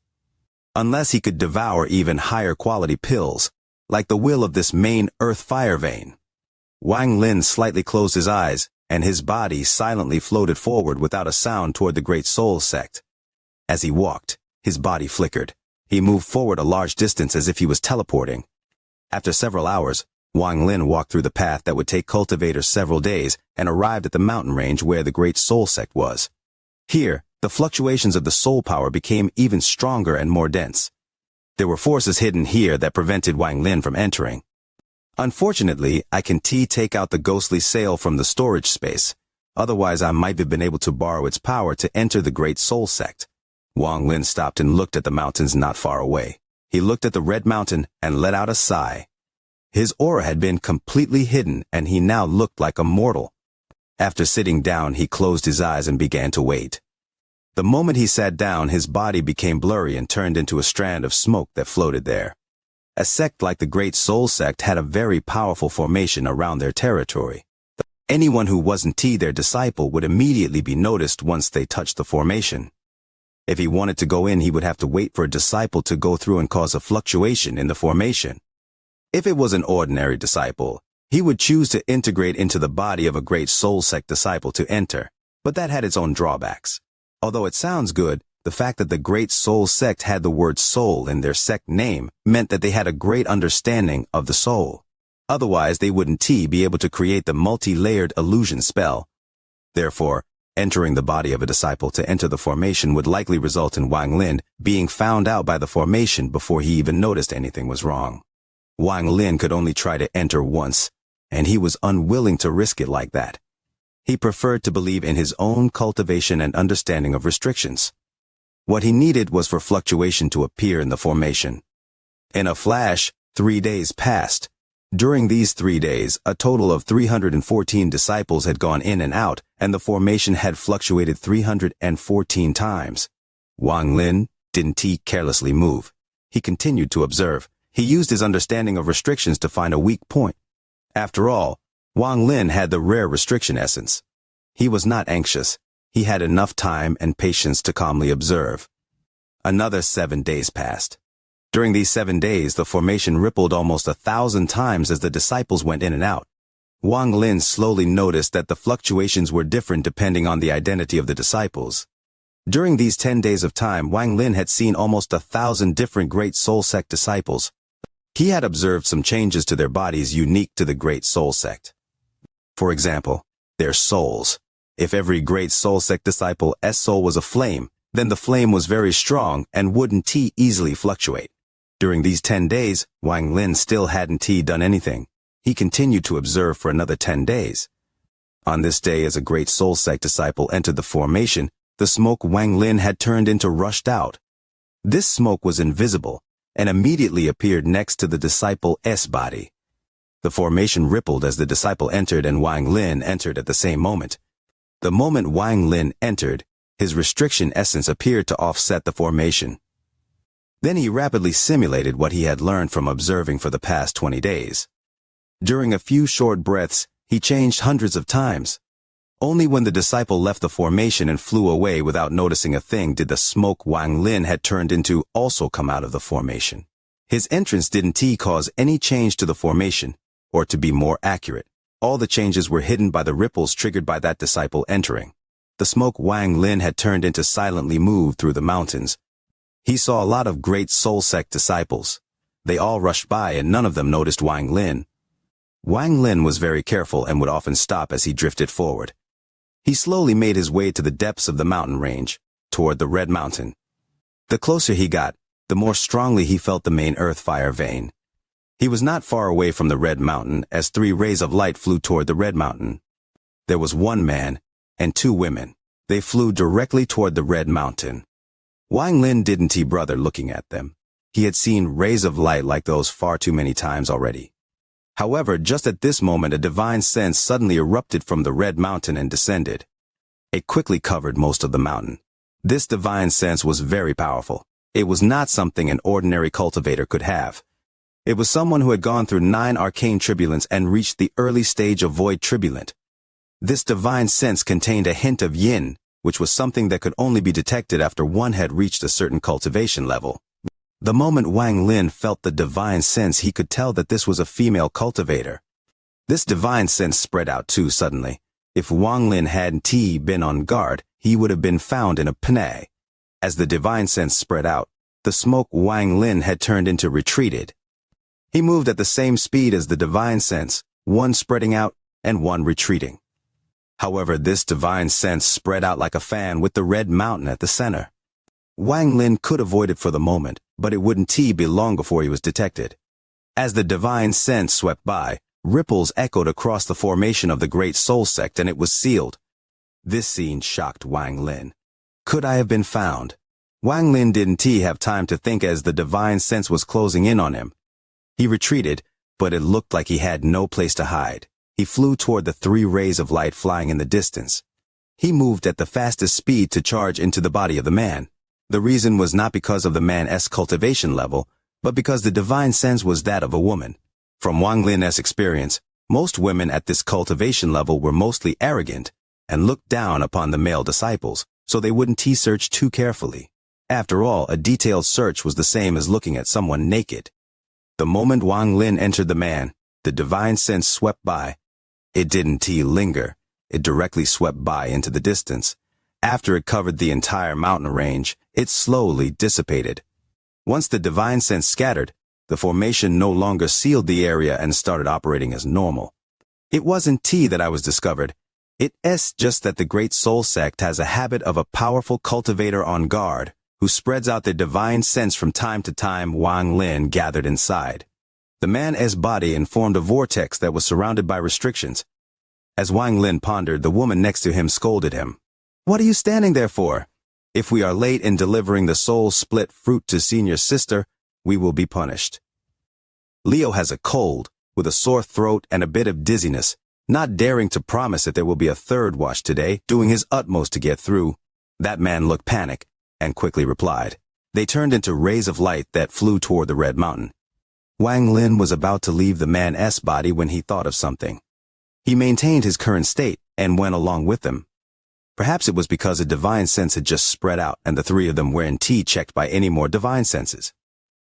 Unless he could devour even higher quality pills, like the will of this main earth fire vein. Wang Lin slightly closed his eyes, and his body silently floated forward without a sound toward the Great Soul Sect. As he walked, his body flickered. He moved forward a large distance as if he was teleporting. After several hours, Wang Lin walked through the path that would take cultivators several days and arrived at the mountain range where the Great Soul Sect was. Here, the fluctuations of the soul power became even stronger and more dense. There were forces hidden here that prevented Wang Lin from entering. Unfortunately, I can take out the ghostly sail from the storage space. Otherwise, I might have been able to borrow its power to enter the Great Soul Sect. Wang Lin stopped and looked at the mountains not far away. He looked at the red mountain and let out a sigh. His aura had been completely hidden, and he now looked like a mortal. After sitting down, he closed his eyes and began to wait. The moment he sat down, his body became blurry and turned into a strand of smoke that floated there. A sect like the Great Soul Sect had a very powerful formation around their territory. Anyone who wasn't their disciple would immediately be noticed once they touched the formation. If he wanted to go in, he would have to wait for a disciple to go through and cause a fluctuation in the formation. If it was an ordinary disciple, he would choose to integrate into the body of a Great Soul Sect disciple to enter, but that had its own drawbacks. Although it sounds good, the fact that the Great Soul Sect had the word soul in their sect name meant that they had a great understanding of the soul. Otherwise, they wouldn't be able to create the multi-layered illusion spell. Therefore, entering the body of a disciple to enter the formation would likely result in Wang Lin being found out by the formation before he even noticed anything was wrong. Wang Lin could only try to enter once, and he was unwilling to risk it like that. He preferred to believe in his own cultivation and understanding of restrictions. What he needed was for fluctuation to appear in the formation. In a flash, 3 days passed. During these 3 days, a total of 314 disciples had gone in and out, and the formation had fluctuated 314 times. Wang Lin didn't carelessly move. He continued to observe. He used his understanding of restrictions to find a weak point. After all, Wang Lin had the rare restriction essence. He was not anxious. He had enough time and patience to calmly observe. Another 7 days passed. During these 7 days, the formation rippled almost 1,000 times as the disciples went in and out. Wang Lin slowly noticed that the fluctuations were different depending on the identity of the disciples. During these 10 days of time, Wang Lin had seen almost 1,000 different Great Soul Sect disciples. He had observed some changes to their bodies unique to the Great Soul Sect. For example, their souls. If every Great Soul Sect disciple's soul was a flame, then the flame was very strong and wouldn't easily fluctuate. During these 10 days, Wang Lin still hadn't done anything. He continued to observe for another 10 days. On this day, as a Great Soul Sect disciple entered the formation, the smoke Wang Lin had turned into rushed out. This smoke was invisible and immediately appeared next to the disciple's body. The formation rippled as the disciple entered and Wang Lin entered at the same moment. The moment Wang Lin entered, his restriction essence appeared to offset the formation. Then he rapidly simulated what he had learned from observing for the past 20 days. During a few short breaths, he changed hundreds of times. Only when the disciple left the formation and flew away without noticing a thing did the smoke Wang Lin had turned into also come out of the formation. His entrance didn't cause any change to the formation, or to be more accurate, all the changes were hidden by the ripples triggered by that disciple entering. The smoke Wang Lin had turned into silently moved through the mountains. He saw a lot of Great Soul Sect disciples. They all rushed by and none of them noticed Wang Lin. Wang Lin was very careful and would often stop as he drifted forward. He slowly made his way to the depths of the mountain range, toward the Red Mountain. The closer he got, the more strongly he felt the main earth fire vein. He was not far away from the Red Mountain as 3 rays of light flew toward the Red Mountain. There was 1 man and 2 women. They flew directly toward the Red Mountain. Wang Lin didn't bother looking at them. He had seen rays of light like those far too many times already. However, just at this moment a divine sense suddenly erupted from the Red Mountain and descended. It quickly covered most of the mountain. This divine sense was very powerful. It was not something an ordinary cultivator could have. It was someone who had gone through 9 arcane tribulants and reached the early stage of void tribulant. This divine sense contained a hint of yin, which was something that could only be detected after one had reached a certain cultivation level. The moment Wang Lin felt the divine sense, he could tell that this was a female cultivator. This divine sense spread out too suddenly. If Wang Lin hadn't been on guard, he would have been found in a panay. As the divine sense spread out, the smoke Wang Lin had turned into retreated. He moved at the same speed as the divine sense, one spreading out and one retreating. However, this divine sense spread out like a fan with the Red Mountain at the center. Wang Lin could avoid it for the moment, but it wouldn't be long before he was detected. As the divine sense swept by, ripples echoed across the formation of the great soul sect, and it was sealed. This scene shocked Wang Lin. Could I have been found? Wang Lin didn't have time to think as the divine sense was closing in on him. He retreated, but it looked like he had no place to hide. He flew toward the 3 rays of light flying in the distance. He moved at the fastest speed to charge into the body of the man. The reason was not because of the man's cultivation level, but because the divine sense was that of a woman. From Wang Lin's experience, most women at this cultivation level were mostly arrogant and looked down upon the male disciples, so they wouldn't search too carefully. After all, a detailed search was the same as looking at someone naked. The moment Wang Lin entered the man, the divine sense swept by. It didn't linger. It directly swept by into the distance. After it covered the entire mountain range, it slowly dissipated. Once the divine sense scattered, the formation no longer sealed the area and started operating as normal. It wasn't that I was discovered. It's just that the Great Soul Sect has a habit of a powerful cultivator on guard, who spreads out their divine sense from time to time. Wang Lin gathered inside. The man's body informed a vortex that was surrounded by restrictions. As Wang Lin pondered, the woman next to him scolded him. "What are you standing there for? If we are late in delivering the soul-split fruit to senior sister, we will be punished." Leo has a cold, with a sore throat and a bit of dizziness, not daring to promise that there will be a third wash today, doing his utmost to get through. That man looked panicked and quickly replied. They turned into rays of light that flew toward the Red Mountain. Wang Lin was about to leave the man's body when he thought of something. He maintained his current state and went along with them. Perhaps it was because a divine sense had just spread out and the 3 of them weren't checked by any more divine senses.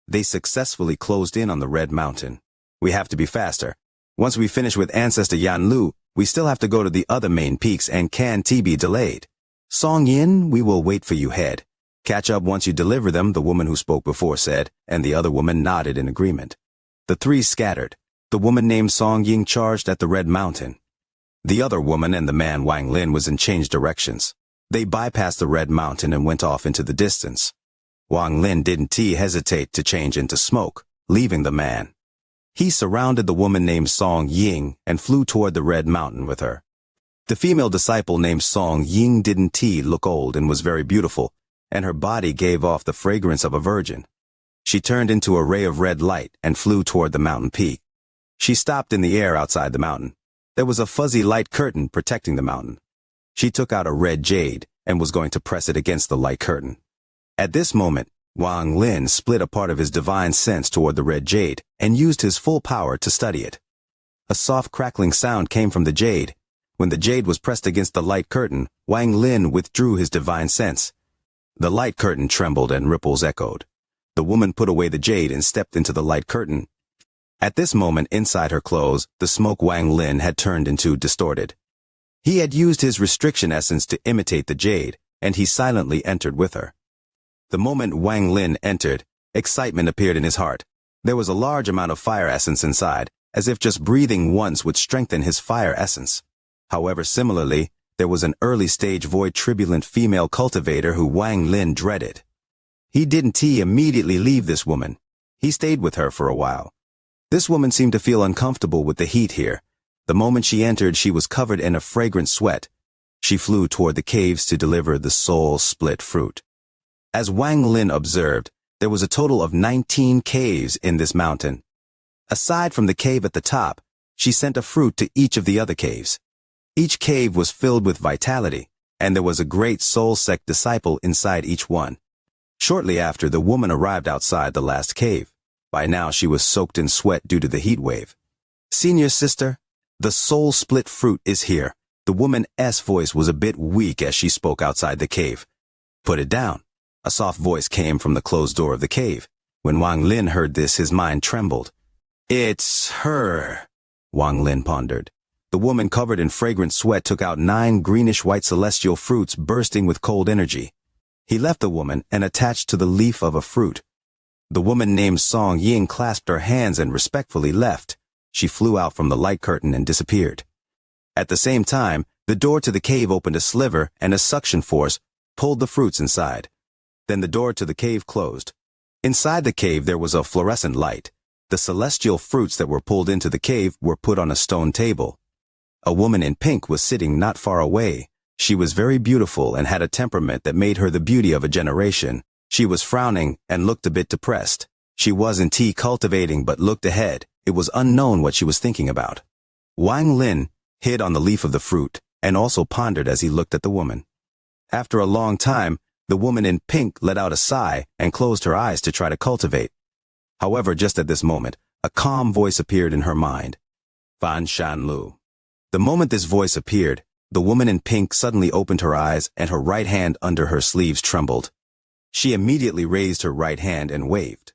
They successfully closed in on the Red Mountain. We have to be faster. Once we finish with Ancestor Yan Lu, we still have to go to the other main peaks and can't be delayed. Song Yin, we will wait for you head. Catch up once you deliver them, the woman who spoke before said, and the other woman nodded in agreement. The 3 scattered. The woman named Song Ying charged at the Red Mountain. The other woman and the man Wang Lin was in changed directions. They bypassed the Red Mountain and went off into the distance. Wang Lin didn't hesitate to change into smoke, leaving the man. He surrounded the woman named Song Ying and flew toward the Red Mountain with her. The female disciple named Song Ying didn't look old and was very beautiful, and her body gave off the fragrance of a virgin. She turned into a ray of red light and flew toward the mountain peak. She stopped in the air outside the mountain. There was a fuzzy light curtain protecting the mountain. She took out a red jade and was going to press it against the light curtain. At this moment, Wang Lin split a part of his divine sense toward the red jade and used his full power to study it. A soft crackling sound came from the jade. When the jade was pressed against the light curtain, Wang Lin withdrew his divine sense. The light curtain trembled and ripples echoed. The woman put away the jade and stepped into the light curtain. At this moment, inside her clothes, the smoke Wang Lin had turned into distorted. He had used his restriction essence to imitate the jade, and he silently entered with her. The moment Wang Lin entered, excitement appeared in his heart. There was a large amount of fire essence inside, as if just breathing once would strengthen his fire essence. However, similarly, there was an early-stage void turbulent female cultivator who Wang Lin dreaded. He didn't immediately leave this woman. He stayed with her for a while. This woman seemed to feel uncomfortable with the heat here. The moment she entered, she was covered in a fragrant sweat. She flew toward the caves to deliver the soul-split fruit. As Wang Lin observed, there was a total of 19 caves in this mountain. Aside from the cave at the top, she sent a fruit to each of the other caves. Each cave was filled with vitality, and there was a great soul sect disciple inside each one. Shortly after, the woman arrived outside the last cave. By now, she was soaked in sweat due to the heat wave. "Senior sister, the soul-split fruit is here." The woman's voice was a bit weak as she spoke outside the cave. "Put it down." A soft voice came from the closed door of the cave. When Wang Lin heard this, his mind trembled. "It's her," Wang Lin pondered. The woman covered in fragrant sweat took out 9 greenish-white celestial fruits bursting with cold energy. He left the woman and attached to the leaf of a fruit. The woman named Song Ying clasped her hands and respectfully left. She flew out from the light curtain and disappeared. At the same time, the door to the cave opened a sliver and a suction force pulled the fruits inside. Then the door to the cave closed. Inside the cave there was a fluorescent light. The celestial fruits that were pulled into the cave were put on a stone table. A woman in pink was sitting not far away. She was very beautiful and had a temperament that made her the beauty of a generation. She was frowning and looked a bit depressed. She wasn't cultivating but looked ahead. It was unknown what she was thinking about. Wang Lin hid on the leaf of the fruit and also pondered as he looked at the woman. After a long time, the woman in pink let out a sigh and closed her eyes to try to cultivate. However, just at this moment, a calm voice appeared in her mind. Fan Shanlu. The moment this voice appeared, the woman in pink suddenly opened her eyes and her right hand under her sleeves trembled. She immediately raised her right hand and waved.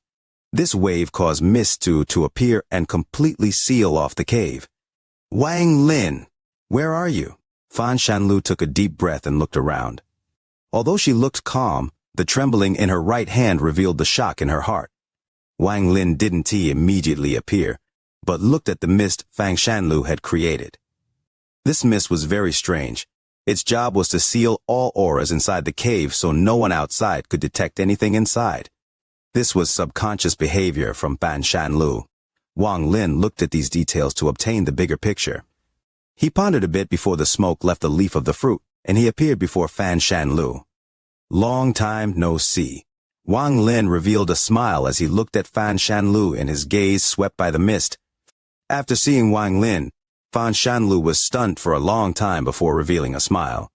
This wave caused mist to appear and completely seal off the cave. Wang Lin, where are you? Fan Shanlu took a deep breath and looked around. Although she looked calm, the trembling in her right hand revealed the shock in her heart. Wang Lin didn't immediately appear, but looked at the mist Fan Shanlu had created. This mist was very strange. Its job was to seal all auras inside the cave so no one outside could detect anything inside. This was subconscious behavior from Fan Shanlu. Wang Lin looked at these details to obtain the bigger picture. He pondered a bit before the smoke left the leaf of the fruit, and he appeared before Fan Shanlu. Long time no see. Wang Lin revealed a smile as he looked at Fan Shanlu and his gaze swept by the mist. After seeing Wang Lin, Fan Shanlu was stunned for a long time before revealing a smile.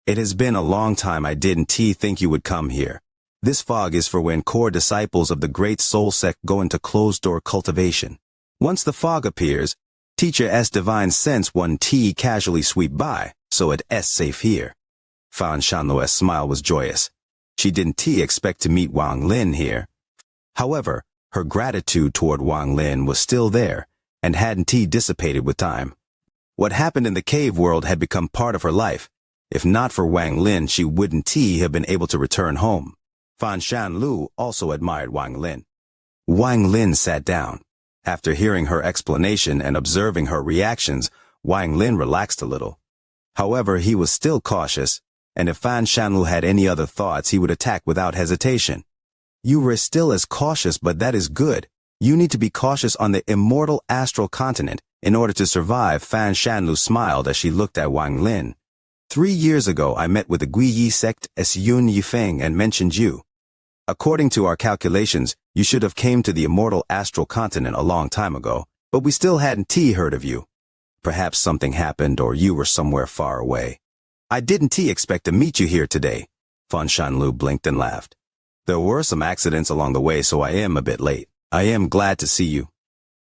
It has been a long time I didn't think you would come here. This fog is for when core disciples of the Great Soul Sect go into closed-door cultivation. Once the fog appears, Teacher S divine sense one casually sweep by, so it S safe here. Fan Shanlu's smile was joyous. She didn't expect to meet Wang Lin here. However, her gratitude toward Wang Lin was still there, and hadn't dissipated with time. What happened in the cave world had become part of her life. If not for Wang Lin, she wouldn't have been able to return home. Fan Shanlu also admired Wang Lin. Wang Lin sat down. After hearing her explanation and observing her reactions, Wang Lin relaxed a little. However, he was still cautious, and if Fan Shanlu had any other thoughts, he would attack without hesitation. You were still as cautious, but that is good. You need to be cautious on the immortal astral continent in order to survive. Fan Shanlu smiled as she looked at Wang Lin. 3 years ago, I met with the Guiyi sect as Yun Yifeng and mentioned you. According to our calculations, you should have came to the immortal astral continent a long time ago, but we still hadn't heard of you. Perhaps something happened or you were somewhere far away. I didn't expect to meet you here today. Fan Shanlu blinked and laughed. There were some accidents along the way, so I am a bit late. I am glad to see you.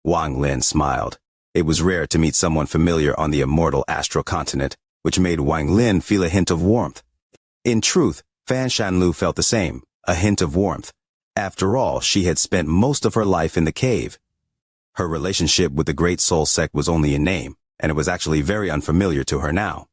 Wang Lin smiled. It was rare to meet someone familiar on the immortal astral continent, which made Wang Lin feel a hint of warmth. In truth, Fan Shanlu felt the same, a hint of warmth. After all, she had spent most of her life in the cave. Her relationship with the Great Soul Sect was only in name, and it was actually very unfamiliar to her now.